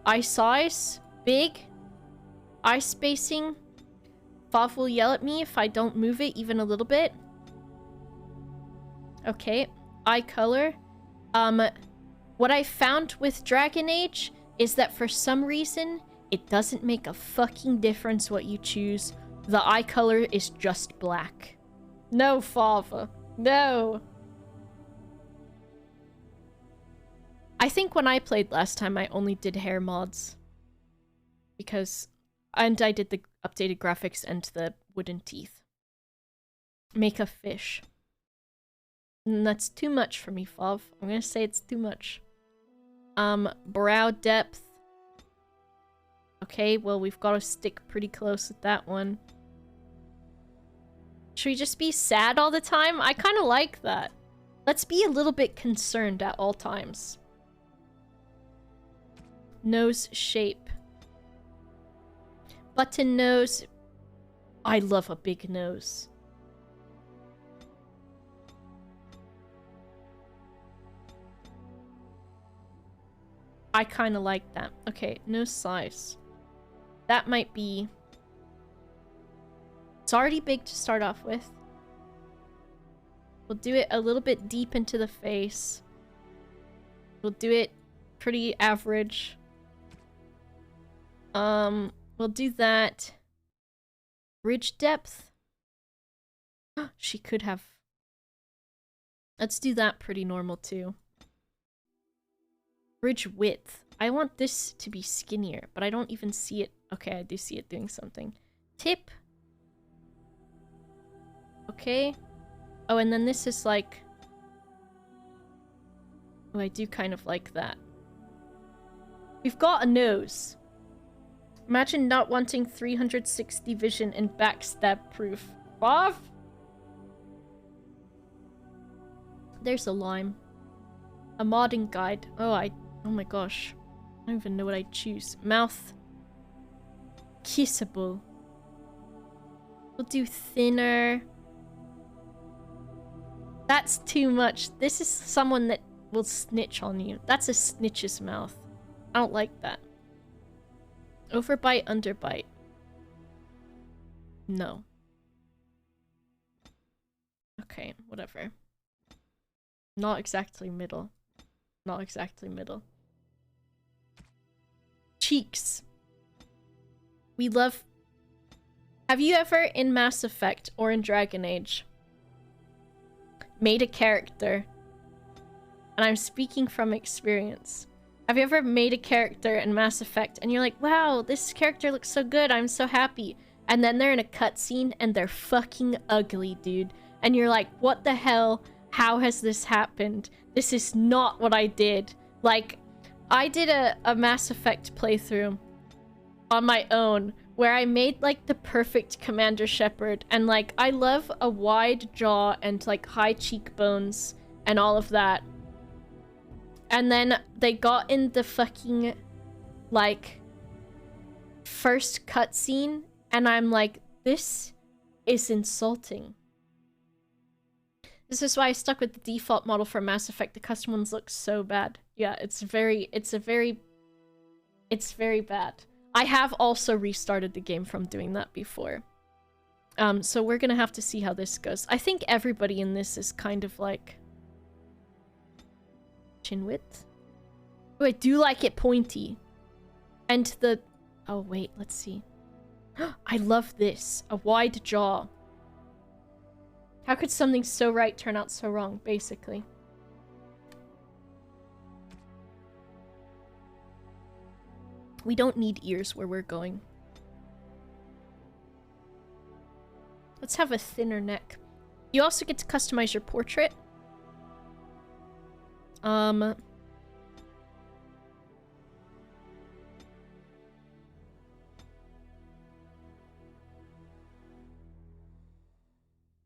Speaker 4: Eye size. Big. Eye spacing. Fav will yell at me if I don't move it even a little bit. Okay. Eye color. What I found with Dragon Age is that for some reason... it doesn't make a fucking difference what you choose. The eye color is just black. No, Fava. No. I think when I played last time, I only did hair mods. Because... and I did the updated graphics and the wooden teeth. Make a fish. And that's too much for me, Fav. I'm gonna say it's too much. Brow depth. Okay, well, we've got to stick pretty close with that one. Should we just be sad all the time? I kind of like that. Let's be a little bit concerned at all times. Nose shape. Button nose. I love a big nose. I kind of like that. Okay, nose size. That might be... it's already big to start off with. We'll do it a little bit deep into the face. We'll do it pretty average. We'll do that. Ridge depth. She could have... let's do that pretty normal too. Ridge width. I want this to be skinnier, but I don't even see it. Okay, I do see it doing something. Tip. Okay. Oh, and then this is like... oh, I do kind of like that. We've got a nose. Imagine not wanting 360 vision and backstab proof. Bob? There's a lime. A modding guide. Oh my gosh. I don't even know what I'd choose. Mouth. Kissable. We'll do thinner. That's too much. This is someone that will snitch on you. That's a snitch's mouth. I don't like that. Overbite, underbite. No. Okay, whatever. Not exactly middle. Not exactly middle. Cheeks. We love... have you ever in Mass Effect or in Dragon Age made a character, and I'm speaking from experience, Have you ever made a character in Mass Effect and you're like, wow, this character looks so good, I'm so happy. And then they're in a cutscene and they're fucking ugly, dude. And you're like, what the hell? How has this happened? This is not what I did. Like, I did a Mass Effect playthrough on my own where I made like the perfect Commander Shepard, and like I love a wide jaw and like high cheekbones and all of that. And then they got in the fucking like first cutscene and I'm like, this is insulting. This is why I stuck with the default model for Mass Effect. The custom ones look so bad. Yeah, it's very bad. I have also restarted the game from doing that before. So we're gonna have to see how this goes. I think everybody in this is kind of like... chin width? Oh, I do like it pointy. And the... oh, wait, let's see. I love this. A wide jaw. How could something so right turn out so wrong, basically? We don't need ears where we're going. Let's have a thinner neck. You also get to customize your portrait.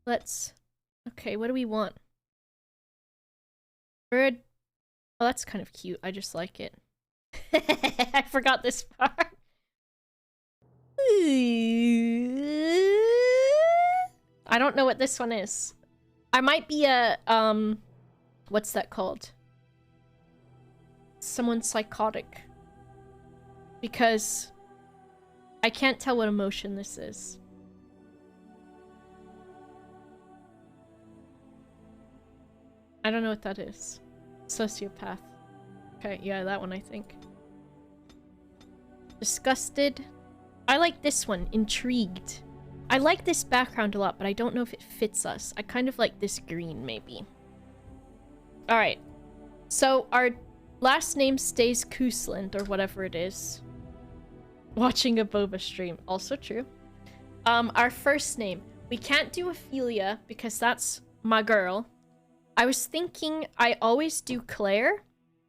Speaker 4: Let's... okay, what do we want? Bird. Oh, that's kind of cute. I just like it. I forgot this part. I don't know what this one is. I might be a, what's that called? Someone psychotic. Because I can't tell what emotion this is. I don't know what that is. Sociopath. Okay, yeah, that one I think. Disgusted. I like this one. Intrigued. I like this background a lot, but I don't know if it fits us. I kind of like this green, maybe. Alright. So, our last name stays Koosland, or whatever it is. Watching a boba stream. Also true. Our first name. We can't do Ophelia, because that's my girl. I was thinking I always do Claire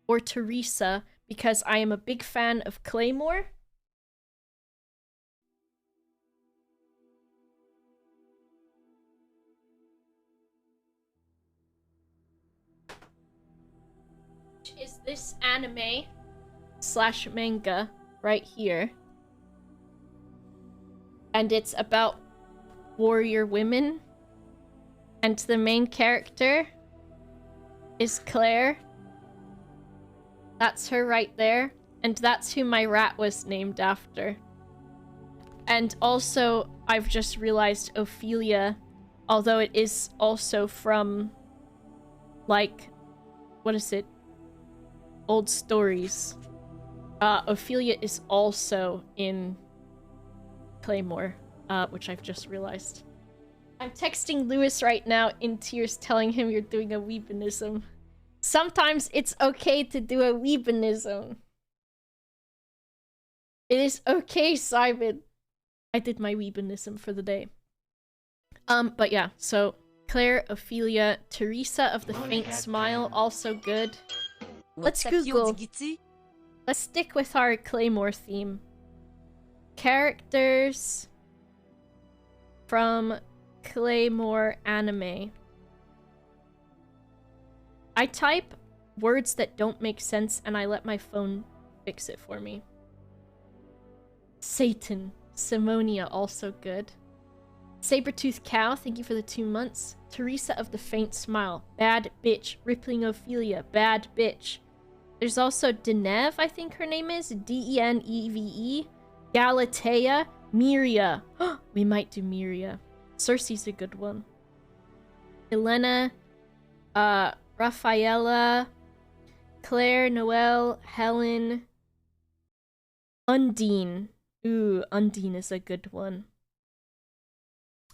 Speaker 4: or Teresa, because I am a big fan of Claymore. Which is this anime / manga right here. And it's about warrior women. And the main character is Claire. That's her right there. And that's who my rat was named after. And also, I've just realized Ophelia, although it is also from, like, what is it? Old stories. Ophelia is also in Claymore, which I've just realized. I'm texting Lewis right now in tears telling him you're doing a weebinism. Sometimes it's okay to do a weebinism. It is okay, Simon. I did my weebinism for the day. But yeah, so Claire, Ophelia, Teresa of the Faint Smile, also good. Let's Google. Let's stick with our Claymore theme. Characters from Claymore anime. I type words that don't make sense and I let my phone fix it for me. Satan. Simonia, also good. Sabertooth Cow, thank you for the 2 months. Teresa of the Faint Smile. Bad bitch. Rippling Ophelia. Bad bitch. There's also Deneve, I think her name is. Deneve. Galatea. Miria. We might do Miria. Cersei's a good one. Elena. Rafaela. Claire, Noelle, Helen. Undine. Ooh, Undine is a good one.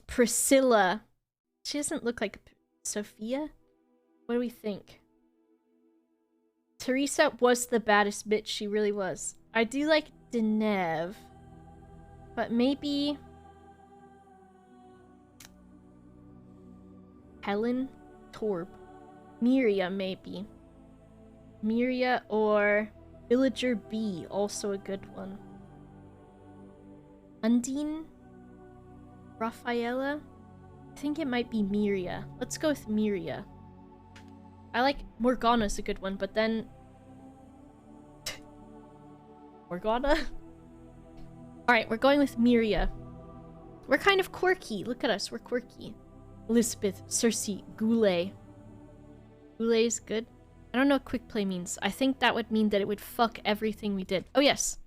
Speaker 4: Priscilla. She doesn't look like Sophia. What do we think? Teresa was the baddest bitch. She really was. I do like Denev. But maybe... Helen Torb. Miria, maybe. Miria or Villager B, also a good one. Undine? Rafaela? I think it might be Miria. Let's go with Miria. I like Morgana's a good one, but then... Morgana? Alright, we're going with Miria. We're kind of quirky. Look at us, we're quirky. Elizabeth, Cersei, Goulet. Goulet is good. I don't know what quick play means. I think that would mean that it would fuck everything we did. Oh yes.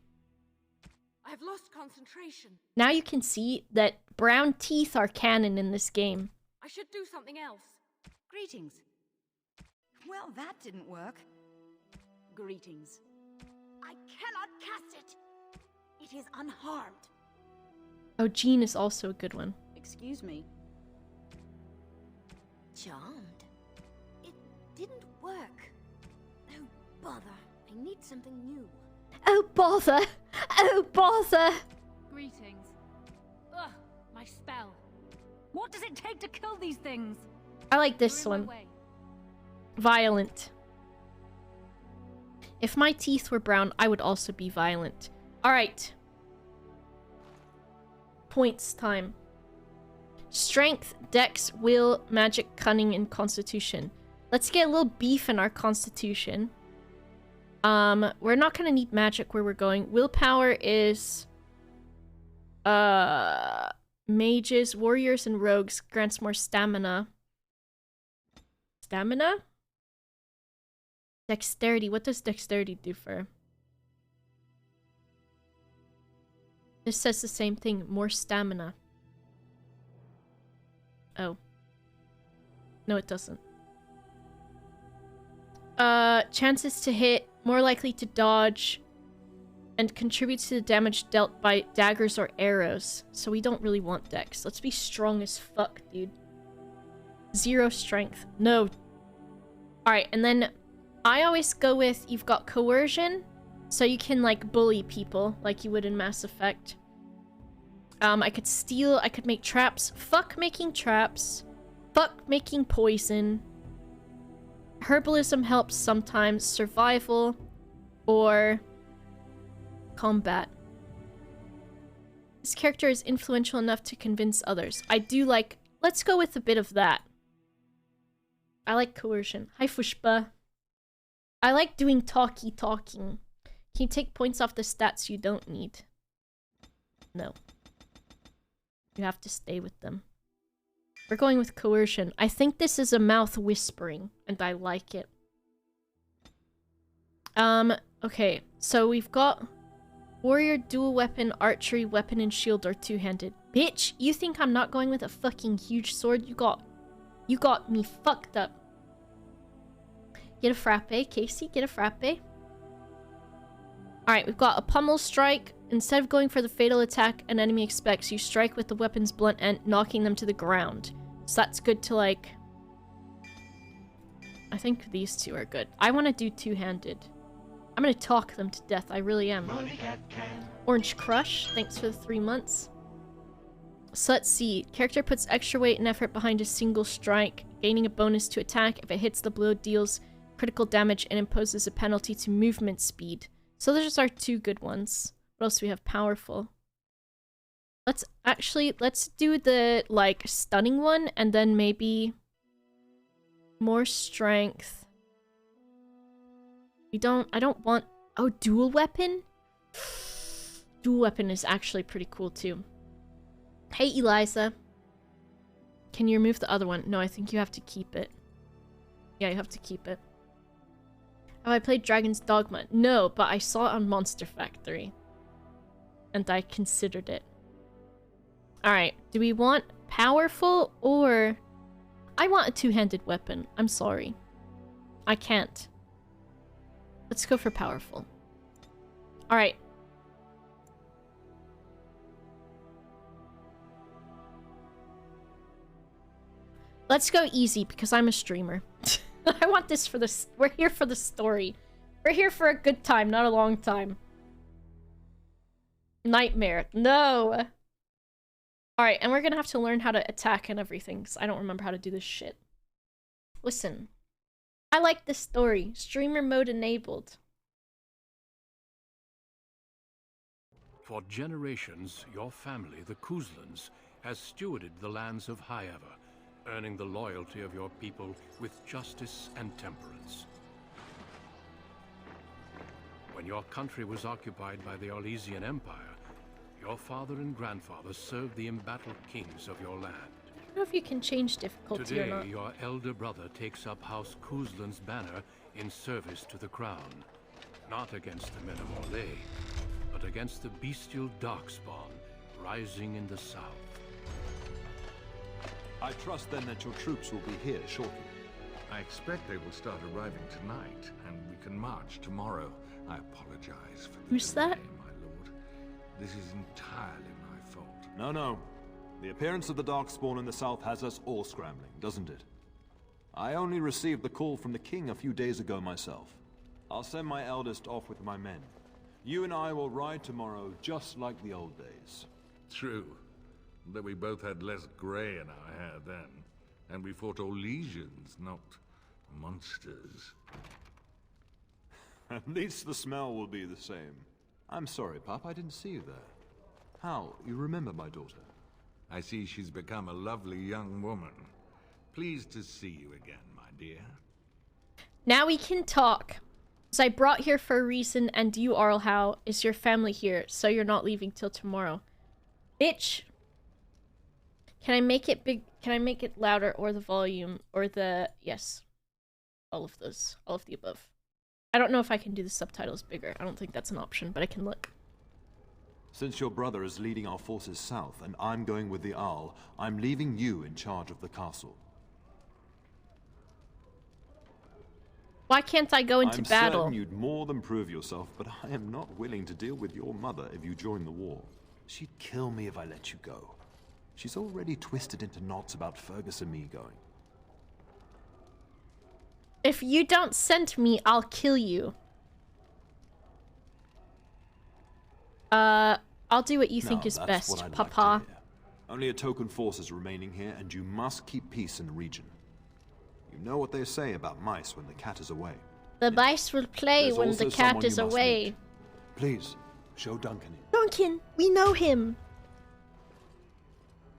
Speaker 1: I've lost concentration.
Speaker 4: Now you can see that brown teeth are canon in this game.
Speaker 1: I should do something else. Greetings. Well, that didn't work. Greetings. I cannot cast it. It is unharmed.
Speaker 4: Oh, Jean is also a good one.
Speaker 1: Excuse me. Charmed. It didn't work. Oh, bother. I need something new.
Speaker 4: Oh, bother! Oh, bother!
Speaker 1: Greetings. Ugh, my spell. What does it take to kill these things?
Speaker 4: I like this
Speaker 1: You're in
Speaker 4: one.
Speaker 1: my way.
Speaker 4: Violent. If my teeth were brown, I would also be violent. Alright. Points time. Strength, dex, will, magic, cunning, and constitution. Let's get a little beef in our constitution. We're not gonna need magic where we're going. Willpower is... mages, warriors, and rogues. Grants more stamina. Stamina? Dexterity. What does dexterity do for? This says the same thing. More stamina. Oh. No, it doesn't. Chances to hit. More likely to dodge. And contributes to the damage dealt by daggers or arrows. So we don't really want dex. Let's be strong as fuck, dude. 0 strength. No. Alright, and then... I always go with, you've got coercion, so you can, like, bully people, like you would in Mass Effect. I could steal, I could make traps. Fuck making traps. Fuck making poison. Herbalism helps sometimes. Survival. Or... combat. This character is influential enough to convince others. I do like... Let's go with a bit of that. I like coercion. Hi, Fushba. I like doing talking. Can you take points off the stats you don't need? No. You have to stay with them. We're going with coercion. I think this is a mouth whispering, and I like it. Okay. So we've got warrior, dual weapon, archery, weapon, and shield are two-handed. Bitch, you think I'm not going with a fucking huge sword? You got me fucked up. Get a frappe, Casey. Get a frappe. Alright, we've got a pummel strike. Instead of going for the fatal attack an enemy expects, you strike with the weapon's blunt end, knocking them to the ground. So that's good to, like... I think these two are good. I want to do two-handed. I'm gonna talk them to death. I really am. Orange Crush. Thanks for the 3 months. So let's see. Character puts extra weight and effort behind a single strike, gaining a bonus to attack. If it hits, the blow deals critical damage and imposes a penalty to movement speed. So those are 2 good ones. What else do we have? Powerful. Let's do the, like, stunning one, and then maybe more strength. I don't want... Oh, dual weapon? Dual weapon is actually pretty cool, too. Hey, Eliza. Can you remove the other one? No, I think you have to keep it. Yeah, you have to keep it. Have I played Dragon's Dogma? No, but I saw it on Monster Factory. And I considered it. Alright, do we want powerful or... I want a two-handed weapon. I'm sorry. I can't. Let's go for powerful. Alright. Let's go easy because I'm a streamer. I want this for the... We're here for the story. We're here for a good time, not a long time. Nightmare. No! Alright, and we're gonna have to learn how to attack and everything, because I don't remember how to do this shit. Listen. I like this story. Streamer mode enabled.
Speaker 6: For generations, your family, the Kuzlans, has stewarded the lands of Highever, earning the loyalty of your people with justice and temperance. When your country was occupied by the Orlesian Empire, your father and grandfather served the embattled kings of your land.
Speaker 4: I don't know if you can change difficulty or not.
Speaker 6: Today, your elder brother takes up House Kuzlan's banner in service to the crown. Not against the men of Orlais, but against the bestial darkspawn rising in the south.
Speaker 7: I trust then that your troops will be here shortly.
Speaker 8: I expect they will start arriving tonight, and we can march tomorrow. I apologize for the
Speaker 4: Who's
Speaker 8: delay,
Speaker 4: that?
Speaker 8: my lord. This is entirely my fault.
Speaker 7: No. The appearance of the Darkspawn in the south has us all scrambling, doesn't it? I only received the call from the king a few days ago myself. I'll send my eldest off with my men. You and I will ride tomorrow just like the old days.
Speaker 8: True. Though we both had less grey in our hair then. And we fought Orlesians, not monsters.
Speaker 7: At least the smell will be the same. I'm sorry, Pop, I didn't see you there. How? You remember my daughter?
Speaker 8: I see she's become a lovely young woman. Pleased to see you again, my dear.
Speaker 4: Now we can talk. So I brought here for a reason, and you, Arlhow, is your family here, so you're not leaving till tomorrow. Bitch! Can I make it big? Can I make it louder, or the volume, or the... Yes. All of those. All of the above. I don't know if I can do the subtitles bigger. I don't think that's an option, but I can look.
Speaker 7: Since your brother is leading our forces south, and I'm going with the Owl, I'm leaving you in charge of the castle.
Speaker 4: Why can't I go into battle?
Speaker 7: I'm certain you'd more than prove yourself, but I am not willing to deal with your mother if you join the war. She'd kill me if I let you go. She's already twisted into knots about Fergus and me going.
Speaker 4: If you don't send me, I'll kill you. I'll do what you think is best, Papa.
Speaker 7: Only a token force is remaining here, and you must keep peace in the region. You know what they say about mice when the cat is away.
Speaker 4: The mice will play when the cat is away.
Speaker 7: Please, show Duncan in.
Speaker 4: Duncan! We know him!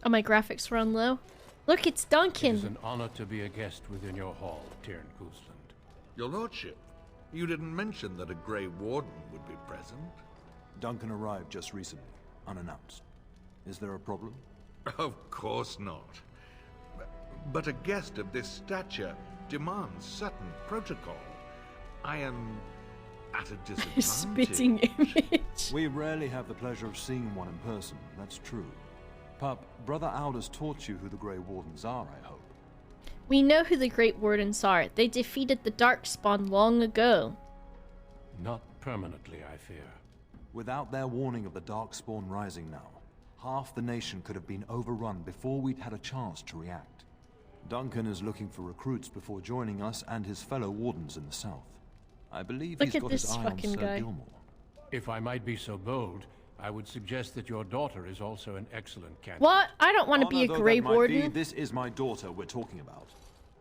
Speaker 4: Oh, my graphics run low. Look, it's Duncan!
Speaker 6: It is an honor to be a guest within your hall, Tyrn Kuzland.
Speaker 8: Your lordship, you didn't mention that a Grey Warden would be present.
Speaker 7: Duncan arrived just recently, unannounced. Is there a problem?
Speaker 8: Of course not. But a guest of this stature demands certain protocol. I am at a disadvantage.
Speaker 4: Spitting image.
Speaker 7: We rarely have the pleasure of seeing one in person, that's true. Pup, Brother Aldous taught you who the Grey Wardens are, I hope.
Speaker 4: We know who the Great Wardens are. They defeated the Darkspawn long ago.
Speaker 6: Not permanently, I fear.
Speaker 7: Without their warning of the Darkspawn rising now, half the nation could have been overrun before we'd had a chance to react. Duncan is looking for recruits before joining us and his fellow wardens in the south. I believe he's got his eye on Sir Gilmore.
Speaker 6: If I might be so bold, I would suggest that your daughter is also an excellent candidate.
Speaker 4: What? I don't want to be a Grey Warden.
Speaker 7: This is my daughter we're talking about.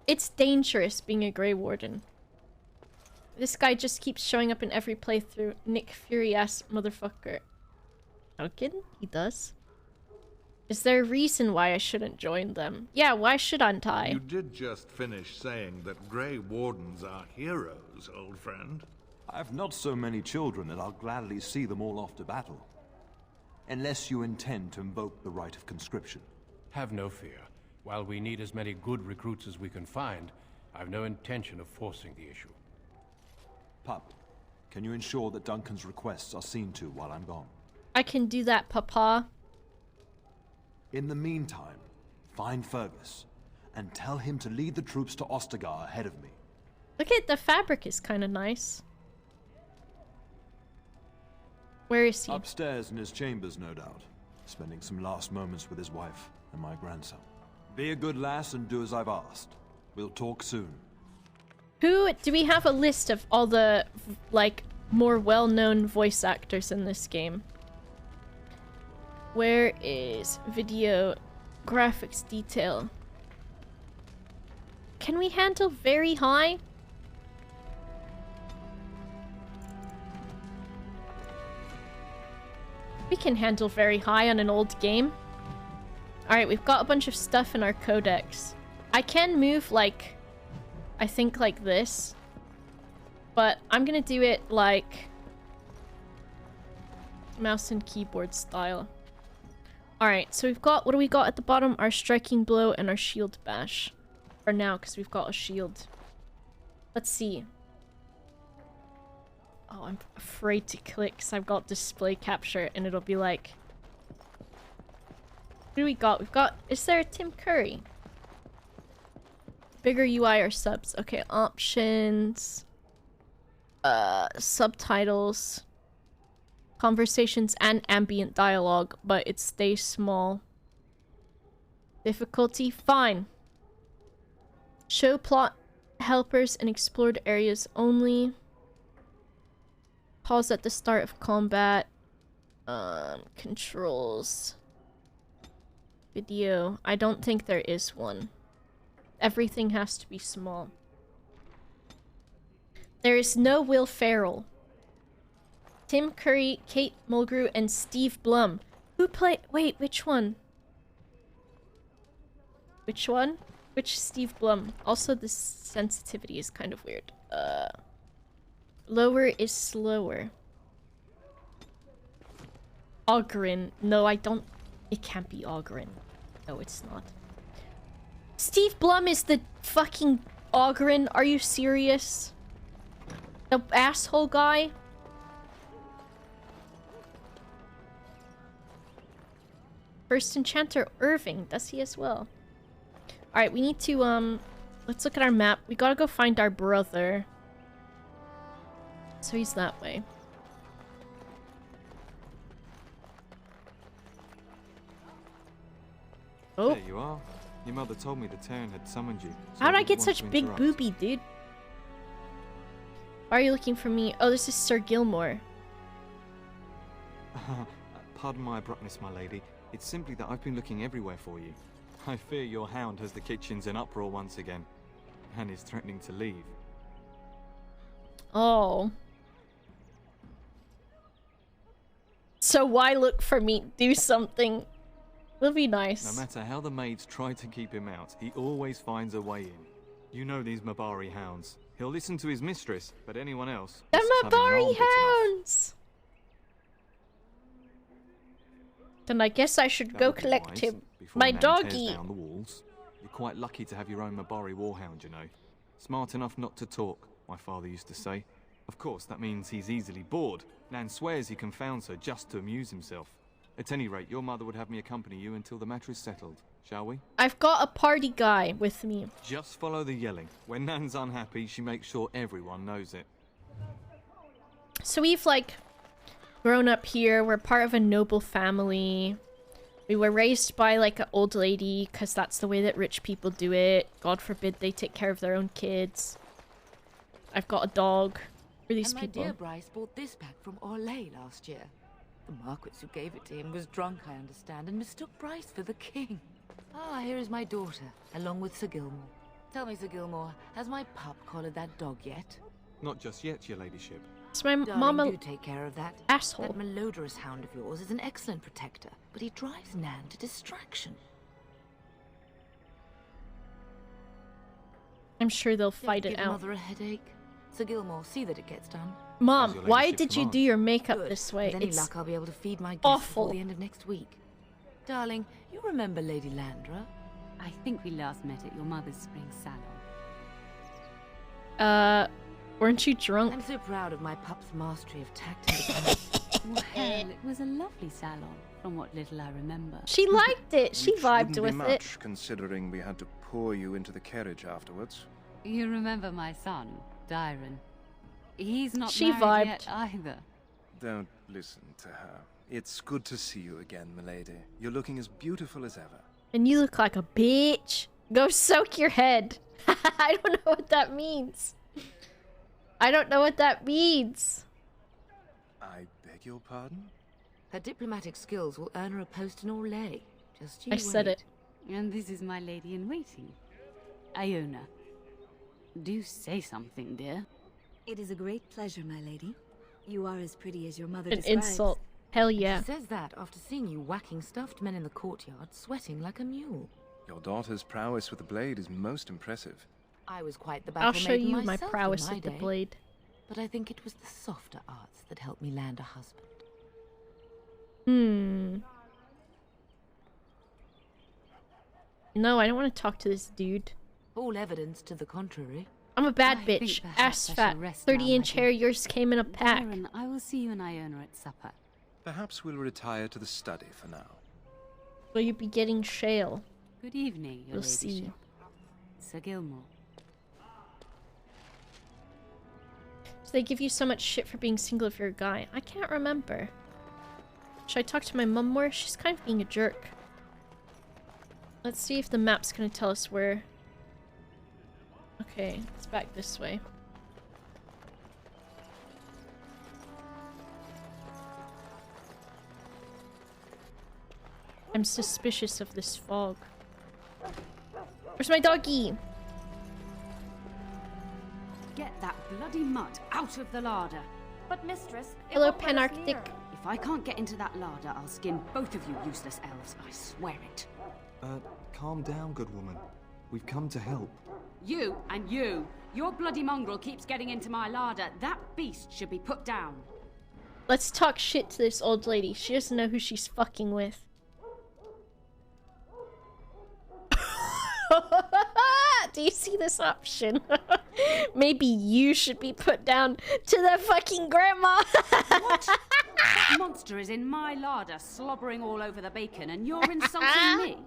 Speaker 4: It's dangerous being a Grey Warden. This guy just keeps showing up in every playthrough. Nick Fury-ass motherfucker. Duncan? He does. Is there a reason why I shouldn't join them? Yeah, why shouldn't I?
Speaker 8: You did just finish saying that Grey Wardens are heroes, old friend.
Speaker 7: I have not so many children that I'll gladly see them all off to battle. Unless you intend to invoke the right of conscription.
Speaker 6: Have no fear. While we need as many good recruits as we can find, I've no intention of forcing the issue.
Speaker 7: Pup, can you ensure that Duncan's requests are seen to while I'm gone?
Speaker 4: I can do that, Papa.
Speaker 7: In the meantime, find Fergus, and tell him to lead the troops to Ostagar ahead of me.
Speaker 4: Look at the fabric is kind of nice. Where is he?
Speaker 7: Upstairs in his chambers, no doubt. Spending some last moments with his wife and my grandson. Be a good lass and do as I've asked. We'll talk soon.
Speaker 4: Who do we have a list of all the like more well-known voice actors in this game? Where is video graphics detail? Can we handle very high? We can handle very high on an old game. Alright, we've got a bunch of stuff in our codex. I can move like, I think like this. But I'm gonna do it like mouse and keyboard style. Alright, so we've got, what do we got at the bottom? Our striking blow and our shield bash. For now, because we've got a shield. Let's see. Oh, I'm afraid to click because I've got display capture and it'll be like... What do we got? We've got... Is there a Tim Curry? Bigger UI or subs? Okay, options. Subtitles. Conversations and ambient dialogue, but it stays small. Difficulty? Fine. Show plot helpers and explored areas only. Pause at the start of combat. Controls. Video. I don't think there is one. Everything has to be small. There is no Will Ferrell. Tim Curry, Kate Mulgrew, and Steve Blum. Who play... Wait, which one? Which one? Which Steve Blum? Also, the sensitivity is kind of weird. Lower is slower. Ogren. No, I don't... It can't be Ogren. No, it's not. Steve Blum is the fucking Ogren. Are you serious? The asshole guy? First Enchanter Irving. Does he as well? Alright, we need to, let's look at our map. We gotta go find our brother. So he's that way. Oh.
Speaker 9: There you are. Your mother told me the Terran had summoned you. So
Speaker 4: How'd I
Speaker 9: didn't
Speaker 4: get
Speaker 9: want
Speaker 4: such
Speaker 9: to
Speaker 4: big
Speaker 9: interrupt.
Speaker 4: booby, dude? Why are you looking for me? Oh, this is Sir Gilmore.
Speaker 9: Pardon my abruptness, my lady. It's simply that I've been looking everywhere for you. I fear your hound has the kitchens in uproar once again, and is threatening to leave.
Speaker 4: Oh. So why look for me? Do something. It'll be nice.
Speaker 9: No matter how the maids try to keep him out, he always finds a way in. You know these Mabari hounds. He'll listen to his mistress, but anyone else...
Speaker 4: The
Speaker 9: just having an
Speaker 4: Mabari
Speaker 9: arm bit enough.
Speaker 4: hounds! Then I guess I should
Speaker 9: That
Speaker 4: go
Speaker 9: would be
Speaker 4: collect
Speaker 9: wise,
Speaker 4: him.
Speaker 9: before
Speaker 4: My
Speaker 9: Nan tears
Speaker 4: doggy.
Speaker 9: down the walls. You're quite lucky to have your own Mabari warhound, you know. Smart enough not to talk, my father used to say. Of course, that means he's easily bored. Nan swears he confounds her just to amuse himself. At any rate, your mother would have me accompany you until the matter is settled, shall we?
Speaker 4: I've got a party guy with me.
Speaker 9: Just follow the yelling. When Nan's unhappy, she makes sure everyone knows it.
Speaker 4: So we've, like, grown up here. We're part of a noble family. We were raised by, like, an old lady, because that's the way that rich people do it. God forbid they take care of their own kids. I've got a dog. For these
Speaker 10: and
Speaker 4: people.
Speaker 10: my dear Bryce bought this pack from Orlais last year. The Marquis who gave it to him was drunk, I understand, and mistook Bryce for the king. Ah, here is my daughter, along with Sir Gilmore. Tell me, Sir Gilmore, has my pup collared that dog yet?
Speaker 9: Not just yet, your ladyship.
Speaker 4: It's my
Speaker 10: Darling,
Speaker 4: mama
Speaker 10: do take care of that.
Speaker 4: asshole.
Speaker 10: That malodorous hound of yours is an excellent protector, but he drives Nan to distraction.
Speaker 4: I'm sure they'll fight
Speaker 10: Don't
Speaker 4: it
Speaker 10: give
Speaker 4: out.
Speaker 10: Mother a headache. Sir Gilmore, see that it gets done.
Speaker 4: Mom,
Speaker 9: As your
Speaker 4: why
Speaker 9: ladyship
Speaker 4: did you do
Speaker 9: commands.
Speaker 4: your makeup
Speaker 10: Good.
Speaker 4: this way?
Speaker 10: With any
Speaker 4: It's
Speaker 10: luck, I'll be able to feed my guests
Speaker 4: awful.
Speaker 10: before the end of next week. Darling, you remember Lady Landra?
Speaker 1: I think we last met at your mother's spring salon.
Speaker 4: Weren't you drunk?
Speaker 10: I'm so proud of my pup's mastery of tact and diplomacy.
Speaker 1: Well, it was a lovely salon, from what little I remember.
Speaker 4: She liked it. She
Speaker 11: Which
Speaker 4: vibed
Speaker 11: wouldn't be
Speaker 4: with
Speaker 11: much,
Speaker 4: it.
Speaker 11: considering we had to pour you into the carriage afterwards.
Speaker 1: You remember my son, Dyron? He's not
Speaker 4: She
Speaker 1: married
Speaker 4: vibed.
Speaker 1: yet either.
Speaker 11: Don't listen to her. It's good to see you again, milady. You're looking as beautiful as ever.
Speaker 4: And you look like a bitch. Go soak your head. I don't know what that means. I don't know what that means.
Speaker 11: I beg your pardon?
Speaker 10: Her diplomatic skills will earn her a post in Orlais. Just you
Speaker 4: I said it.
Speaker 1: And this is my lady in waiting, Iona. Do say something, dear. It is a great pleasure, my lady. You are as pretty as your mother
Speaker 4: An
Speaker 1: describes.
Speaker 4: insult. Hell yeah.
Speaker 10: She says that after seeing you whacking stuffed men in the courtyard, sweating like a mule.
Speaker 11: Your daughter's prowess with the blade is most impressive.
Speaker 10: I was quite the battle
Speaker 4: I'll show
Speaker 10: maiden
Speaker 4: you my
Speaker 10: myself
Speaker 4: prowess
Speaker 10: in my
Speaker 4: with the
Speaker 10: day,
Speaker 4: blade.
Speaker 10: But I think it was the softer arts that helped me land a husband.
Speaker 4: No, I don't want to talk to this dude.
Speaker 10: All evidence to the contrary.
Speaker 4: I'm a bad
Speaker 1: I
Speaker 4: bitch.
Speaker 1: think perhaps
Speaker 4: Ass
Speaker 1: I
Speaker 4: fat.
Speaker 1: shall rest now,
Speaker 4: 30-inch
Speaker 1: my
Speaker 4: hair.
Speaker 1: dear.
Speaker 4: Yours came in a pack.
Speaker 1: Baron, I will see you and Iona at supper.
Speaker 11: Perhaps we'll retire to the study for now.
Speaker 4: Will you be getting shale?
Speaker 1: Good evening, your
Speaker 4: We'll
Speaker 1: ladyship.
Speaker 4: see.
Speaker 1: Sir Gilmore.
Speaker 4: So they give you so much shit for being single if you're a guy. I can't remember. Should I talk to my mum more? She's kind of being a jerk. Let's see if the map's gonna tell us where. Okay, it's back this way. I'm suspicious of this fog. Where's my doggy?
Speaker 1: Get that bloody mud out of the larder.
Speaker 12: But mistress, it
Speaker 4: Hello,
Speaker 12: won't let us
Speaker 4: Panarctic.
Speaker 12: near.
Speaker 1: If I can't get into that larder, I'll skin both of you useless elves. I swear it.
Speaker 9: Calm down, good woman. We've come to help.
Speaker 1: You and you. Your bloody mongrel keeps getting into my larder. That beast should be put down.
Speaker 4: Let's talk shit to this old lady. She doesn't know who she's fucking with. Do you see this option? Maybe you should be put down to the fucking grandma.
Speaker 1: What? That monster is in my larder, slobbering all over the bacon, and you're insulting me.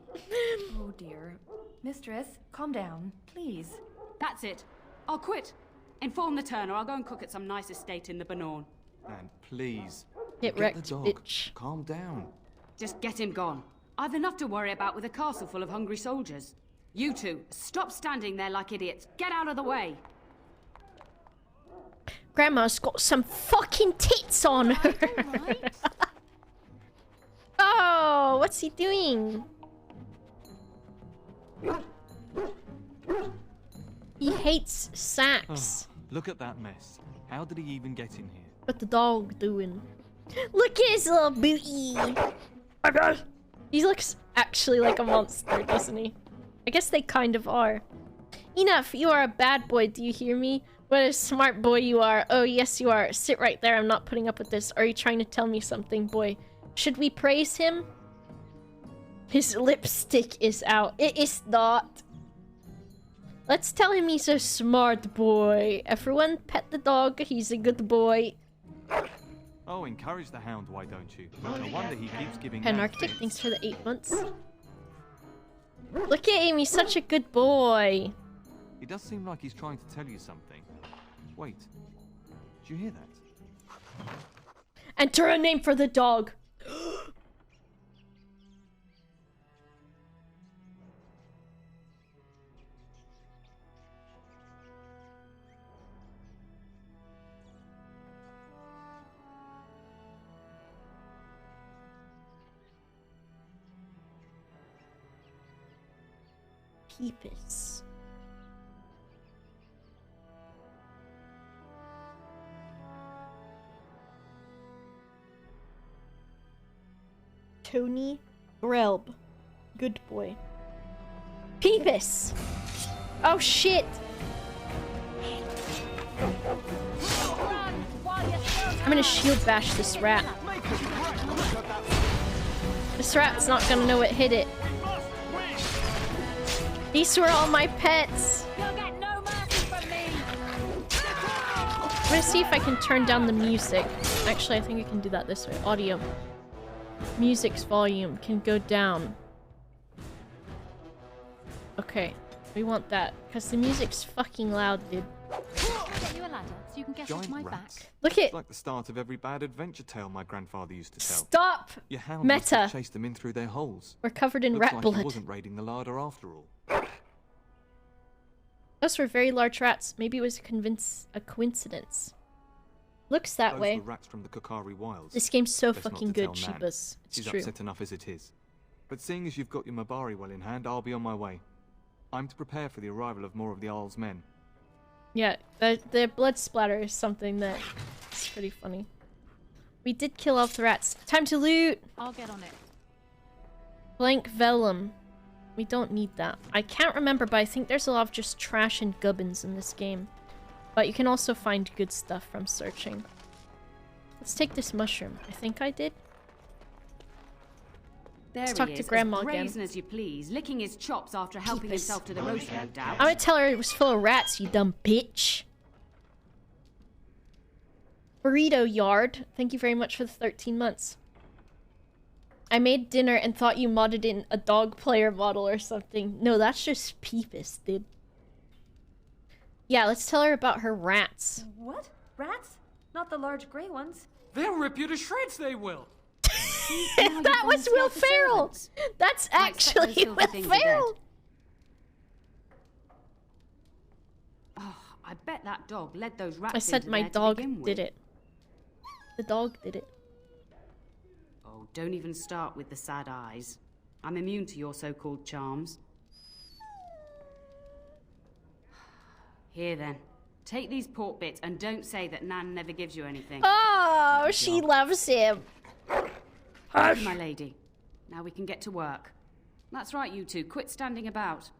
Speaker 12: Oh dear. Mistress, calm down, please.
Speaker 1: That's it. I'll quit. Inform the turner. I'll go and cook at some nice estate in the Banorn.
Speaker 9: And please.
Speaker 4: Get wrecked,
Speaker 9: the dog.
Speaker 4: bitch.
Speaker 9: Calm down.
Speaker 1: Just get him gone. I've enough to worry about with a castle full of hungry soldiers. You two, stop standing there like idiots. Get out of the way.
Speaker 4: Grandma's got some fucking tits on her. Oh, what's he doing? He hates sacks.
Speaker 9: Look at that mess. How did he even get in here?
Speaker 4: What the dog doing? Look at his little booty. He looks actually like a monster, doesn't he? I guess they kind of are. Enough, you are a bad boy, do you hear me? What a smart boy you are. Oh, yes you are. Sit right there, I'm not putting up with this. Are you trying to tell me something, boy? Should we praise him? His lipstick is out. It is not. Let's tell him he's a smart boy. Everyone pet the dog, he's a good boy.
Speaker 9: Oh, encourage the hound, why don't you? No wonder he keeps giving
Speaker 4: Panarctic, thanks for the 8 months. Look at him, he's such a good boy.
Speaker 9: He does seem like he's trying to tell you something. Wait, did you hear that?
Speaker 4: Enter a name for the dog. Peepus. Tony Grelb. Good boy. Peepus! Oh shit! I'm gonna shield bash this rat. This rat's not gonna know what hit it. These were all my pets.
Speaker 1: You'll get no mercy from me.
Speaker 4: I'm gonna see if I can turn down the music. Actually, I think I can do that this way. Audio. Music's volume can go down. Okay, we want that because the music's fucking loud, dude.
Speaker 12: Get you a ladder so you can get off
Speaker 9: Giant
Speaker 12: my
Speaker 9: rats.
Speaker 12: back.
Speaker 4: Look at
Speaker 9: It's like the start of every bad adventure tale my grandfather used to tell.
Speaker 4: Stop!
Speaker 9: Your hound must have
Speaker 4: Meta.
Speaker 9: chased them in through their holes.
Speaker 4: We're covered in
Speaker 9: Looks
Speaker 4: rat
Speaker 9: like
Speaker 4: blood.
Speaker 9: he wasn't raiding the larder after all.
Speaker 4: Those were very large rats. Maybe it was a coincidence. Looks that
Speaker 9: Those
Speaker 4: way.
Speaker 9: were rats from the Kokari Wilds.
Speaker 4: This game's so
Speaker 9: Best not
Speaker 4: fucking
Speaker 9: to
Speaker 4: good,
Speaker 9: tell Nan.
Speaker 4: Shebas. It's
Speaker 9: She's
Speaker 4: true.
Speaker 9: upset enough as it is. But seeing as you've got your Mabari well in hand, I'll be on my way. I'm to prepare for the arrival of more of the Isle's men.
Speaker 4: Yeah, the blood splatter is something that is pretty funny. We did kill off the rats. Time to loot!
Speaker 1: I'll get on it.
Speaker 4: Blank vellum. We don't need that. I can't remember, but I think there's a lot of just trash and gubbins in this game. But you can also find good stuff from searching. Let's take this mushroom. I think I did.
Speaker 1: There
Speaker 4: Let's talk
Speaker 1: he
Speaker 4: to
Speaker 1: is,
Speaker 4: Grandma
Speaker 1: as
Speaker 4: again.
Speaker 1: brazen as you please, licking his chops after helping
Speaker 4: Peepus.
Speaker 1: himself to the roast, no doubt.
Speaker 4: I'm gonna tell her it was full of rats, you dumb bitch. Burrito Yard. Thank you very much for the 13 months. I made dinner and thought you modded in a dog player model or something. No, that's just Peepus, dude. Yeah, let's tell her about her rats.
Speaker 12: What? Rats? Not the large grey ones.
Speaker 13: They'll rip you to shreds, they will.
Speaker 4: That was Will Ferrell! That's actually Will Ferrell!
Speaker 1: Oh, I bet that dog led those rats
Speaker 4: I said
Speaker 1: into
Speaker 4: my
Speaker 1: there to
Speaker 4: dog
Speaker 1: begin with.
Speaker 4: did it. The dog did it.
Speaker 1: Oh, don't even start with the sad eyes. I'm immune to your so-called charms. Here then. Take these pork bits and don't say that Nan never gives you anything.
Speaker 4: Oh, she loves him.
Speaker 1: Thank you, my lady. Now we can get to work. That's right, you two. Quit standing about.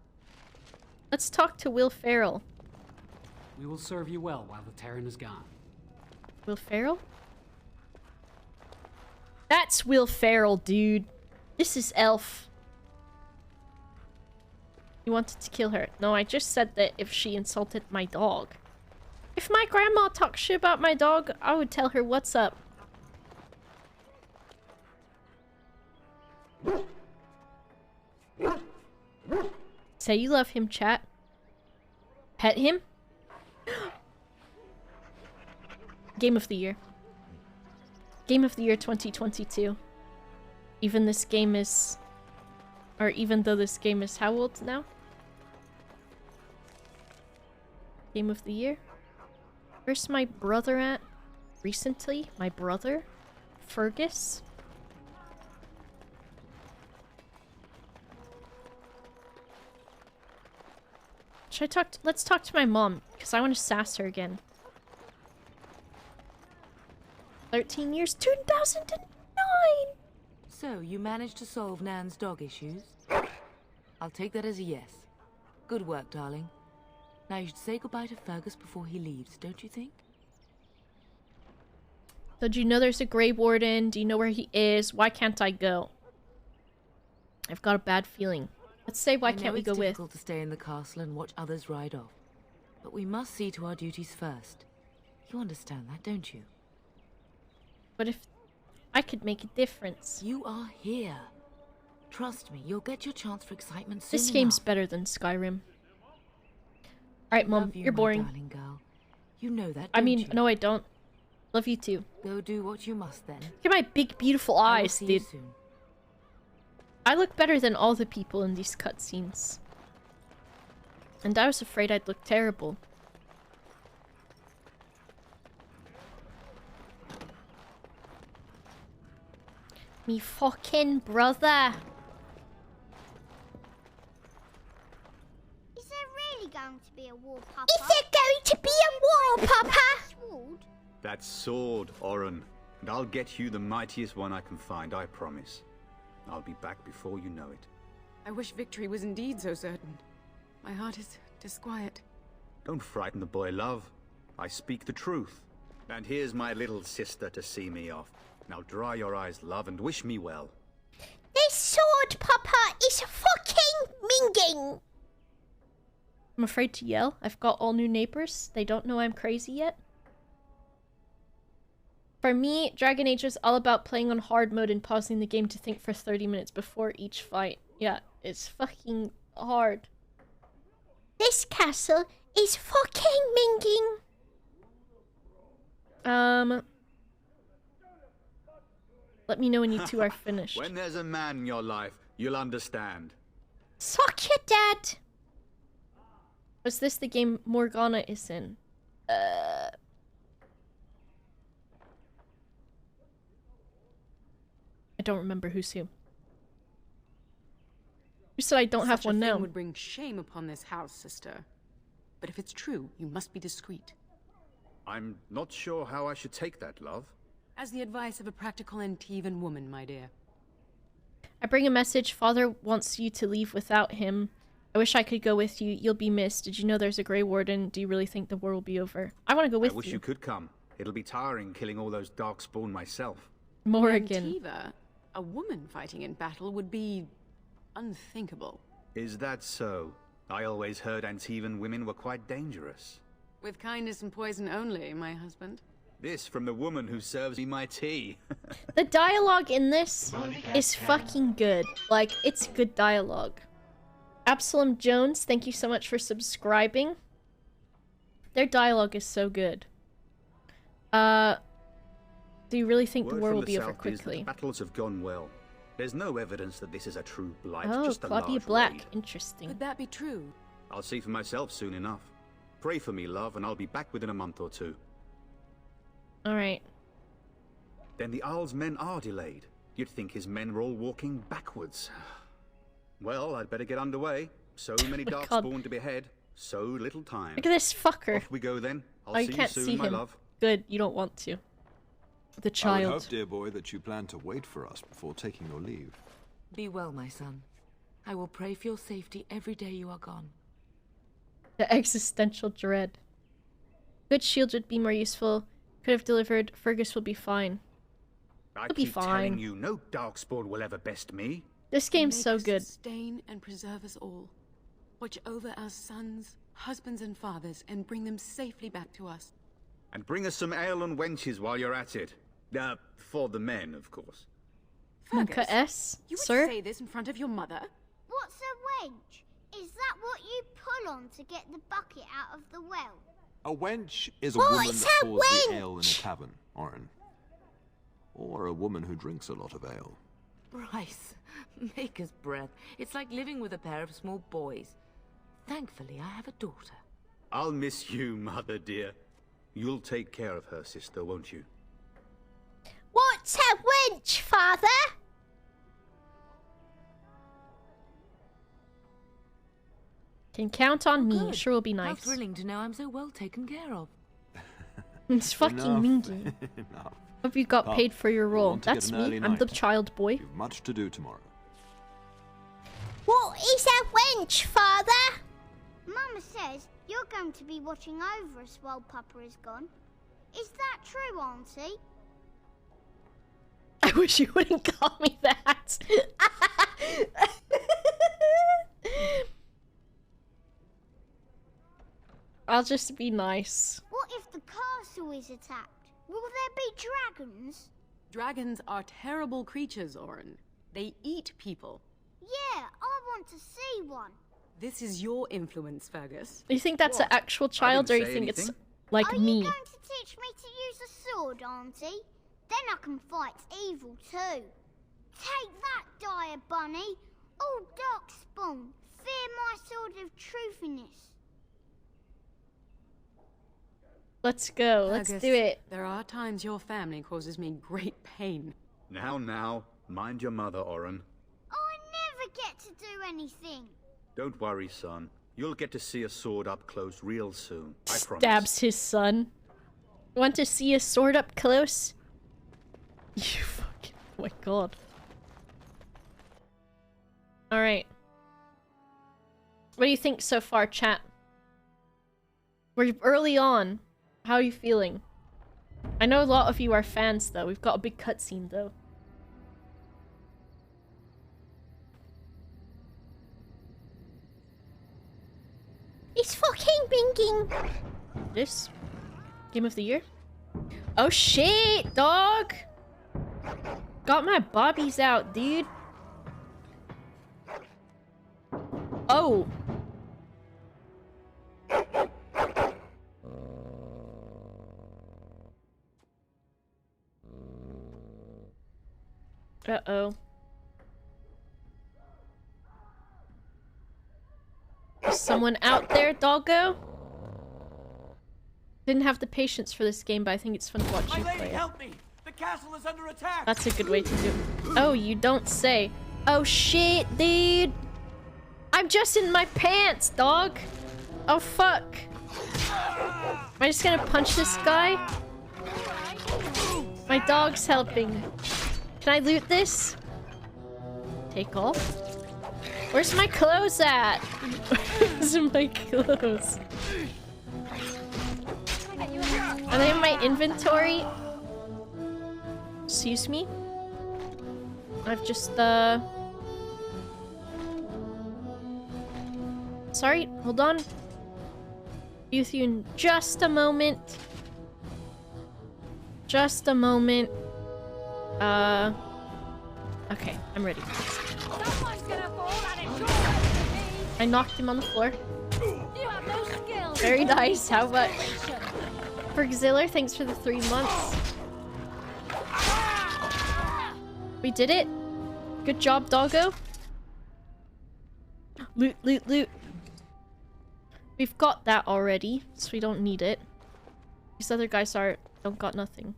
Speaker 4: Let's talk to Will Ferrell.
Speaker 13: We will serve you well while the Terran is gone.
Speaker 4: Will Ferrell? That's Will Ferrell, dude. This is Elf. You wanted to kill her. No, I just said that if she insulted my dog. If my grandma talks shit about my dog, I would tell her what's up. Say you love him, chat. Pet him? Game of the Year. Game of the Year 2022. Even this game is... Or even though this game is how old now? Game of the Year? Where's my brother at? Recently? My brother? Fergus? Should I talk to, let's talk to my mom, because I want to sass her again. 13 years, 2009!
Speaker 10: So, you managed to solve Nan's dog issues? I'll take that as a yes. Good work, darling. Now you should say goodbye to Fergus before he leaves, don't you think?
Speaker 4: So do you know there's a Grey Warden? Do you know where he is? Why can't I go? I've got a bad feeling. Let's say why can't we go with?
Speaker 10: It's difficult to stay in the castle and watch others ride off. But we must see to our duties first. You understand that, don't you?
Speaker 4: But if I could make a difference.
Speaker 10: You are here. Trust me, you'll get your chance for excitement soon
Speaker 4: This game's
Speaker 10: enough.
Speaker 4: better than Skyrim. Alright, Mom, you're boring.
Speaker 10: Darling girl. You know that,
Speaker 4: I
Speaker 10: don't
Speaker 4: mean,
Speaker 10: you?
Speaker 4: no I don't. Love you too.
Speaker 10: Go do what you must then.
Speaker 4: Look at my big beautiful
Speaker 10: I will
Speaker 4: eyes,
Speaker 10: see you
Speaker 4: dude.
Speaker 10: soon.
Speaker 4: I look better than all the people in these cutscenes. And I was afraid I'd look terrible. Me fucking brother.
Speaker 14: Is there really going to be a war, Papa?
Speaker 1: Is there going to be a war, Papa?
Speaker 14: Sword?
Speaker 15: That sword, Oren. And I'll get you the mightiest one I can find, I promise. I'll be back before you know it.
Speaker 16: I wish victory was indeed so certain. My heart is disquiet.
Speaker 15: Don't frighten the boy, love. I speak the truth. And here's my little sister to see me off. Now dry your eyes, love, and wish me well.
Speaker 1: This sword, Papa, is fucking minging.
Speaker 4: I'm afraid to yell. I've got all new neighbors. They don't know I'm crazy yet. For me, Dragon Age is all about playing on hard mode and pausing the game to think for 30 minutes before each fight. Yeah, it's fucking hard.
Speaker 1: This castle is fucking minging.
Speaker 4: Let me know when you two are finished.
Speaker 15: When there's a man in your life, you'll understand.
Speaker 1: Suck your dad.
Speaker 4: Was this the game Morgana is in? I don't remember who's who. You said I don't have one
Speaker 16: Such a
Speaker 4: now.
Speaker 16: thing would bring shame upon this house, sister. But if it's true, you must be discreet.
Speaker 15: I'm not sure how I should take that, love.
Speaker 16: As the advice of a practical Antivan woman, my dear.
Speaker 4: I bring a message. Father wants you to leave without him. I wish I could go with you. You'll be missed. Did you know there's a Grey Warden? Do you really think the war will be over? I want to go with you.
Speaker 15: I wish you could come. It'll be tiring killing all those Darkspawn myself.
Speaker 4: Morrigan.
Speaker 16: Antiva, a woman fighting in battle would be unthinkable.
Speaker 15: Is that so? I always heard Antivan women were quite dangerous.
Speaker 16: With kindness and poison only, my husband.
Speaker 15: This from the woman who serves me my tea.
Speaker 4: The dialogue in this is fucking good. Like, it's good dialogue. Absalom Jones, thank you so much for subscribing. Their dialogue is so good. Do you really think the war will be over quickly?
Speaker 15: The battles have gone well. There's no evidence that this is a true blight,
Speaker 4: Oh,
Speaker 15: just a
Speaker 4: Claudia
Speaker 15: large
Speaker 4: Black.
Speaker 15: raid.
Speaker 4: Interesting.
Speaker 16: Could that be true?
Speaker 15: I'll see for myself soon enough. Pray for me, love, and I'll be back within a month or two.
Speaker 4: Alright.
Speaker 15: Then the Isle's men are delayed. You'd think his men were all walking backwards. Well, I'd better get underway. So many
Speaker 4: Oh my
Speaker 15: Darkspawn to behead, so little time.
Speaker 4: Look at this fucker.
Speaker 15: Off we go then. I'll
Speaker 4: Oh,
Speaker 15: see
Speaker 4: you
Speaker 15: you
Speaker 4: can't
Speaker 15: soon,
Speaker 4: see
Speaker 15: my
Speaker 4: him.
Speaker 15: love.
Speaker 4: Good, you don't want to. The
Speaker 7: I would
Speaker 4: child.
Speaker 7: hope, dear boy, that you plan to wait for us before taking your leave.
Speaker 10: Be well, my son. I will pray for your safety every day you are gone.
Speaker 4: The existential dread. Good shield would be more useful. Could have delivered. Fergus will be fine.
Speaker 15: I
Speaker 4: He'll be
Speaker 15: keep
Speaker 4: fine.
Speaker 15: telling you, no Darkspawn will ever best me.
Speaker 4: This game's
Speaker 16: Make
Speaker 4: so
Speaker 16: us
Speaker 4: good.
Speaker 16: Sustain and preserve us all. Watch over our sons, husbands, and fathers, and bring them safely back to us.
Speaker 15: And bring us some ale and wenches while you're at it. For the men, of course.
Speaker 4: Monka S,
Speaker 16: You would
Speaker 4: sir?
Speaker 16: say this in front of your mother?
Speaker 14: What's a wench? Is that what you pull on to get the bucket out of the well?
Speaker 7: A wench is a
Speaker 14: What
Speaker 7: woman
Speaker 14: is
Speaker 7: that
Speaker 14: a
Speaker 7: pours the
Speaker 14: wench?
Speaker 7: ale in a tavern, Orin. Or a woman who drinks a lot of ale.
Speaker 10: Bryce, maker's breath. It's like living with a pair of small boys. Thankfully, I have a daughter.
Speaker 15: I'll miss you, mother dear. You'll take care of her, sister, won't you?
Speaker 14: What's a wench, father?
Speaker 4: Can count on me.
Speaker 10: Good.
Speaker 4: Sure will be
Speaker 10: How
Speaker 4: nice.
Speaker 10: thrilling to know I'm so well taken care of.
Speaker 4: It's fucking
Speaker 7: Enough.
Speaker 4: mingy.
Speaker 7: Enough.
Speaker 4: Hope you got
Speaker 7: Come,
Speaker 4: paid for your
Speaker 7: we'll
Speaker 4: role.
Speaker 7: want to get
Speaker 4: That's
Speaker 7: an
Speaker 4: me.
Speaker 7: early
Speaker 4: I'm the
Speaker 7: night.
Speaker 4: child boy.
Speaker 7: You've much to do tomorrow.
Speaker 14: What is a wench, father? Mama says you're going to be watching over us while Papa is gone. Is that true, Auntie?
Speaker 4: I wish you wouldn't call me that. I'll just be nice.
Speaker 14: What if the castle is attacked? Will there be dragons?
Speaker 16: Dragons are terrible creatures, Orin. They eat people.
Speaker 14: Yeah, I want to see one.
Speaker 16: This is your influence, Fergus.
Speaker 4: Do you think that's an actual child, or you
Speaker 15: say
Speaker 4: think it's
Speaker 15: anything.
Speaker 4: like
Speaker 14: Are
Speaker 4: me?
Speaker 14: you going to teach me to use a sword, Auntie? Then I can fight evil too. Take that, dire bunny. All Darkspawn, fear my sword of truthiness.
Speaker 4: Let's go. Let's
Speaker 16: Fergus,
Speaker 4: do it.
Speaker 16: There are times your family causes me great pain.
Speaker 15: Now, mind your mother, Orin.
Speaker 14: I never get to do anything.
Speaker 15: Don't worry, son. You'll get to see a sword up close real soon. I promise.
Speaker 4: Stabs his son. Want to see a sword up close? You fucking... Oh my god. Alright. What do you think so far, chat? We're early on. How are you feeling? I know a lot of you are fans, though. We've got a big cutscene, though.
Speaker 14: It's fucking blinking.
Speaker 4: This? Game of the year? Oh shit, dog! Got my bobbies out, dude. Oh. Uh-oh. There's someone out there, doggo? Didn't have the patience for this game, but I think it's fun to watch you play it.
Speaker 5: Help me! The castle is under attack!
Speaker 4: That's a good way to do it. Oh, you don't say. Oh shit, dude! I'm just in my pants, dog! Oh fuck! Am I just gonna punch this guy? My dog's helping. Can I loot this? Take all? Where's my clothes at? Where's my clothes? Are they in my inventory? Excuse me? I've just, Sorry, hold on. Be with you in just a moment. Just a moment. Okay, I'm ready. I knocked him on the floor. Very nice, how much? For Xiller, thanks for the 3 months. We did it. Good job, doggo. Loot, loot, loot. We've got that already, so we don't need it. These other guys don't got nothing.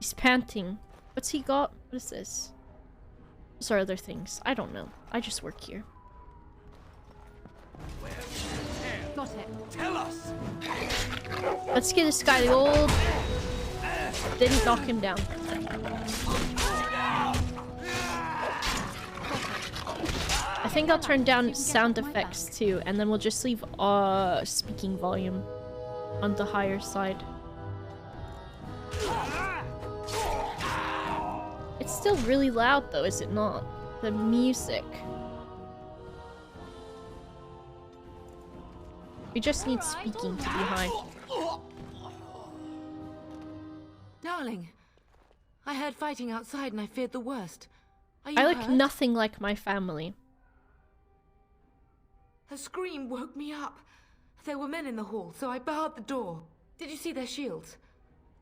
Speaker 4: He's panting. What's he got? What is this? Those are other things. I don't know. I just work here.
Speaker 5: Got it. Tell us.
Speaker 4: Let's give this guy the old... Didn't knock him down. I think I'll turn down sound effects too, and then we'll just leave speaking volume on the higher side. It's still really loud though, is it not? The music. We just need speaking to be high.
Speaker 10: Darling, I heard fighting outside and I feared the worst. Are you
Speaker 4: I look
Speaker 10: hurt?
Speaker 4: nothing like my family.
Speaker 10: Her scream woke me up. There were men in the hall, so I barred the door. Did you see their shields?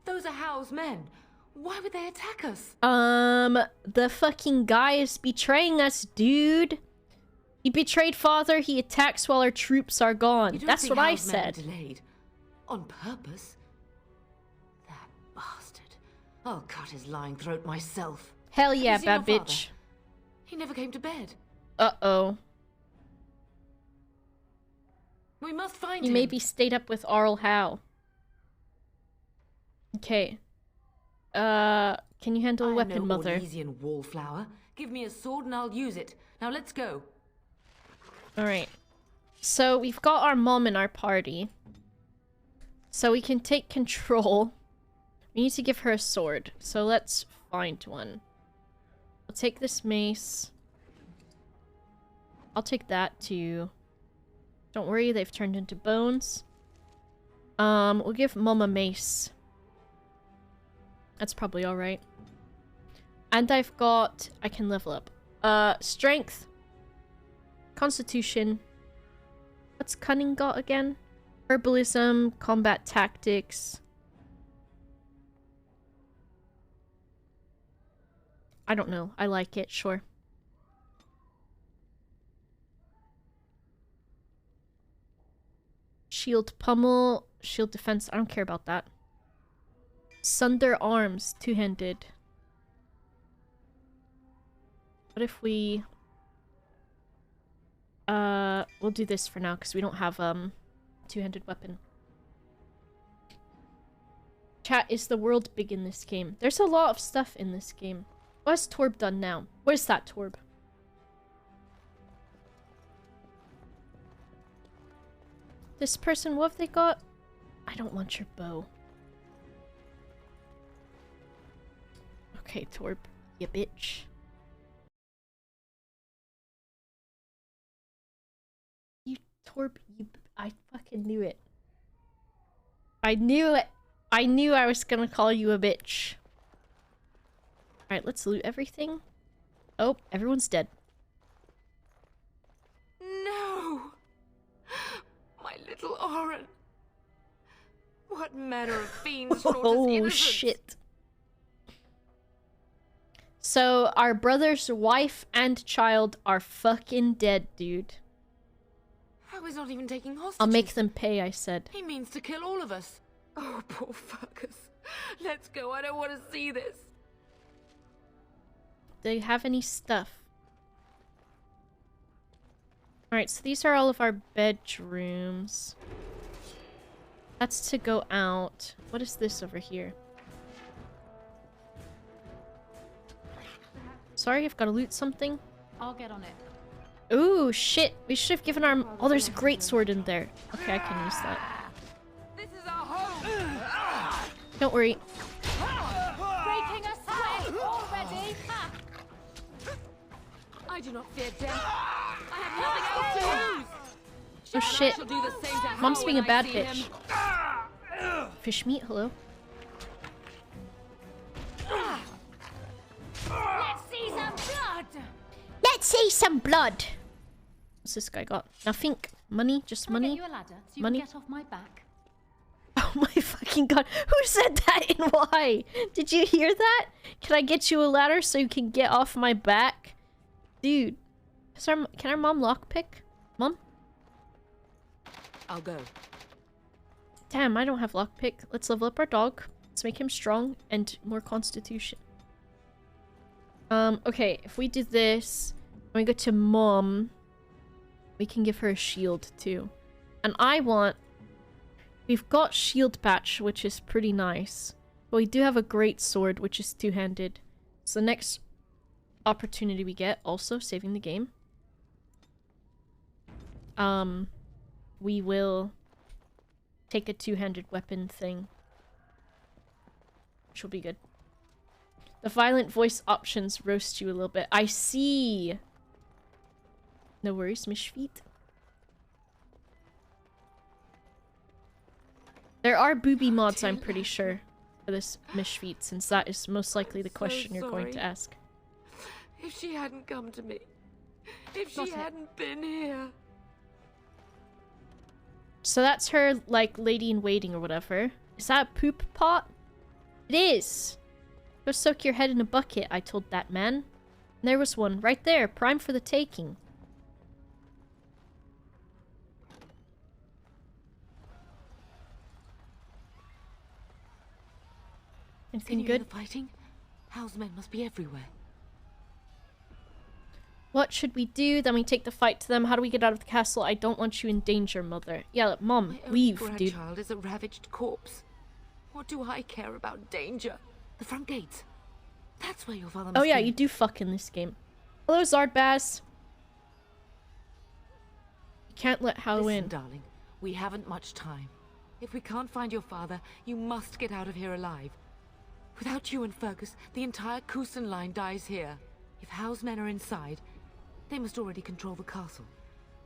Speaker 10: Those are Howe's men. Why would they attack us?
Speaker 4: The fucking guy is betraying us, dude. He betrayed father, he attacks while our troops are gone. That's what I said.
Speaker 10: Delayed. On purpose? That bastard. I'll cut his lying throat myself.
Speaker 4: Hell yeah,
Speaker 10: Have you
Speaker 4: bad
Speaker 10: seen your
Speaker 4: bitch.
Speaker 10: father? He never came to bed.
Speaker 4: Uh-oh.
Speaker 10: We must find
Speaker 4: He
Speaker 10: him.
Speaker 4: maybe stayed up with Arl Howe. Okay. Can you handle a weapon,
Speaker 10: I'm no
Speaker 4: mother?
Speaker 10: Orlesian wallflower. Give me a sword and I'll use it. Now let's go.
Speaker 4: Alright. So we've got our mom in our party. So we can take control. We need to give her a sword. So let's find one. I'll take this mace. I'll take that too. Don't worry, they've turned into bones. We'll give Mom a mace. That's probably alright. And I've got... I can level up. Strength. Constitution. What's Cunning got again? Herbalism, combat tactics. I don't know. I like it, sure. Shield pummel, shield defense. I don't care about that. Sunder arms, two-handed. What if we... we'll do this for now, because we don't have, two-handed weapon. Chat, is the world big in this game? There's a lot of stuff in this game. What has Torb done now? Where's that Torb? This person, what have they got? I don't want your bow. Okay, Torb, you bitch. You, Torb, you... I fucking knew it. I knew it. I knew I was gonna call you a bitch. Alright, let's loot everything. Oh, everyone's dead.
Speaker 10: No! My little Oren. What manner of fiend slaughters
Speaker 4: Oh,
Speaker 10: innocents?
Speaker 4: shit. So, our brother's wife and child are fucking dead, dude.
Speaker 10: How is not even taking hostages?
Speaker 4: I'll make them pay, I said.
Speaker 10: He means to kill all of us. Oh, poor fuckers. Let's go. I don't want to see this.
Speaker 4: Do you have any stuff? Alright, so these are all of our bedrooms. That's to go out. What is this over here? Sorry, I've got to loot something.
Speaker 12: I'll get on it.
Speaker 4: Ooh, shit. We should have given our... Oh, there's a great sword in there. Okay, I can use that.
Speaker 10: This is our home.
Speaker 4: Don't worry.
Speaker 12: Breaking a sweat already.
Speaker 10: I do not fear death. I have nothing else to lose.
Speaker 4: Oh shit.
Speaker 10: I shall do the same to
Speaker 4: Mom's
Speaker 10: Hal
Speaker 4: being a
Speaker 10: when I
Speaker 4: bad
Speaker 10: see
Speaker 4: bitch.
Speaker 10: him.
Speaker 4: Fish meat, hello.
Speaker 12: Let's see some blood.
Speaker 4: Let's see some blood. What's this guy got? Nothing. Money? Just
Speaker 12: Can I
Speaker 4: money?
Speaker 12: get you a ladder so you
Speaker 4: Money?
Speaker 12: can get off my back?
Speaker 4: Oh my fucking god. Who said that and why? Did you hear that? Can I get you a ladder so you can get off my back? Dude. Can our mom lockpick? Mom?
Speaker 10: I'll go.
Speaker 4: Damn, I don't have lockpick. Let's level up our dog. Let's make him strong and more constitution. Okay, if we do this, when we go to mom, we can give her a shield too. And we've got shield patch, which is pretty nice. But we do have a great sword, which is two-handed. So the next opportunity we get, also saving the game, we will take a two-handed weapon thing, which will be good. The violent voice options roast you a little bit. I see. No worries, Mishfeet. There are booby mods, I'm pretty sure, for this Mishfeet, since that is most likely the question you're going to ask.
Speaker 10: If she hadn't come to me. If she hadn't been here.
Speaker 4: So that's her, like, lady in waiting or whatever. Is that a poop pot? It is! Go soak your head in a bucket, I told that man. And there was one, right there, prime for the taking. Anything good?
Speaker 10: The fighting? Hal's men must be everywhere.
Speaker 4: What should we do? Then we take the fight to them. How do we get out of the castle? I don't want you in danger, mother. Yeah, look, mom, leave, dude.
Speaker 10: My grandchild is a ravaged corpse. What do I care about danger? The front gates. That's where your father must
Speaker 4: Oh yeah,
Speaker 10: be.
Speaker 4: you do fuck in this game. Hello, Zardbaz. You can't let Hal
Speaker 10: Listen,
Speaker 4: in.
Speaker 10: darling, we haven't much time. If we can't find your father, you must get out of here alive. Without you and Fergus, the entire Kusan line dies here. If Hal's men are inside, they must already control the castle.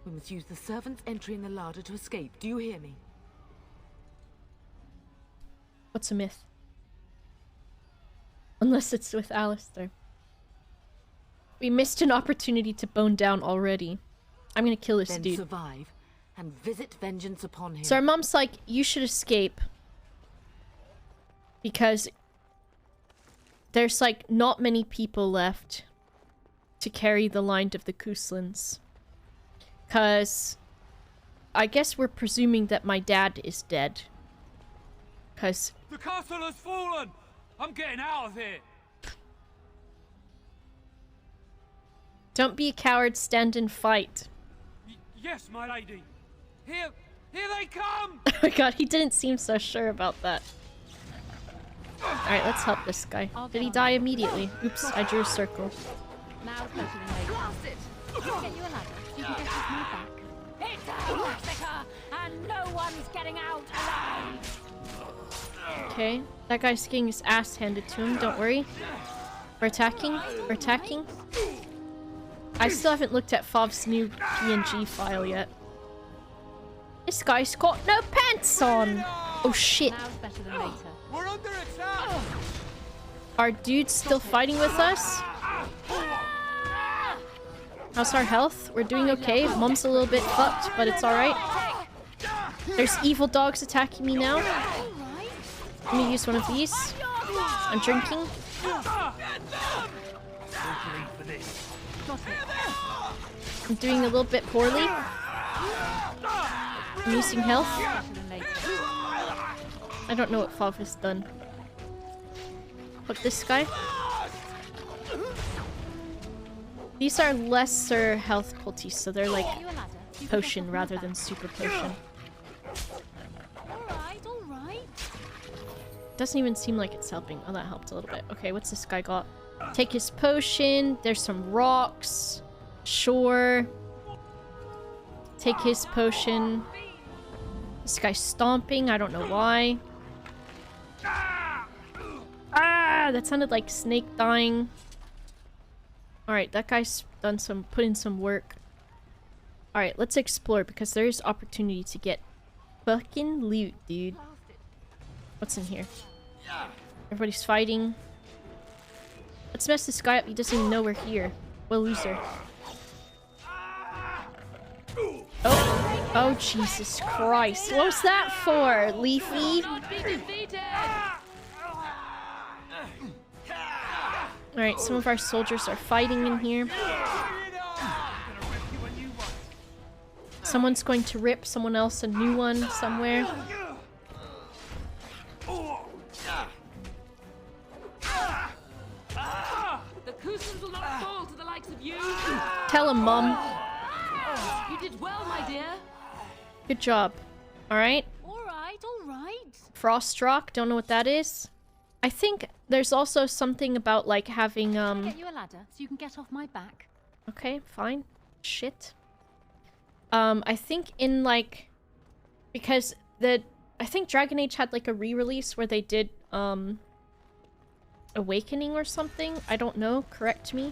Speaker 10: We must use the servants' entry in the larder to escape. Do you hear me?
Speaker 4: What's a myth? Unless it's with Alistair. We missed an opportunity to bone down already. I'm gonna kill this
Speaker 10: Then
Speaker 4: dude.
Speaker 10: survive and visit vengeance upon him.
Speaker 4: So our mom's like, you should escape. Because there's like not many people left to carry the line of the Kuslans. Cause I guess we're presuming that my dad is dead. Cause
Speaker 5: the castle has fallen! I'm getting out of here!
Speaker 4: Don't be a coward, stand and fight.
Speaker 5: Yes, my lady. Here they come!
Speaker 4: Oh my god, he didn't seem so sure about that. Alright, let's help this guy. Did he die immediately? Oops, I drew a circle.
Speaker 12: Now blast it! I'll get you a ladder so you can get off my back. It's a massacre, and no one's getting out alive.
Speaker 4: Okay, that guy's getting his ass handed to him, don't worry. We're attacking, we're attacking. I still haven't looked at Fav's new PNG file yet. This guy's got no pants on! Oh shit.
Speaker 12: Now's better than later.
Speaker 5: We're under attack!
Speaker 4: Are dudes still fighting with us? How's our health? We're doing okay. Mom's a little bit fucked, but it's alright. There's evil dogs attacking me now. Let me use one of these. I'm drinking. I'm doing a little bit poorly. I'm using health. I don't know what Fav has done. Fuck this guy. These are lesser health cultists, so they're like potion rather than super potion.
Speaker 12: Alright.
Speaker 4: Doesn't even seem like it's helping. Oh, that helped a little bit. Okay, what's this guy got? Take his potion. There's some rocks. Sure. Take his potion. This guy's stomping. I don't know why. Ah, that sounded like snake dying. Alright, that guy's put in some work. Alright, let's explore because there is opportunity to get fucking loot, dude. What's in here? Everybody's fighting. Let's mess this guy up. He doesn't even know we're here. What a loser. Oh, Jesus Christ. What was that for, Leafy? Alright, some of our soldiers are fighting in here. Someone's going to rip someone else a new one somewhere.
Speaker 16: The Cousins will not fall to the likes of you.
Speaker 4: Tell him, Mom.
Speaker 16: You did well, my dear.
Speaker 4: Good job. Alright.
Speaker 12: Alright.
Speaker 4: Frostrock, don't know what that is. I think there's also something about like having
Speaker 12: I'll get you a ladder so you can get off my back.
Speaker 4: Okay, fine. Shit. I think in like because I think Dragon Age had like a re-release where they did Awakening or something. I don't know, correct me.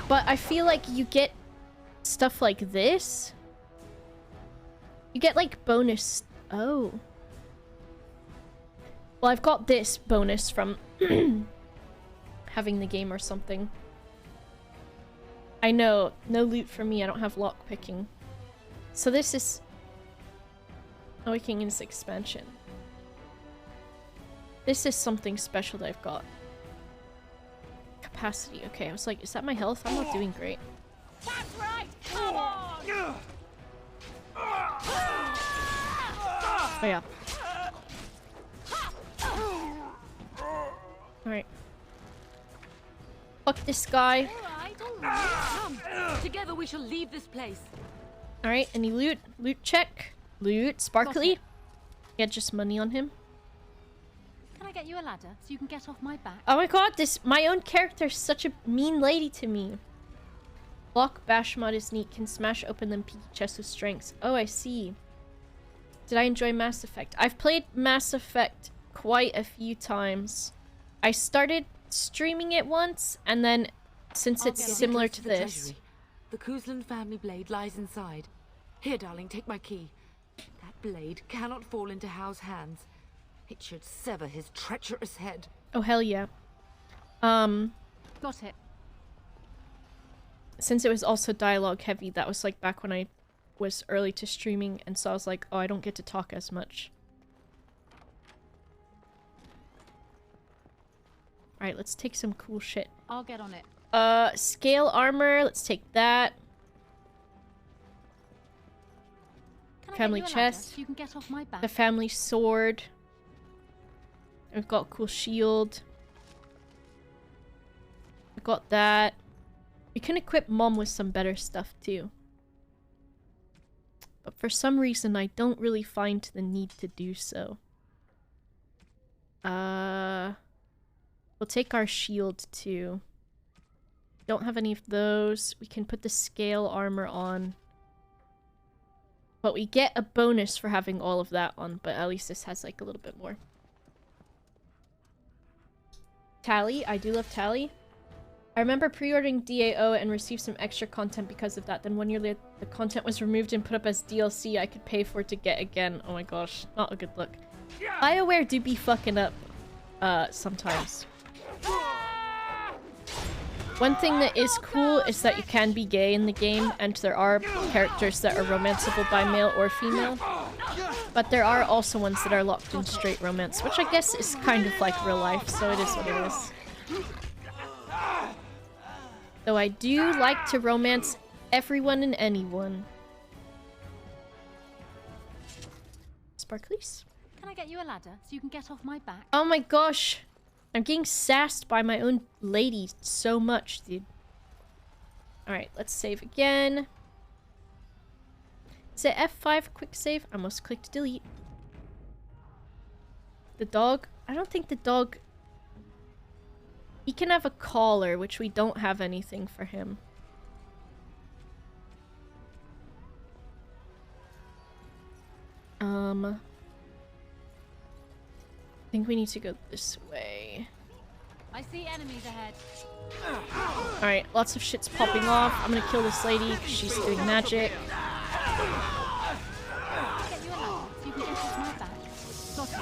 Speaker 4: But I feel like you get stuff like this. You get like bonus. Oh. Well, I've got this bonus from having the game or something. I know, no loot for me. I don't have lock picking. So this is Awakening's expansion. This is something special that I've got. Capacity. Okay, I was like, is that my health? I'm not doing great.
Speaker 12: That's right. Come on.
Speaker 4: Oh yeah. Alright. Fuck this guy.
Speaker 16: Come. Together we shall leave this place.
Speaker 4: Alright, any loot? Loot check. Loot. Sparkly. Yeah, just money on him.
Speaker 12: Can I get you a ladder so you can get off my back?
Speaker 4: Oh my god, my own character's such a mean lady to me. Block bash mod is neat. Can smash open them peaky chests with strengths. Oh, I see. Did I enjoy Mass Effect? I've played Mass Effect quite a few times. I started streaming it once, and then since it's similar to this...
Speaker 10: The Cousland family blade lies inside. Here, darling, take my key. That blade cannot fall into Hao's hands. It should sever his treacherous head.
Speaker 4: Oh, hell yeah.
Speaker 12: Got it.
Speaker 4: Since it was also dialogue heavy, that was like back when I was early to streaming, and so I was like, oh, I don't get to talk as much. Alright, let's take some cool shit.
Speaker 12: I'll get on it.
Speaker 4: Scale armor, let's take that. Family chest.
Speaker 12: So you can get off my back?
Speaker 4: The family sword. We've got a cool shield. We got that. We can equip Mom with some better stuff too. But for some reason, I don't really find the need to do so. We'll take our shield too. Don't have any of those. We can put the scale armor on. But we get a bonus for having all of that on, but at least this has like a little bit more. Tally. I do love Tally. I remember pre-ordering DAO and received some extra content because of that. Then 1 year later, the content was removed and put up as DLC I could pay for to get again. Oh my gosh. Not a good look. BioWare do be fucking up sometimes. One thing that is cool is that you can be gay in the game, and there are characters that are romanceable by male or female. But there are also ones that are locked in straight romance, which I guess is kind of like real life, so it is what it is. Though I do like to romance everyone and anyone. sparklies.
Speaker 12: Can I get you a ladder so you can get off my back?
Speaker 4: Oh my gosh. I'm getting sassed by my own lady so much, dude. Alright, let's save again. Is it F5 quick save? I must click to delete. The dog? I don't think the dog... He can have a collar, which we don't have anything for him. I think we need to go this way.
Speaker 12: I see enemies ahead.
Speaker 4: Alright, lots of shit's popping off. I'm gonna kill this lady because she's doing magic.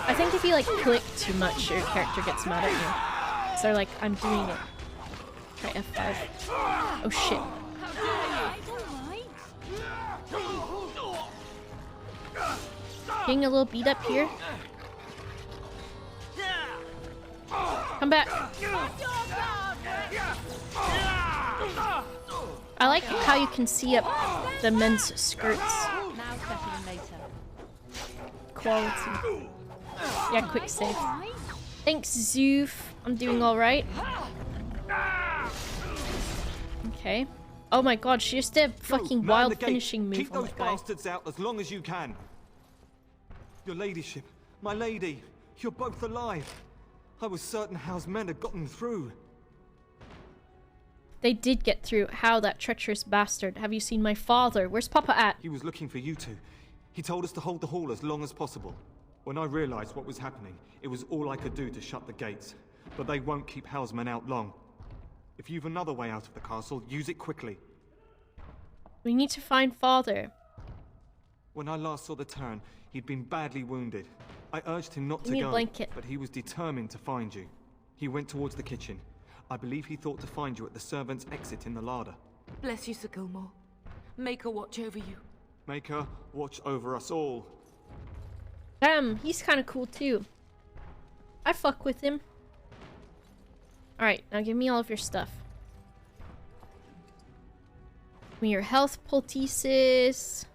Speaker 4: I think if you like click too much, your character gets mad at you. So like, I'm doing it. Try F5. Oh shit. Getting a little beat up here. Come back. I like how you can see up the men's skirts. Quality. Yeah, quick save. Thanks, Zoof. I'm doing alright. Okay. Oh my god, she just did a fucking wild finishing move.
Speaker 9: Keep
Speaker 4: on
Speaker 9: those
Speaker 4: the guy.
Speaker 9: bastards out as long as you can. Your ladyship, my lady, you're both alive. I was certain Howe's men had gotten through.
Speaker 4: They did get through. How, that treacherous bastard? Have you seen my father? Where's Papa at?
Speaker 9: He was looking for you two. He told us to hold the hall as long as possible. When I realized what was happening, it was all I could do to shut the gates. But they won't keep Howe's men out long. If you've another way out of the castle, use it quickly.
Speaker 4: We need to find father.
Speaker 9: When I last saw the Terran, he'd been badly wounded. I urged him not
Speaker 4: Give
Speaker 9: to
Speaker 4: me a
Speaker 9: go,
Speaker 4: blanket.
Speaker 9: but he was determined to find you. He went towards the kitchen. I believe he thought to find you at the servants' exit in the larder.
Speaker 10: Bless you, Sir Gilmore. Make her watch over you.
Speaker 9: Make her watch over us all.
Speaker 4: Damn, he's kind of cool too. I fuck with him. Alright, now give me all of your stuff. Give me your health poultices.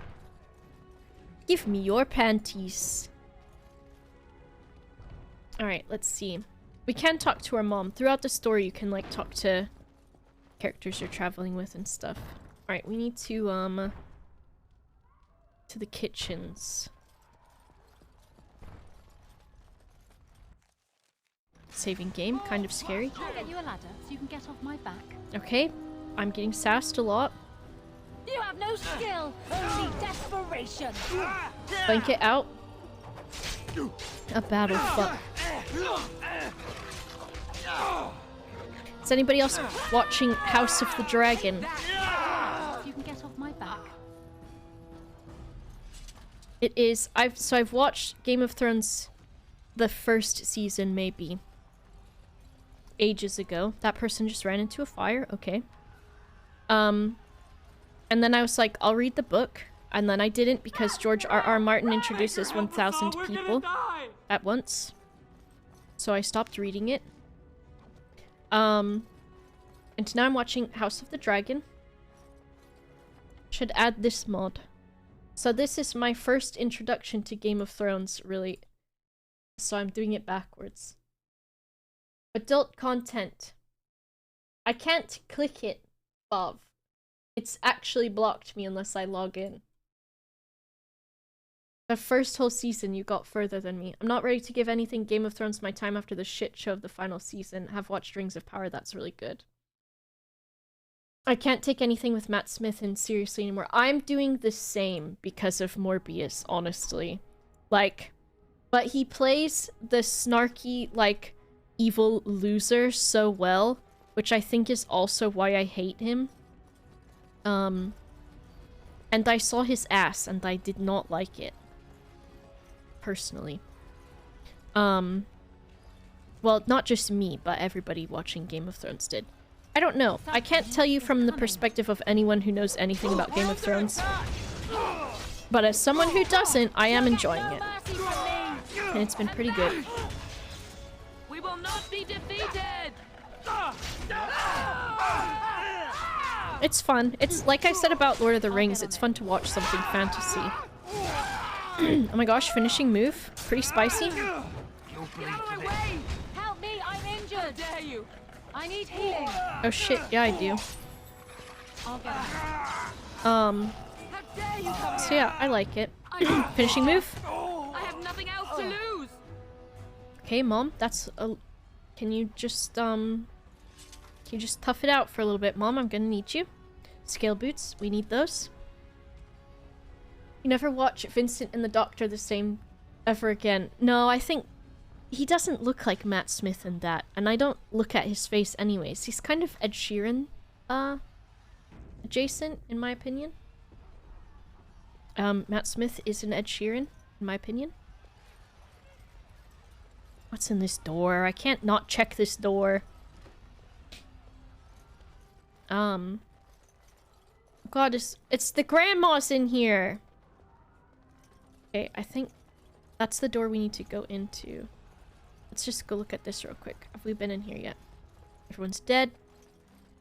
Speaker 4: Give me your panties. Alright, let's see. We can talk to our mom. Throughout the story, you can, like, talk to characters you're traveling with and stuff. Alright, we need to the kitchens. Saving game, kind of scary.
Speaker 12: Can I get you a ladder so you can get off my back?
Speaker 4: Okay, I'm getting sassed a lot.
Speaker 12: You have no skill, only desperation.
Speaker 4: Blanket out. A battle fuck. Is anybody else watching House of the Dragon?
Speaker 12: You can get off my back.
Speaker 4: It is. I've watched Game of Thrones, the first season maybe. Ages ago. That person just ran into a fire. Okay. And then I was like, I'll read the book. And then I didn't because George R.R. Martin introduces 1,000 people at once. So I stopped reading it. And now I'm watching House of the Dragon. Should add this mod. So this is my first introduction to Game of Thrones, really. So I'm doing it backwards. Adult content. I can't click it, Bob. It's actually blocked me unless I log in. The first whole season, you got further than me. I'm not ready to give anything Game of Thrones my time after the shit show of the final season. Have watched Rings of Power, that's really good. I can't take anything with Matt Smith in seriously anymore. I'm doing the same because of Morbius, honestly. Like, but he plays the snarky, like, evil loser so well, which I think is also why I hate him. And I saw his ass and I did not like it. Personally. Well, not just me, but everybody watching Game of Thrones did. I don't know. I can't tell you from the perspective of anyone who knows anything about Game of Thrones. But as someone who doesn't, I am enjoying it. And it's been pretty good.
Speaker 10: We will not be defeated!
Speaker 4: It's fun. It's like I said about Lord of the Rings, it's fun to watch something fantasy. Oh my gosh, finishing move. Pretty spicy.
Speaker 12: Get out of my way! Help me, I'm injured! How dare you! I need healing!
Speaker 4: Oh shit, yeah I do.
Speaker 12: I'll get it.
Speaker 4: How
Speaker 12: dare you come
Speaker 4: So yeah, I like it. Finishing move.
Speaker 12: I have nothing else to lose!
Speaker 4: Okay, Mom, that's a... Can you just tough it out for a little bit, Mom? I'm gonna need you. Scale boots, we need those. You never watch Vincent and the Doctor the same ever again. No, I think he doesn't look like Matt Smith in that, and I don't look at his face anyways. He's kind of Ed Sheeran, adjacent, in my opinion. Matt Smith is an Ed Sheeran, in my opinion. What's in this door? I can't not check this door. God, it's the grandma's in here. Okay, I think that's the door we need to go into. Let's just go look at this real quick. Have we been in here yet? Everyone's dead.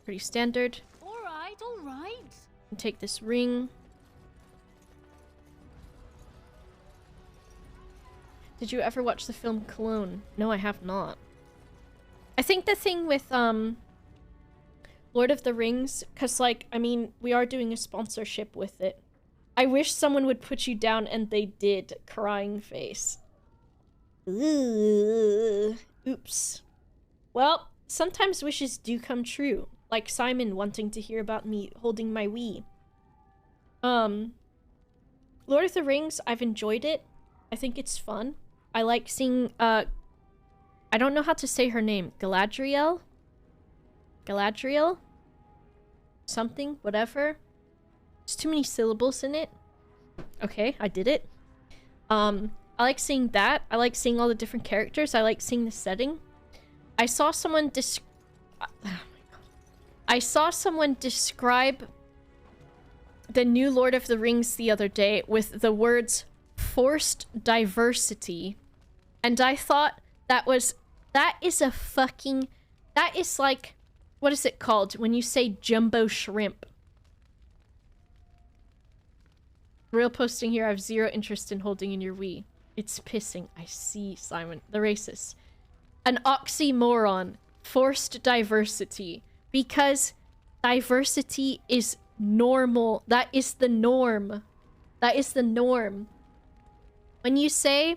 Speaker 4: Pretty standard.
Speaker 12: Alright, alright.
Speaker 4: Take this ring. Did you ever watch the film Cologne? No, I have not. I think the thing with Lord of the Rings, because like, I mean, we are doing a sponsorship with it. I wish someone would put you down, and they did. Crying face. Ugh. Oops. Well, sometimes wishes do come true. Like Simon wanting to hear about me holding my Wii. Lord of the Rings, I've enjoyed it. I think it's fun. I like seeing, I don't know how to say her name. Galadriel? Galadriel? Something? Whatever. There's too many syllables in it. Okay, I did it. I like seeing that. I like seeing all the different characters. I like seeing the setting. I saw someone I saw someone describe the new Lord of the Rings the other day with the words forced diversity. And I thought that is like, what is it called when you say jumbo shrimp? Real posting here, I have zero interest in holding in your Wii. It's pissing. I see, Simon. The racist. An oxymoron. Forced diversity. Because diversity is normal. That is the norm. That is the norm. When you say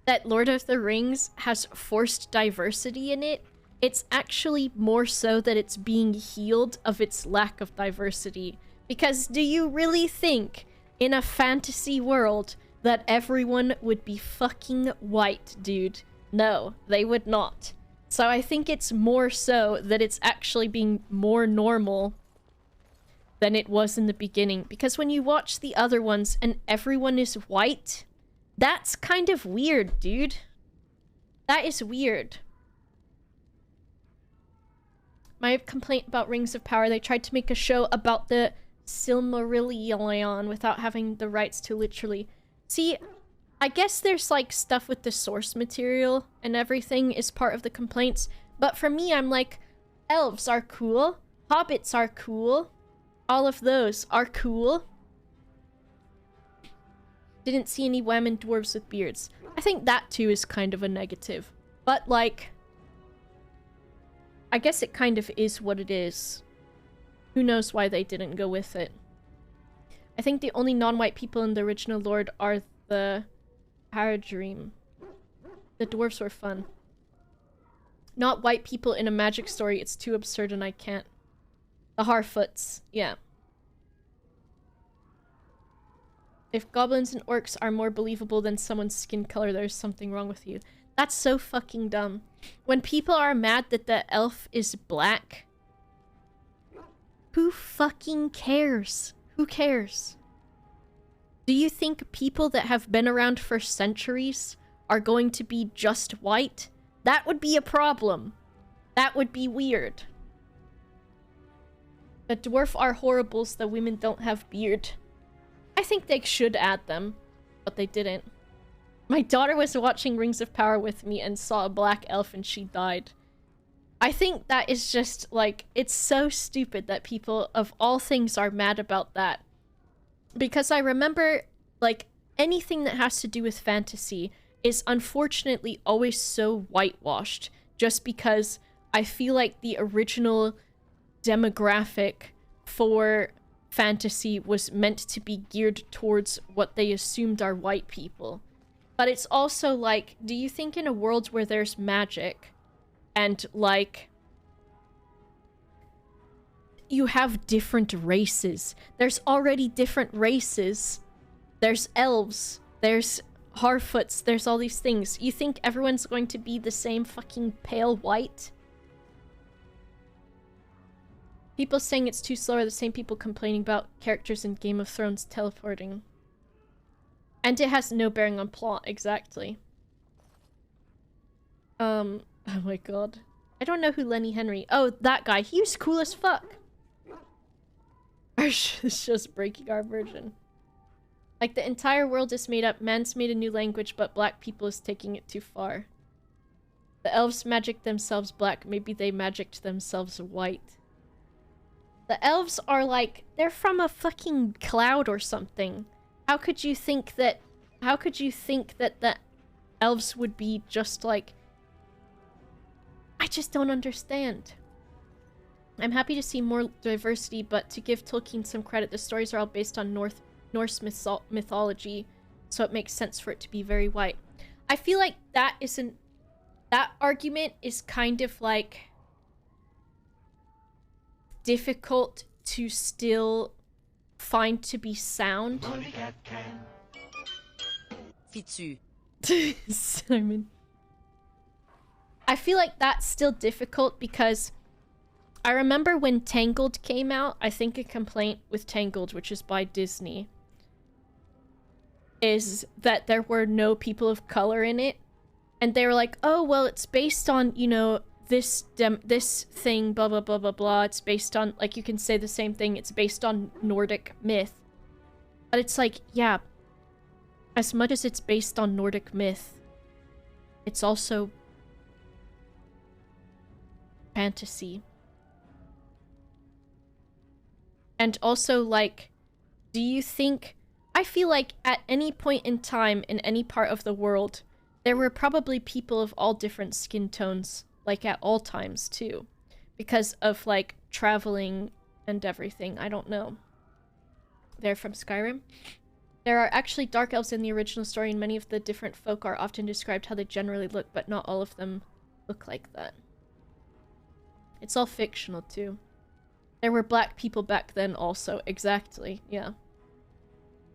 Speaker 4: that Lord of the Rings has forced diversity in it, it's actually more so that it's being healed of its lack of diversity. Because do you really think in a fantasy world that everyone would be fucking white, dude? No, they would not. So I think it's more so that it's actually being more normal than it was in the beginning. Because when you watch the other ones and everyone is white, that's kind of weird, dude. That is weird. My complaint about Rings of Power, they tried to make a show about the Silmarillion without having the rights to literally... See, I guess there's like stuff with the source material and everything is part of the complaints, but for me, I'm like, elves are cool, hobbits are cool, all of those are cool. Didn't see any women dwarves with beards. I think that too is kind of a negative, but like, I guess it kind of is what it is. Who knows why they didn't go with it. I think the only non-white people in the original Lord are the Haradrim. The dwarves were fun. Not white people in a magic story, it's too absurd and I can't. The Harfoots, yeah. If goblins and orcs are more believable than someone's skin color, there's something wrong with you. That's so fucking dumb. When people are mad that the elf is black, who fucking cares? Who cares? Do you think people that have been around for centuries are going to be just white? That would be a problem. That would be weird. The dwarf are horribles, the women don't have beard. I think they should add them, but they didn't. My daughter was watching Rings of Power with me and saw a black elf and she died. I think that is just, like, it's so stupid that people of all things are mad about that. Because I remember, like, anything that has to do with fantasy is unfortunately always so whitewashed, just because I feel like the original demographic for fantasy was meant to be geared towards what they assumed are white people. But it's also like, do you think in a world where there's magic and like you have different races, there's already different races, there's elves, there's Harfoots, there's all these things, you think everyone's going to be the same fucking pale white? People saying it's too slow are the same people complaining about characters in Game of Thrones teleporting. And it has no bearing on plot, exactly. Oh my god. I don't know who Lenny Henry... Oh, that guy. He was cool as fuck. It's just breaking our version. Like, the entire world is made up, man's made a new language, but black people is taking it too far. The elves magic themselves black, maybe they magicked themselves white. The elves are like, they're from a fucking cloud or something. How could you think that the elves would be just like... I just don't understand. I'm happy to see more diversity, but to give Tolkien some credit, the stories are all based on Norse mythology, so it makes sense for it to be very white. I feel like that argument is kind of like difficult to still find to be sound.
Speaker 2: Fitu.
Speaker 4: Simon. I feel like that's still difficult because I remember when Tangled came out, I think a complaint with Tangled, which is by Disney, is that there were no people of color in it. And they were like, oh, well, it's based on, you know, this thing, blah, blah, blah, blah, blah. It's based on, like, you can say the same thing. It's based on Nordic myth. But it's like, yeah, as much as it's based on Nordic myth, it's also fantasy. And also, like, do you think... I feel like at any point in time in any part of the world, there were probably people of all different skin tones, like at all times too, because of like traveling and everything. I don't know. They're from Skyrim. There are actually dark elves in the original story, and many of the different folk are often described how they generally look, but not all of them look like that. It's all fictional too. There were black people back then also. Exactly, yeah.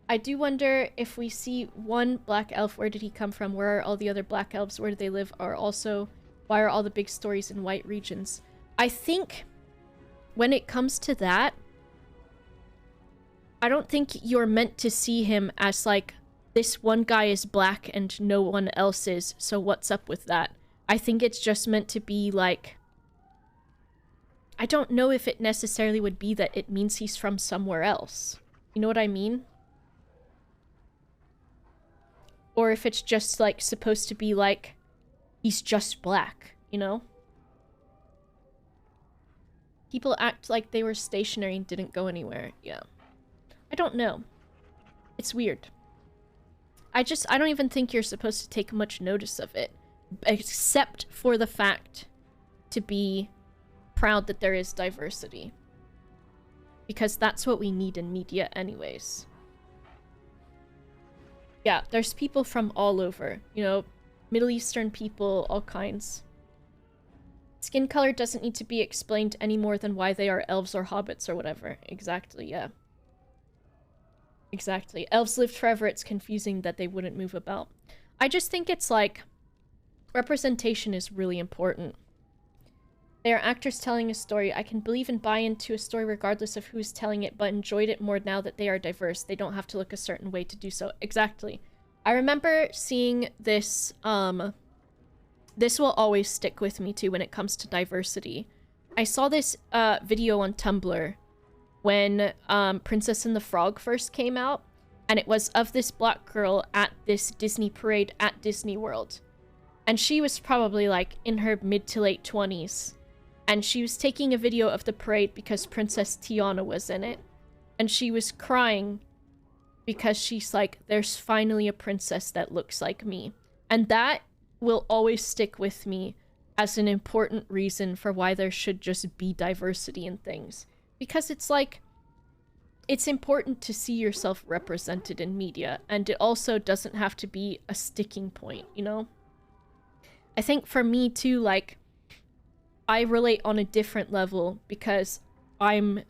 Speaker 4: I do wonder if we see one black elf, where did he come from? Where are all the other black elves? Where do they live? Or also, why are all the big stories in white regions? I think when it comes to that, I don't think you're meant to see him as like, this one guy is black and no one else is, so what's up with that? I think it's just meant to be like... I don't know if it necessarily would be that it means he's from somewhere else. You know what I mean? Or if it's just, like, supposed to be, like, he's just black, you know? People act like they were stationary and didn't go anywhere. Yeah. I don't know. It's weird. I don't even think you're supposed to take much notice of it. Except for the fact to be proud that there is diversity. Because that's what we need in media anyways. Yeah, there's people from all over. You know, Middle Eastern people, all kinds. Skin color doesn't need to be explained any more than why they are elves or hobbits or whatever. Exactly, yeah. Exactly. Elves lived forever, it's confusing that they wouldn't move about. I just think it's like... representation is really important. They are actors telling a story. I can believe and buy into a story regardless of who's telling it, but enjoyed it more now that they are diverse. They don't have to look a certain way to do so. Exactly. I remember seeing this, this will always stick with me too when it comes to diversity. I saw this video on Tumblr when Princess and the Frog first came out, and it was of this black girl at this Disney parade at Disney World. And she was probably like in her mid to late 20s. And she was taking a video of the parade because Princess Tiana was in it. And she was crying because she's like, there's finally a princess that looks like me. And that will always stick with me as an important reason for why there should just be diversity in things. Because it's like, it's important to see yourself represented in media, and it also doesn't have to be a sticking point, you know? I think for me too, like, I relate on a different level because I'm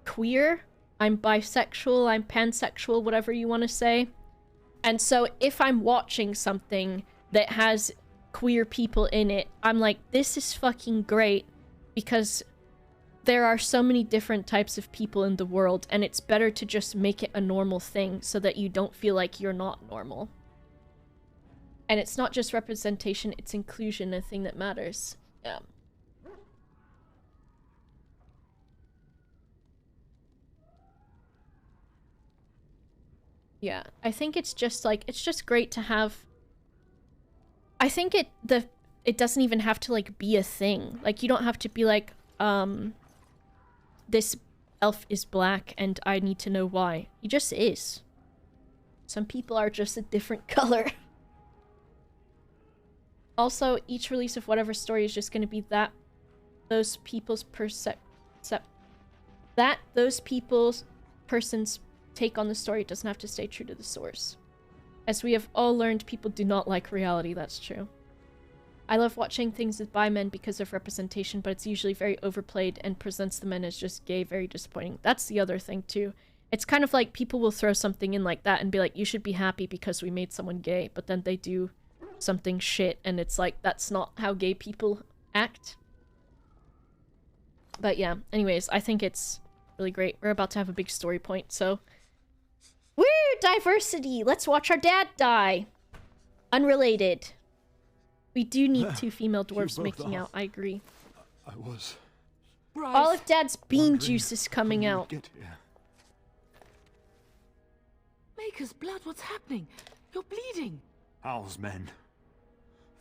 Speaker 4: queer, I'm bisexual, I'm pansexual, whatever you want to say. And so if I'm watching something that has queer people in it, I'm like, this is fucking great, because there are so many different types of people in the world, and it's better to just make it a normal thing so that you don't feel like you're not normal. And it's not just representation, it's inclusion, a thing that matters. Yeah. Yeah, I think it's just like, it's just great to have... I think it doesn't even have to like be a thing. Like, you don't have to be like, this elf is black and I need to know why. He just is. Some people are just a different color. Also, each release of whatever story is just going to be that those people's person's take on the story. It doesn't have to stay true to the source. As we have all learned, people do not like reality. That's true. I love watching things with bi men because of representation, but it's usually very overplayed and presents the men as just gay, very disappointing. That's the other thing too. It's kind of like people will throw something in like that and be like, you should be happy because we made someone gay, but then they do something shit and it's like, that's not how gay people act. But yeah, anyways, I think it's really great. We're about to have a big story point, so... Woo! Diversity! Let's watch our dad die! Unrelated. We do need 2 female dwarves making out, I agree.
Speaker 7: I was...
Speaker 3: Bryce.
Speaker 4: All of Dad's bean juice is coming out.
Speaker 3: Maker's blood, what's happening? You're bleeding.
Speaker 7: Hal's men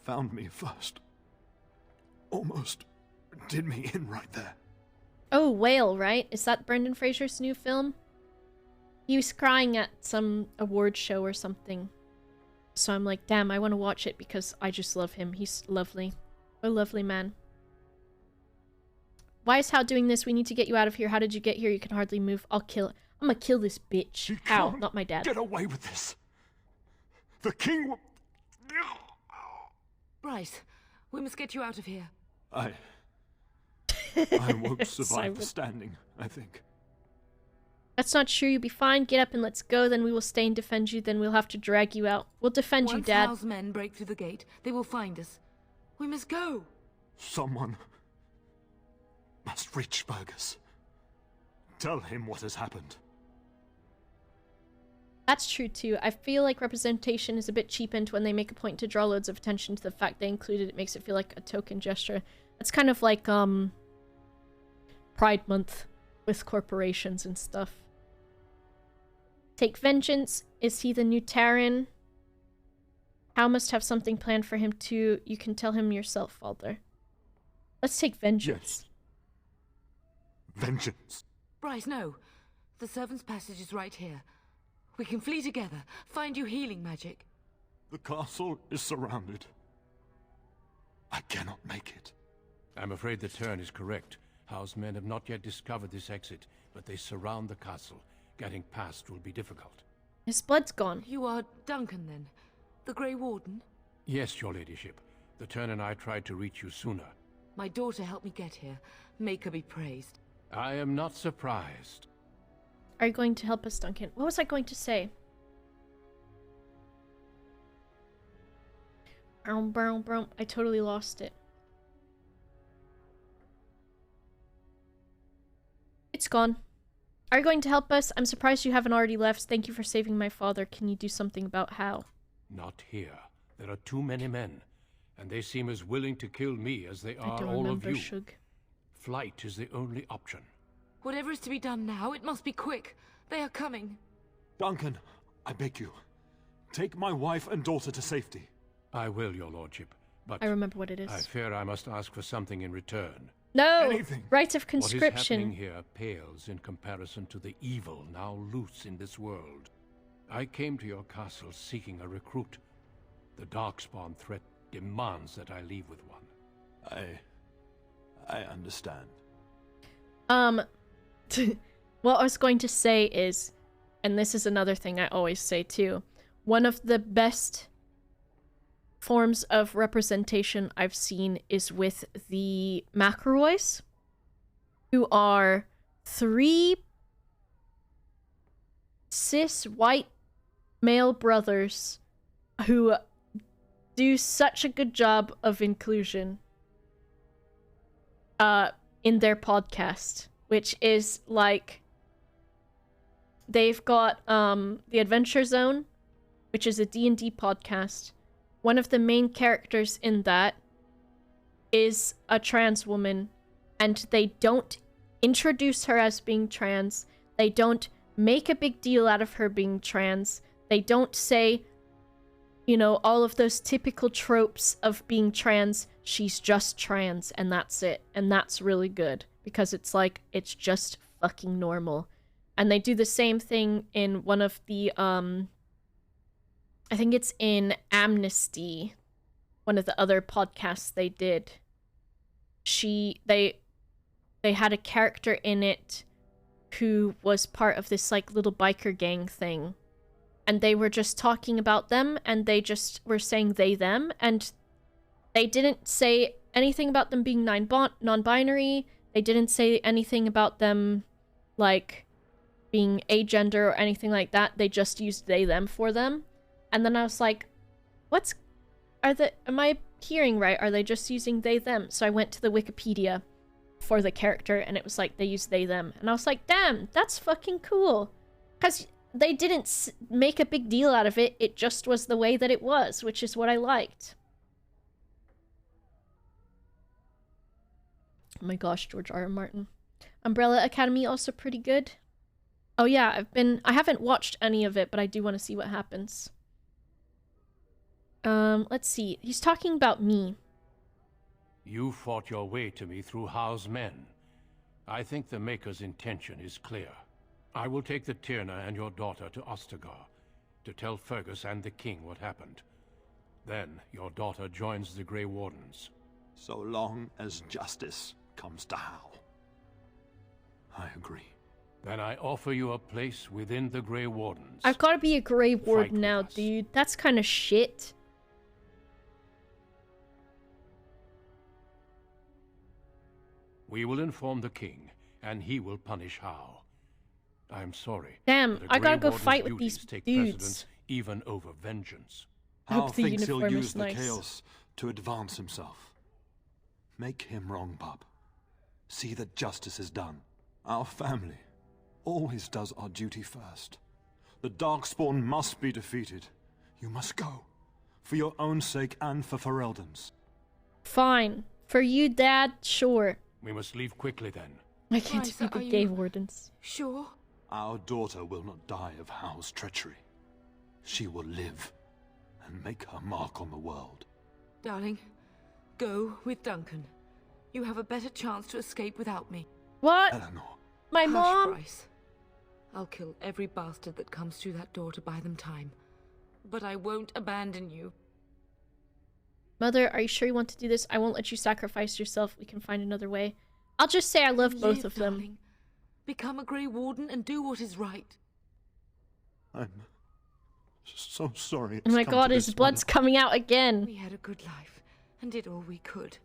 Speaker 7: found me first. Almost did me in right there.
Speaker 4: Oh, Whale, right? Is that Brendan Fraser's new film? He was crying at some award show or something. So I'm like, damn, I want to watch it because I just love him. He's lovely. A lovely man. Why is Hal doing this? We need to get you out of here. How did you get here? You can hardly move. I'm gonna kill this bitch.
Speaker 7: You
Speaker 4: How?
Speaker 7: can't
Speaker 4: Not my dad.
Speaker 7: Get away with this. The king will...
Speaker 3: Bryce, we must get you out of here.
Speaker 7: I won't survive the standing, I think.
Speaker 4: That's not true. You'll be fine. Get up and let's go. Then we will stay and defend you. Then we'll have to drag you out. We'll defend you, Dad.
Speaker 3: Once Hal's men break through the gate, they will find us. We must go.
Speaker 7: Someone must reach Fergus. Tell him what has happened.
Speaker 4: That's true too. I feel like representation is a bit cheapened when they make a point to draw loads of attention to the fact they included it. Makes it feel like a token gesture. It's kind of like Pride Month with corporations and stuff. Take vengeance. Is he the new Terran? Hal must have something planned for him too. You can tell him yourself, Father. Let's take vengeance.
Speaker 7: Yes. Vengeance.
Speaker 3: Bryce, no. The servant's passage is right here. We can flee together. Find you healing magic.
Speaker 7: The castle is surrounded. I cannot make it.
Speaker 6: I'm afraid the Terran is correct. Hal's men have not yet discovered this exit, but they surround the castle. Getting past will be difficult.
Speaker 4: His blood's gone.
Speaker 3: You are Duncan, then? The Grey Warden?
Speaker 6: Yes, your ladyship. The Terran and I tried to reach you sooner.
Speaker 3: My daughter helped me get here. Make her be praised.
Speaker 6: I am not surprised.
Speaker 4: Are you going to help us, Duncan? What was I going to say? I totally lost it. It's gone. Are you going to help us? I'm surprised you haven't already left. Thank you for saving my father. Can you do something about how?
Speaker 6: Not here. There are too many men, and they seem as willing to kill me as they are all of you.
Speaker 4: Shug.
Speaker 6: Flight is the only option.
Speaker 3: Whatever is to be done now, it must be quick. They are coming.
Speaker 7: Duncan, I beg you. Take my wife and daughter to safety.
Speaker 6: I will, your lordship, but...
Speaker 4: I remember what it is.
Speaker 6: I fear I must ask for something in return.
Speaker 4: No!
Speaker 6: Anything.
Speaker 4: Right of
Speaker 6: What is
Speaker 4: conscription.
Speaker 6: happening here pales in comparison to the evil now loose in this world. I came to your castle seeking a recruit. The Darkspawn threat demands that I leave with one.
Speaker 7: I understand.
Speaker 4: What I was going to say is, and this is another thing I always say too, one of the best forms of representation I've seen is with the McElroys, who are 3 cis white male brothers who do such a good job of inclusion in their podcast, which is like, they've got the Adventure Zone, which is a D&D podcast. One of the main characters in that is a trans woman, and they don't introduce her as being trans. They don't make a big deal out of her being trans. They don't say, you know, all of those typical tropes of being trans. She's just trans, and that's it. And that's really good, because it's like, it's just fucking normal. And they do the same thing in one of the, I think it's in Amnesty, one of the other podcasts they did. They had a character in it who was part of this like little biker gang thing, and they were just talking about them, and they just were saying they them, and they didn't say anything about them being non-binary. They didn't say anything about them like being agender or anything like that. They just used they them for them. And then I was like, am I hearing right? Are they just using they them? So I went to the Wikipedia for the character, and it was like, they use they them. And I was like, damn, that's fucking cool. Because they didn't make a big deal out of it. It just was the way that it was, which is what I liked. Oh my gosh, George R. R. Martin. Umbrella Academy also pretty good. Oh yeah, I haven't watched any of it, but I do want to see what happens. Let's see. He's talking about me.
Speaker 6: You fought your way to me through Howe's men. I think the Maker's intention is clear. I will take the Tyrna and your daughter to Ostagar to tell Fergus and the king what happened. Then your daughter joins the Grey Wardens.
Speaker 7: So long as justice comes to Howe. I agree.
Speaker 6: Then I offer you a place within the Grey Wardens.
Speaker 4: I've got to be a Grey Warden now, dude. That's kind of shit.
Speaker 6: We will inform the king, and he will punish Howe. I'm sorry.
Speaker 4: Damn,
Speaker 6: the
Speaker 4: I gotta
Speaker 6: Grey
Speaker 4: go fight
Speaker 6: Warden's
Speaker 4: with these
Speaker 6: duties take
Speaker 4: dudes.
Speaker 6: precedence even over vengeance.
Speaker 7: Howe thinks he'll use the chaos to advance himself. Make him wrong, bub. See that justice is done. Our family always does our duty first. The Darkspawn must be defeated. You must go. For your own sake and for Ferelden's.
Speaker 4: Fine. For you, Dad, sure.
Speaker 6: We must leave quickly then.
Speaker 4: I can't speak with Grey Wardens.
Speaker 3: Sure?
Speaker 7: Our daughter will not die of Howe's treachery. She will live and make her mark on the world.
Speaker 3: Darling, go with Duncan. You have a better chance to escape without me.
Speaker 4: What?
Speaker 7: Eleanor.
Speaker 4: My
Speaker 3: Hush,
Speaker 4: mom?
Speaker 3: Bryce. I'll kill every bastard that comes through that door to buy them time. But I won't abandon you.
Speaker 4: Mother, are you sure you want to do this? I won't let you sacrifice yourself. We can find another way. I'll just say I love both of them.
Speaker 3: Darling. Become a Grey Warden and do what is right.
Speaker 7: I'm so sorry.
Speaker 4: Oh my god, his blood's coming out again.
Speaker 3: We had a good life and did all we could.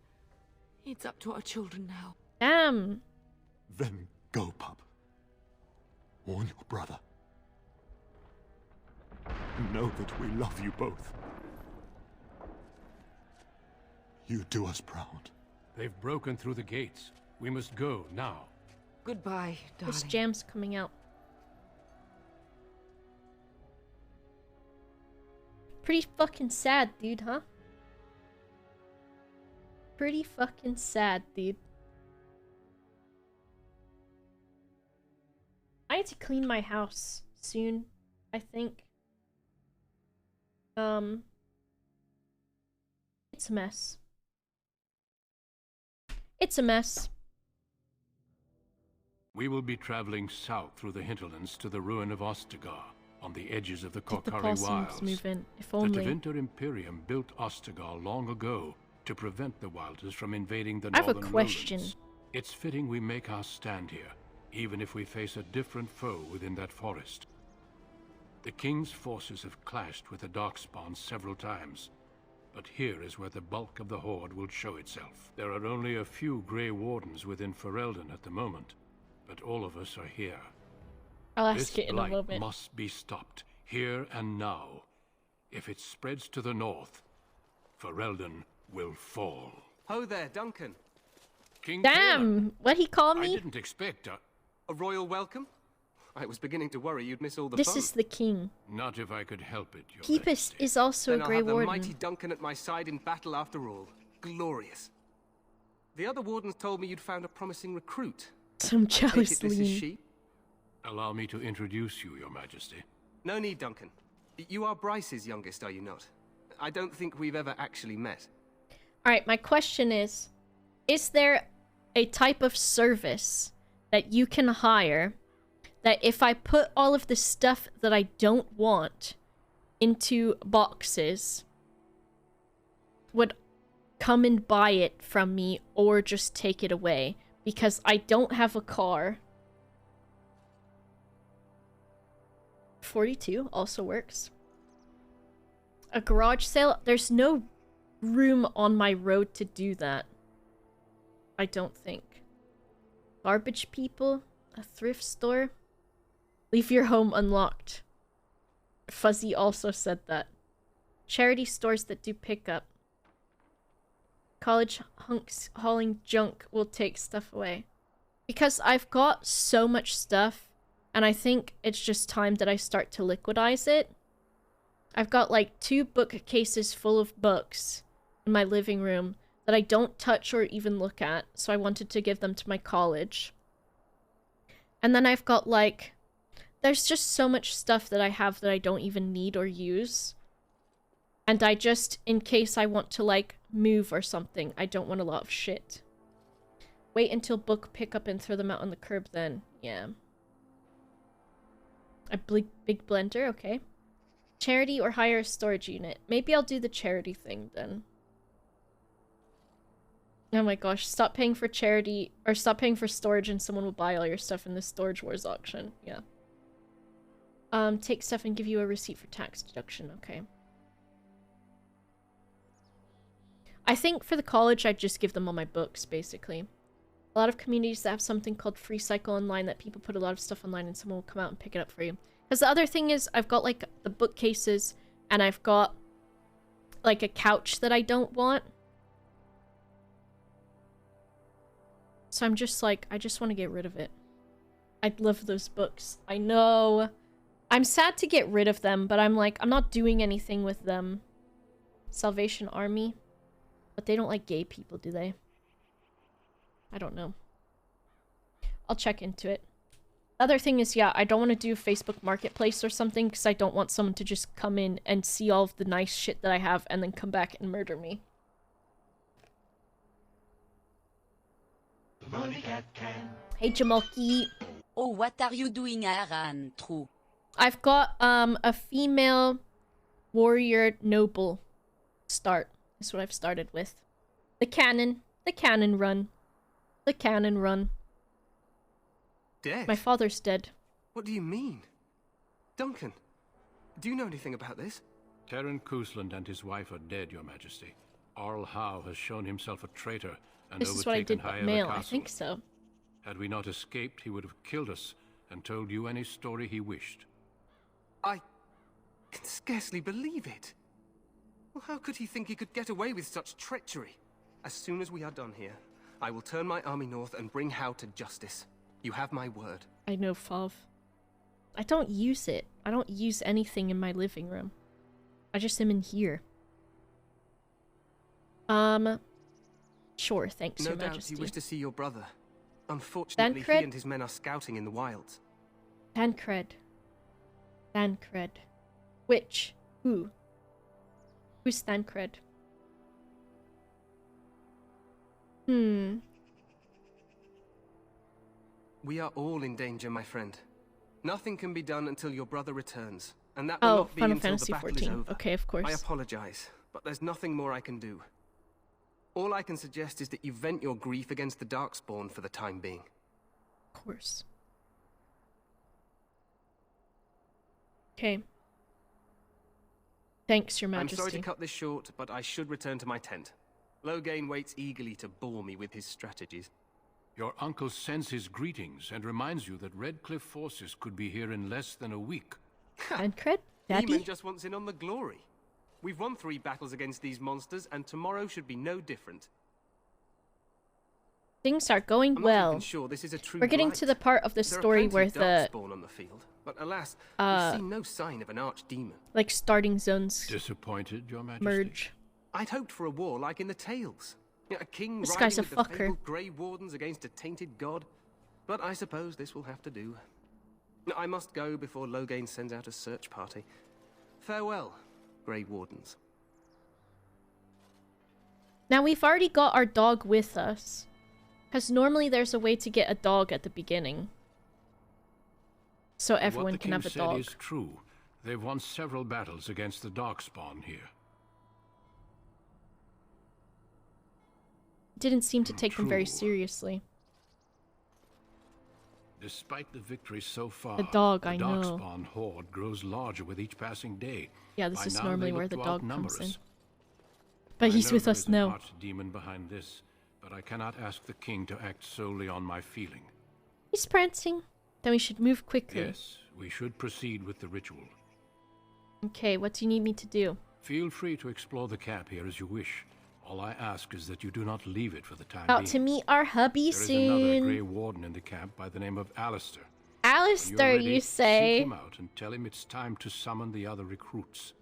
Speaker 3: It's up to our children now.
Speaker 4: Damn.
Speaker 7: Then go, pup. Warn your brother. Know that we love you both. You do us proud.
Speaker 6: They've broken through the gates. We must go now.
Speaker 3: Goodbye, darling.
Speaker 4: This jam's coming out. Pretty fucking sad, dude, huh? Pretty fucking sad, dude. I need to clean my house soon, I think. It's a mess. It's a mess.
Speaker 6: We will be traveling south through the hinterlands to the ruin of Ostagar, on the edges of the
Speaker 4: Did the
Speaker 6: Korkari
Speaker 4: possums
Speaker 6: Wilds.
Speaker 4: move in? If
Speaker 6: The
Speaker 4: only.
Speaker 6: Tevinter Imperium built Ostagar long ago to prevent the Wilders from invading the
Speaker 4: I have a
Speaker 6: northern
Speaker 4: question.
Speaker 6: lowlands. It's fitting we make our stand here, even if we face a different foe within that forest. The King's forces have clashed with the Darkspawn several times, but here is where the bulk of the Horde will show itself. There are only a few Grey Wardens within Ferelden at the moment, but all of us are here.
Speaker 4: I'll ask
Speaker 6: This
Speaker 4: it in a
Speaker 6: blight
Speaker 4: moment.
Speaker 6: must be stopped, here and now. If it spreads to the north, Ferelden will fall.
Speaker 17: Ho there, Duncan.
Speaker 6: King
Speaker 4: Damn! What he called
Speaker 6: I
Speaker 4: me?
Speaker 6: didn't expect
Speaker 17: a royal welcome? I was beginning to worry you'd miss all the
Speaker 4: This
Speaker 17: fun.
Speaker 4: is the king.
Speaker 6: Not if I could help it, Your
Speaker 4: Peepus is also
Speaker 17: Then
Speaker 4: a
Speaker 17: I'll
Speaker 4: Grey
Speaker 17: have the
Speaker 4: Warden.
Speaker 17: mighty Duncan at my side in battle after all. Glorious. The other wardens told me you'd found a promising recruit.
Speaker 4: Some
Speaker 17: I take it
Speaker 4: jealous
Speaker 17: this is
Speaker 4: lean.
Speaker 17: she?
Speaker 6: Allow me to introduce you, Your Majesty.
Speaker 17: No need, Duncan. You are Bryce's youngest, are you not? I don't think we've ever actually met.
Speaker 4: Alright, my question is there a type of service that you can hire that if I put all of the stuff that I don't want into boxes would come and buy it from me or just take it away? Because I don't have a car. 42 also works. A garage sale? There's no room on my road to do that. I don't think. Garbage people? A thrift store? Leave your home unlocked. Fuzzy also said that. Charity stores that do pickup. College hunks hauling junk will take stuff away. Because I've got so much stuff, and I think it's just time that I start to liquidize it. I've got like 2 bookcases full of books in my living room that I don't touch or even look at, so I wanted to give them to my college. And then I've got like, there's just so much stuff that I have that I don't even need or use. And I just, in case I want to like move or something, I don't want a lot of shit. Wait until book pick up and throw them out on the curb then. Yeah. A big blender, okay. Charity or hire a storage unit. Maybe I'll do the charity thing then. Oh my gosh, stop paying for charity, or stop paying for storage and someone will buy all your stuff in the Storage Wars auction. Yeah. Take stuff and give you a receipt for tax deduction, okay. I think for the college, I'd just give them all my books, basically. A lot of communities that have something called Free Cycle Online that people put a lot of stuff online and someone will come out and pick it up for you. Because the other thing is, I've got, like, the bookcases, and I've got, like, a couch that I don't want. So I'm just like, I just want to get rid of it. I love those books. I know. I'm sad to get rid of them, but I'm like, I'm not doing anything with them. Salvation Army. But they don't like gay people, do they? I don't know. I'll check into it. Other thing is, yeah, I don't want to do Facebook Marketplace or something because I don't want someone to just come in and see all of the nice shit that I have and then come back and murder me. Hey, Jamalki.
Speaker 2: Oh, what are you doing, Aran? True.
Speaker 4: I've got a female warrior noble start. That's what I've started with. The cannon run. The cannon run.
Speaker 17: Dead?
Speaker 4: My father's dead.
Speaker 17: What do you mean? Duncan, do you know anything about this?
Speaker 6: Terran Cousland and his wife are dead, Your Majesty. Arl Howe has shown himself a traitor and
Speaker 4: This is what I
Speaker 6: overtaken
Speaker 4: did
Speaker 6: high
Speaker 4: with
Speaker 6: the
Speaker 4: mail,
Speaker 6: castle.
Speaker 4: I think so.
Speaker 6: Had we not escaped, he would have killed us and told you any story he wished.
Speaker 17: I can scarcely believe it. Well, how could he think he could get away with such treachery? As soon as we are done here, I will turn my army north and bring Howe to justice. You have my word.
Speaker 4: I know, Fav. I don't use it. I don't use anything in my living room. I just am in here. Sure, thanks,
Speaker 17: No
Speaker 4: Your
Speaker 17: doubt
Speaker 4: Majesty.
Speaker 17: you wish to see your brother. Unfortunately, he and his men are scouting in the wilds.
Speaker 4: Thancred. Thancred. Which? Who? Who's Thancred?
Speaker 17: We are all in danger, my friend. Nothing can be done until your brother returns, and that will
Speaker 4: Oh,
Speaker 17: not be
Speaker 4: Final
Speaker 17: until
Speaker 4: Fantasy
Speaker 17: the battle is
Speaker 4: 14.
Speaker 17: over.
Speaker 4: Okay, of course.
Speaker 17: I apologize, but there's nothing more I can do. All I can suggest is that you vent your grief against the Darkspawn for the time being.
Speaker 4: Of course. Okay. Thanks, Your Majesty.
Speaker 17: I'm sorry to cut this short, but I should return to my tent. Loghain waits eagerly to bore me with his strategies.
Speaker 6: Your uncle sends his greetings and reminds you that Redcliffe forces could be here in less than a week.
Speaker 4: Redcliffe? Daddy?
Speaker 17: Eamon just wants in on the glory. We've won 3 battles against these monsters, and tomorrow should be no different.
Speaker 4: Things are going
Speaker 17: I'm
Speaker 4: well.
Speaker 17: not even sure this is a true
Speaker 4: We're getting
Speaker 17: blight.
Speaker 4: to the part of the
Speaker 17: There are
Speaker 4: story
Speaker 17: plenty
Speaker 4: where
Speaker 17: of
Speaker 4: the
Speaker 17: Darkspawn on the field, but alas, we've seen no sign of an archdemon.
Speaker 4: like starting zones
Speaker 6: Disappointed, Your Majesty?
Speaker 4: merge.
Speaker 17: I'd hoped for a war like in the tales. A king
Speaker 4: This
Speaker 17: riding
Speaker 4: guy's a
Speaker 17: with the
Speaker 4: fucker.
Speaker 17: fabled Grey Wardens against a tainted god. But I suppose this will have to do. I must go before Loghain sends out a search party. Farewell, Grey Wardens.
Speaker 4: Now we've already got our dog with us. Because normally there's a way to get a dog at the beginning. So everyone can have a dog.
Speaker 6: What the king said is true. They've won several battles against the Darkspawn here.
Speaker 4: Didn't seem to take them very seriously.
Speaker 6: Despite the victory so far,
Speaker 4: The dog,
Speaker 6: the
Speaker 4: I know.
Speaker 6: Darkspawn horde grows larger with each passing day.
Speaker 4: Yeah, this
Speaker 6: By
Speaker 4: is
Speaker 6: now,
Speaker 4: normally
Speaker 6: they
Speaker 4: where
Speaker 6: look
Speaker 4: the
Speaker 6: to
Speaker 4: dog
Speaker 6: outnumber
Speaker 4: comes in.
Speaker 6: us.
Speaker 4: But
Speaker 6: I
Speaker 4: he's
Speaker 6: know
Speaker 4: with
Speaker 6: there
Speaker 4: us
Speaker 6: is an
Speaker 4: now.
Speaker 6: archdemon behind this, but I cannot ask the king to act solely on my feeling.
Speaker 4: He's prancing. Then we should move quickly.
Speaker 6: Yes, we should proceed with the ritual.
Speaker 4: Okay, what do you need me to do?
Speaker 6: Feel free to explore the camp here as you wish. All I ask is that you do not leave it for the time
Speaker 4: About
Speaker 6: being.
Speaker 4: to meet our hubby
Speaker 6: There is another
Speaker 4: soon.
Speaker 6: Grey Warden in the camp by the name of Alistair.
Speaker 4: Alistair,
Speaker 6: When you're ready,
Speaker 4: you say?
Speaker 6: Seek him out and tell him it's time to summon the other recruits.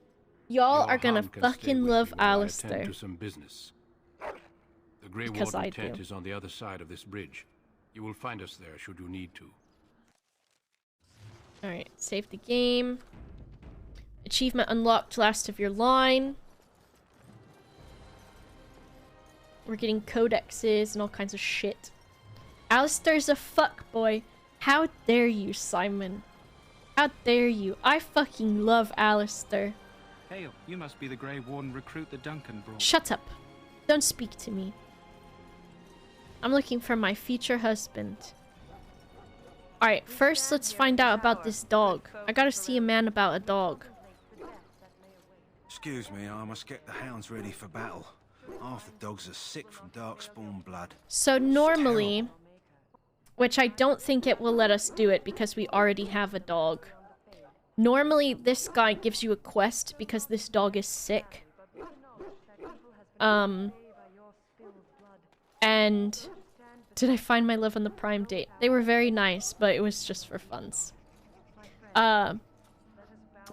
Speaker 4: Y'all
Speaker 6: Your
Speaker 4: are gonna
Speaker 6: hound can stay
Speaker 4: fucking
Speaker 6: with
Speaker 4: love
Speaker 6: me while I
Speaker 4: Alistair.
Speaker 6: attend to some business. The Grey
Speaker 4: Because
Speaker 6: Warden
Speaker 4: I
Speaker 6: tent
Speaker 4: do.
Speaker 6: is on the other side of this bridge. You will find us there should you need to.
Speaker 4: Alright, save the game. Achievement unlocked, last of your line. We're getting codexes and all kinds of shit. Alistair's a fuckboy. How dare you, Simon? How dare you? I fucking love Alistair.
Speaker 18: Hail, you must be the Grey Warden recruit that Duncan brought.
Speaker 4: Shut up. Don't speak to me. I'm looking for my future husband. Alright, first let's find out about this dog. I gotta see a man about a dog.
Speaker 19: Excuse me, I must get the hounds ready for battle. Half the dogs are sick from Darkspawn blood.
Speaker 4: So normally, which I don't think it will let us do it because we already have a dog. Normally, this guy gives you a quest because this dog is sick. And did I find my love on the Prime date? They were very nice, but it was just for funs. But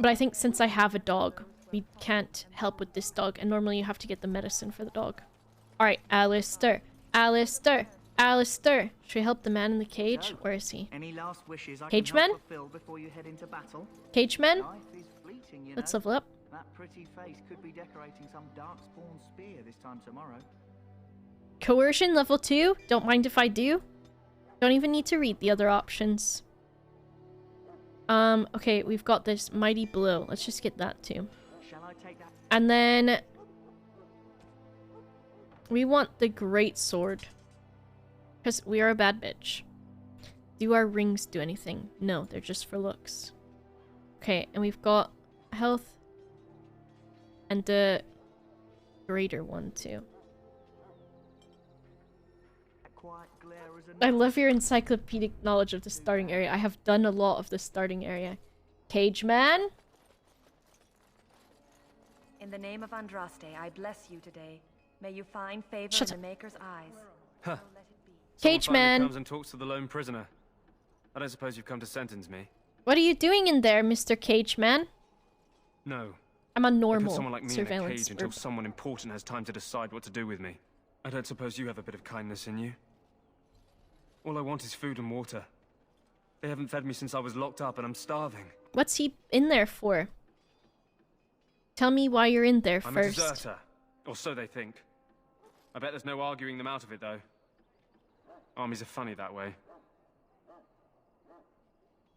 Speaker 4: I think since I have a dog, we can't help with this dog, and normally you have to get the medicine for the dog. Alright, Alistair. Alistair. Alistair. Should we help the man in the cage? Where is he?
Speaker 20: Any last wishes I
Speaker 4: Cage
Speaker 20: can help
Speaker 4: man?
Speaker 20: fulfill before you head into battle?
Speaker 4: Cage man?
Speaker 20: Life is fleeting, you
Speaker 4: Let's
Speaker 20: know.
Speaker 4: level up.
Speaker 20: That pretty face could be decorating some Darkspawn spear this time tomorrow.
Speaker 4: Coercion level 2. Don't mind if I do. Don't even need to read the other options. Okay, we've got this mighty blow. Let's just get that too.
Speaker 20: Shall I take that?
Speaker 4: And then we want the great sword. Because we are a bad bitch. Do our rings do anything? No, they're just for looks. Okay, and we've got health. And the greater one too. I love your encyclopedic knowledge of the starting area. I have done a lot of the starting area. Cage man?
Speaker 21: In the name of Andraste, I bless you today. May you find favor
Speaker 4: Shut
Speaker 21: in the Maker's eyes.
Speaker 18: Huh.
Speaker 4: Cage
Speaker 18: Someone finally
Speaker 4: man.
Speaker 18: comes and talks to the lone prisoner. I don't suppose you've come to sentence me.
Speaker 4: What are you doing in there, Mr. Cage man?
Speaker 18: No.
Speaker 4: I'm on
Speaker 18: I
Speaker 4: normal
Speaker 18: put someone like me in a
Speaker 4: surveillance.
Speaker 18: cage until
Speaker 4: or-
Speaker 18: someone important has time to decide what to do with me. I don't suppose you have a bit of kindness in you. All I want is food and water. They haven't fed me since I was locked up and I'm starving.
Speaker 4: What's he in there for? Tell me why you're in there
Speaker 18: I'm
Speaker 4: first.
Speaker 18: a deserter. Or so they think. I bet there's no arguing them out of it, though. Armies are funny that way.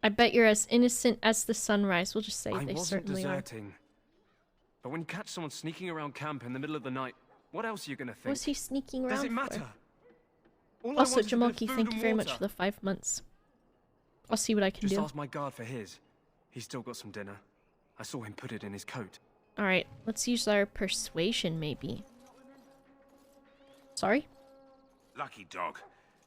Speaker 4: I bet you're as innocent as the sunrise. We'll just say
Speaker 18: I
Speaker 4: they
Speaker 18: wasn't
Speaker 4: certainly
Speaker 18: deserting. But when you catch someone sneaking around camp in the middle of the night, what else are you gonna think?
Speaker 4: Was he sneaking around?
Speaker 18: Does it matter? All I
Speaker 4: Also,
Speaker 18: want is a bit of
Speaker 4: Jamoki,
Speaker 18: food
Speaker 4: thank you
Speaker 18: and
Speaker 4: very much
Speaker 18: water.
Speaker 4: for the 5 months. I'll see what I can
Speaker 18: Just
Speaker 4: do.
Speaker 18: ask my guard for his. He's still got some dinner. I saw him put it in his coat.
Speaker 4: Alright, let's use our persuasion, maybe. Sorry?
Speaker 8: Lucky dog.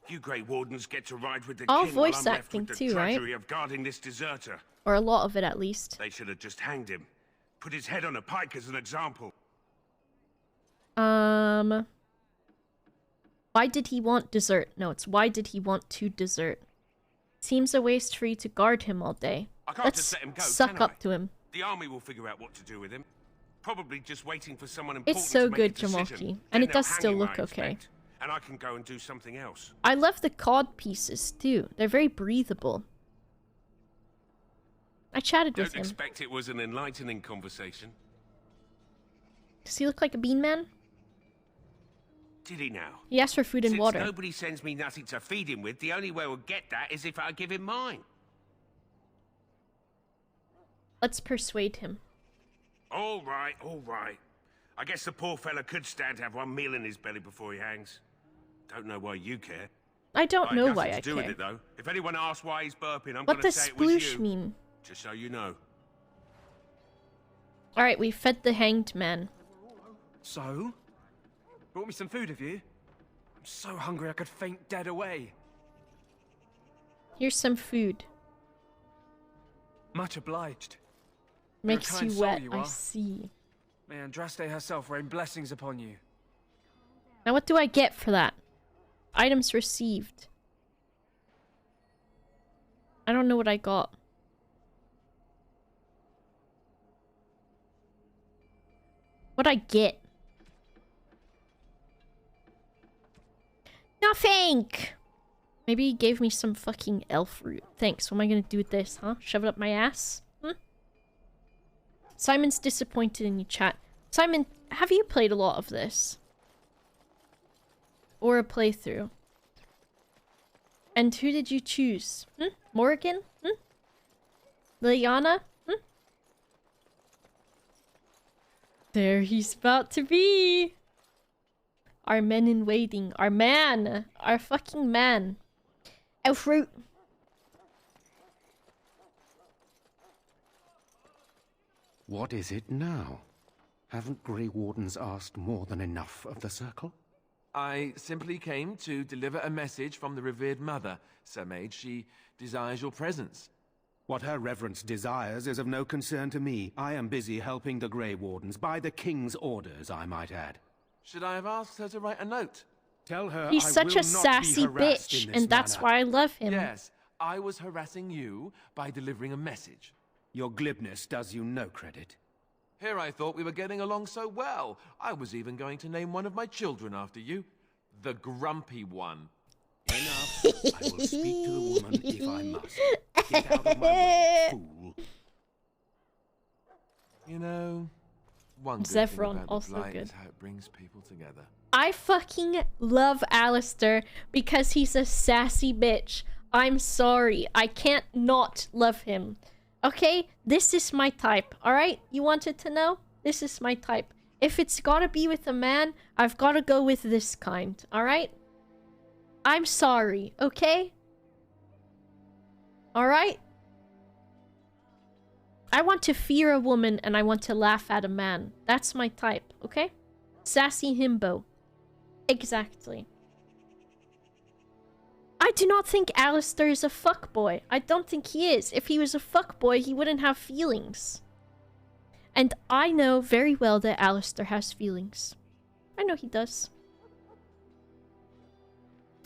Speaker 8: You Grey Wardens get to ride with the
Speaker 4: All
Speaker 8: king while
Speaker 4: voice
Speaker 8: I'm left
Speaker 4: acting
Speaker 8: with the
Speaker 4: too, right?
Speaker 8: drudgery of guarding this deserter.
Speaker 4: Or a lot of it, at least.
Speaker 8: They should have just hanged him. Put his head on a pike as an example.
Speaker 4: Why did he want dessert? No, it's why did he want to dessert? Seems a waste for you to guard him all day.
Speaker 8: I can't
Speaker 4: Let's
Speaker 8: just let him go,
Speaker 4: suck
Speaker 8: can
Speaker 4: up
Speaker 8: I?
Speaker 4: to him.
Speaker 8: The army will figure out what to do with him. Probably just waiting for someone important
Speaker 4: It's so
Speaker 8: to make
Speaker 4: good,
Speaker 8: a decision.
Speaker 4: Jamoki.
Speaker 8: Then
Speaker 4: And it
Speaker 8: they'll
Speaker 4: does
Speaker 8: hang
Speaker 4: still
Speaker 8: him,
Speaker 4: look
Speaker 8: I
Speaker 4: okay.
Speaker 8: expect. And I can go and do something else.
Speaker 4: I love the cod pieces, too. They're very breathable. I chatted with
Speaker 8: Don't
Speaker 4: him.
Speaker 8: expect it was an enlightening conversation.
Speaker 4: Does he look like a bean man?
Speaker 8: Did he now?
Speaker 4: He asked for food and
Speaker 8: Since
Speaker 4: water.
Speaker 8: nobody sends me nothing to feed him with, the only way we'll get that is if I give him mine.
Speaker 4: Let's persuade him.
Speaker 8: All right, all right. I guess the poor fella could stand to have one meal in his belly before he hangs. Don't know why you care.
Speaker 4: I don't know why
Speaker 8: Nothing
Speaker 4: I
Speaker 8: to do with
Speaker 4: care.
Speaker 8: it, though. If anyone asks why he's burping, I'm
Speaker 4: What
Speaker 8: gonna
Speaker 4: does
Speaker 8: say it was
Speaker 4: sploosh
Speaker 8: you.
Speaker 4: mean?
Speaker 8: Just so you know.
Speaker 4: Alright, we fed the hanged man.
Speaker 18: So? Brought me some food, have you? I'm so hungry I could faint dead away.
Speaker 4: Here's some food.
Speaker 18: Much obliged.
Speaker 4: Makes
Speaker 18: You're a kind
Speaker 4: you
Speaker 18: soul,
Speaker 4: wet,
Speaker 18: you
Speaker 4: I
Speaker 18: are.
Speaker 4: see.
Speaker 18: May Andraste herself rain blessings upon you.
Speaker 4: Now what do I get for that? Items received. I don't know what I got. What'd I get? Nothing! Maybe he gave me some fucking elf root. Thanks. What am I gonna do with this, huh? Shove it up my ass? Simon's disappointed in you, chat. Simon, have you played a lot of this? Or a playthrough? And who did you choose? Morgan? Liliana? There he's about to be! Our men in waiting. Our man! Our fucking man. Elf root.
Speaker 22: What is it now? Haven't Grey Wardens asked more than enough of the Circle?
Speaker 23: I simply came to deliver a message from the revered mother, Sir Mage. She desires your presence.
Speaker 22: What her reverence desires is of no concern to me. I am busy helping the Grey Wardens, by the King's orders, I might add.
Speaker 23: Should I have asked her to write a note?
Speaker 22: Tell her
Speaker 4: He's
Speaker 22: I
Speaker 4: such
Speaker 22: will
Speaker 4: a
Speaker 22: not
Speaker 4: sassy
Speaker 22: be harassed
Speaker 4: bitch,
Speaker 22: in this
Speaker 4: and that's
Speaker 22: manner.
Speaker 4: why I love him.
Speaker 23: Yes, I was harassing you by delivering a message.
Speaker 22: Your glibness does you no credit.
Speaker 23: Here I thought we were getting along so well. I was even going to name one of my children after you. The Grumpy One.
Speaker 22: Enough. I will speak to the woman if I must. Get out of my way, fool.
Speaker 23: You know, one good
Speaker 4: Zephyron,
Speaker 23: thing about the
Speaker 4: also
Speaker 23: Blight
Speaker 4: good.
Speaker 23: is how it brings people together.
Speaker 4: I fucking love Alistair because he's a sassy bitch. I'm sorry. I can't not love him. Okay? This is my type, alright? You wanted to know? This is my type. If it's gotta be with a man, I've gotta go with this kind, alright? I'm sorry, okay? Alright? I want to fear a woman and I want to laugh at a man. That's my type, okay? Sassy himbo. Exactly. I do not think Alistair is a fuckboy. I don't think he is. If he was a fuckboy, he wouldn't have feelings. And I know very well that Alistair has feelings. I know he does.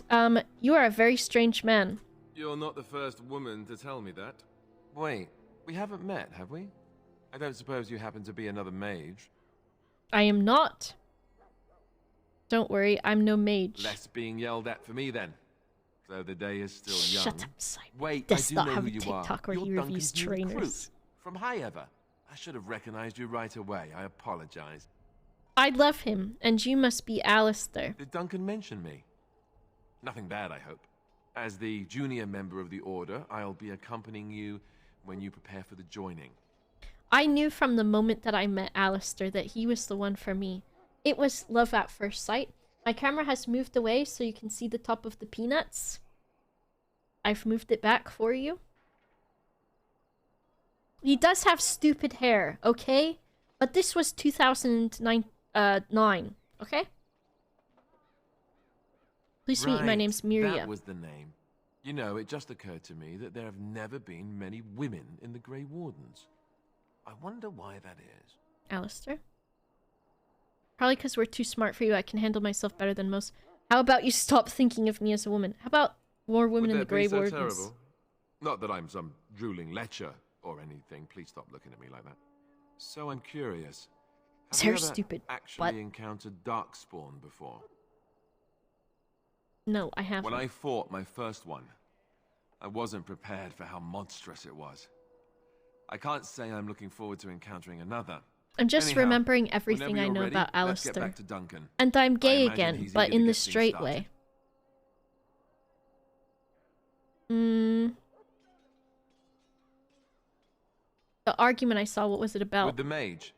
Speaker 4: You are a very strange man.
Speaker 23: You're not the first woman to tell me that. Wait, we haven't met, have we? I don't suppose you happen to be another mage?
Speaker 4: I am not. Don't worry, I'm no mage.
Speaker 23: Less being yelled at for me then. Though the day is still young.
Speaker 4: Shut up, Simon.
Speaker 23: Wait,
Speaker 4: Does
Speaker 23: I do
Speaker 4: not
Speaker 23: know
Speaker 4: have
Speaker 23: who
Speaker 4: a
Speaker 23: you
Speaker 4: TikTok
Speaker 23: are.
Speaker 4: where he
Speaker 23: You're
Speaker 4: reviews
Speaker 23: Duncan's new recruit
Speaker 4: trainers.
Speaker 23: from High Ever. I should have recognized you right away. I apologize.
Speaker 4: I love him, and you must be Alistair.
Speaker 23: Did Duncan mention me? Nothing bad, I hope. As the junior member of the Order, I'll be accompanying you when you prepare for the joining.
Speaker 4: I knew from the moment that I met Alistair that he was the one for me. It was love at first sight. My camera has moved away so you can see the top of the peanuts. I've moved it back for you. He does have stupid hair, okay? But this was 2009, okay? Please meet, my name's Miria.
Speaker 23: That was the name. You know, it just occurred to me that there have never been many women in the Grey Wardens. I wonder why that is.
Speaker 4: Alistair? Probably because we're too smart for you. I can handle myself better than most. How about you stop thinking of me as a woman? How about more women in the Grey Wardens?
Speaker 23: Terrible? Not that I'm some drooling lecher or anything. Please stop looking at me like that. So I'm curious. Have you ever
Speaker 4: stupid.
Speaker 23: actually encountered Darkspawn before?
Speaker 4: No, I haven't.
Speaker 23: When I fought my first one, I wasn't prepared for how monstrous it was. I can't say I'm looking forward to encountering another.
Speaker 4: I'm just remembering everything I know about Alistair.
Speaker 23: Let's get back to Duncan.
Speaker 4: And I'm gay again, but in the straight way. The argument I saw, what was it about?
Speaker 23: With the mage.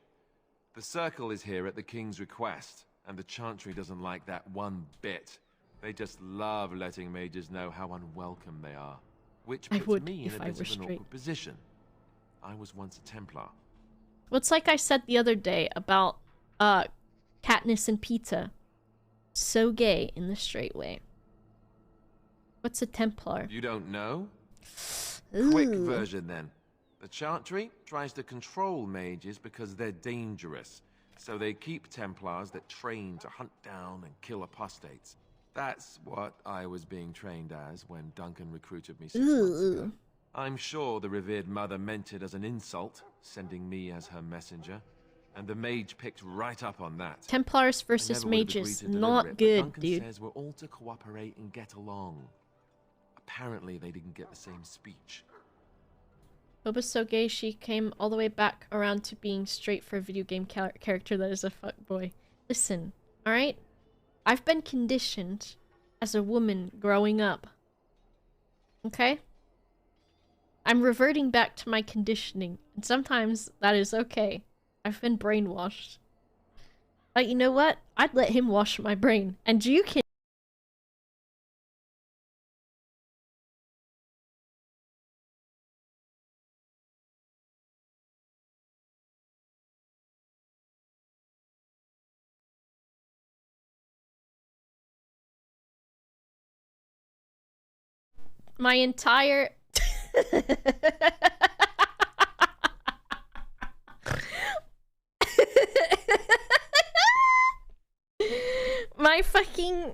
Speaker 23: The circle is here at the king's request, and the Chantry doesn't like that one bit. They just love letting mages know how unwelcome they are. Which puts me in a bit of an awkward position. I was once a Templar.
Speaker 4: Well, it's like I said the other day about Katniss and Peeta. So gay in the straight way. What's a Templar?
Speaker 23: You don't know?
Speaker 4: Ooh.
Speaker 23: Quick version then. The Chantry tries to control mages because they're dangerous. So they keep Templars that train to hunt down and kill apostates. That's what I was being trained as when Duncan recruited me 6 months ago. I'm sure the revered mother meant it as an insult, sending me as her messenger, and the mage picked right up on that.
Speaker 4: Templars versus mages, not good,
Speaker 23: Duncan
Speaker 4: dude.
Speaker 23: Says we're all to cooperate and get along. Apparently they didn't get the same speech.
Speaker 4: Boba's so gay she came all the way back around to being straight for a video game character that is a fuckboy. Listen, alright? I've been conditioned as a woman growing up. Okay? I'm reverting back to my conditioning, and sometimes that is okay. I've been brainwashed. But you know what? I'd let him wash my brain, and you can. My entire... my fucking...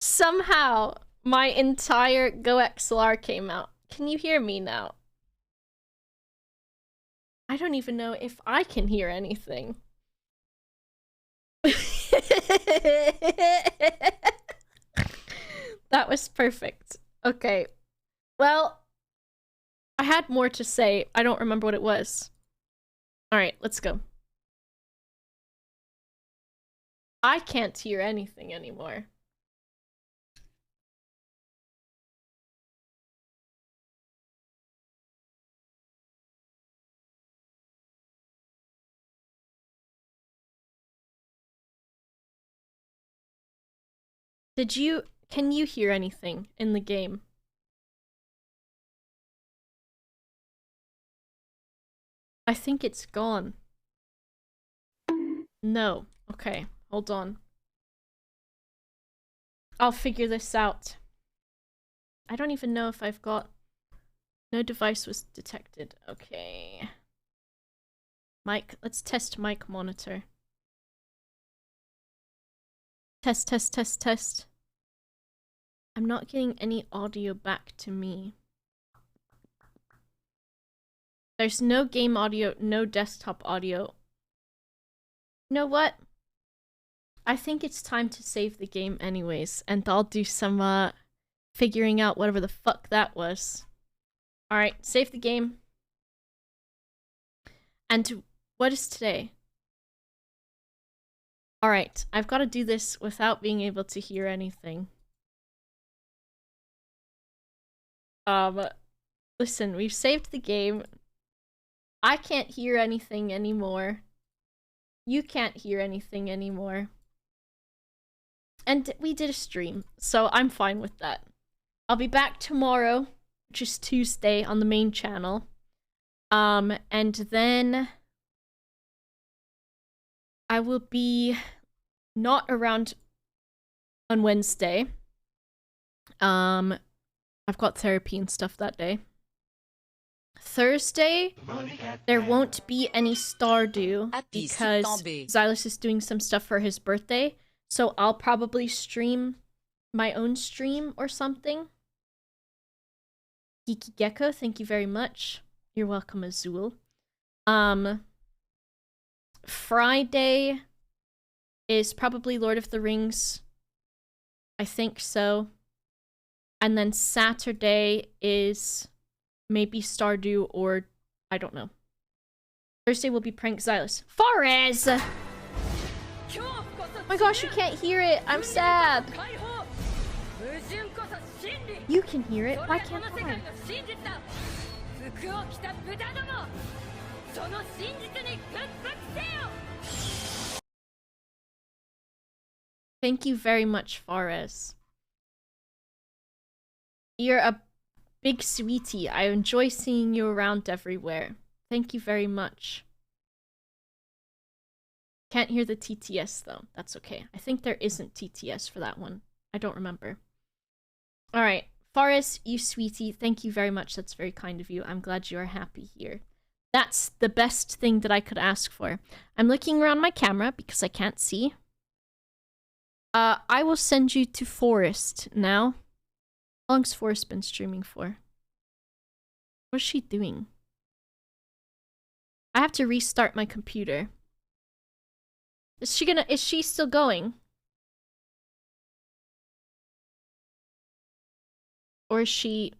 Speaker 4: Somehow, my entire Go XLR came out. Can you hear me now? I don't even know if I can hear anything. That was perfect. Okay. Well, I had more to say. I don't remember what it was. Alright, let's go. I can't hear anything anymore. Can you hear anything in the game? I think it's gone. No. Okay, hold on. I'll figure this out. I don't even know if I've got... No device was detected. Okay. Mic. Let's test mic monitor. Test, test, test, test. I'm not getting any audio back to me. There's no game audio, no desktop audio. You know what? I think it's time to save the game anyways, and I'll do some figuring out whatever the fuck that was. Alright, save the game. And what is today? Alright, I've got to do this without being able to hear anything. Listen, we've saved the game. I can't hear anything anymore. You can't hear anything anymore. And we did a stream, so I'm fine with that. I'll be back tomorrow, which is Tuesday, on the main channel. And then I will be not around on Wednesday. I've got therapy and stuff that day. Thursday, there won't be any Stardew because Xylus is doing some stuff for his birthday. So I'll probably stream my own stream or something. Geeky Gecko, thank you very much. You're welcome, Azul. Friday is probably Lord of the Rings. I think so. And then Saturday is maybe Stardew or I don't know. Thursday will be Prank Xylus. Fares! Oh my gosh, you can't hear it. I'm sad. You can hear it. Why can't I? Thank you very much, Fares. You're a big sweetie. I enjoy seeing you around everywhere. Thank you very much. Can't hear the TTS though. That's okay. I think there isn't TTS for that one. I don't remember. Alright. Fares, you sweetie, thank you very much. That's very kind of you. I'm glad you are happy here. That's the best thing that I could ask for. I'm looking around my camera because I can't see. I will send you to Forest now. How long's Forest been streaming for? What's she doing? I have to restart my computer. Is she still going? Or is she...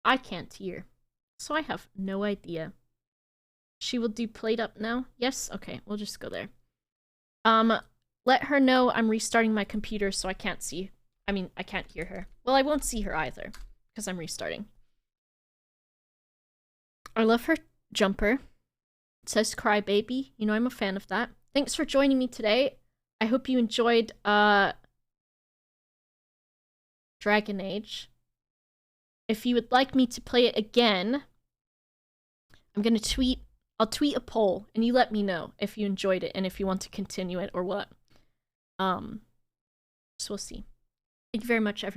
Speaker 4: I can't hear. So I have no idea. She will do Played Up now? Yes? Okay, we'll just go there. Let her know I'm restarting my computer so I can't see. I mean, I can't hear her. Well, I won't see her either, because I'm restarting. I love her jumper. It says Crybaby. You know, I'm a fan of that. Thanks for joining me today. I hope you enjoyed, Dragon Age. If you would like me to play it again, I'm gonna tweet... I'll tweet a poll, and you let me know if you enjoyed it and if you want to continue it or what. So we'll see. Thank you very much, everyone.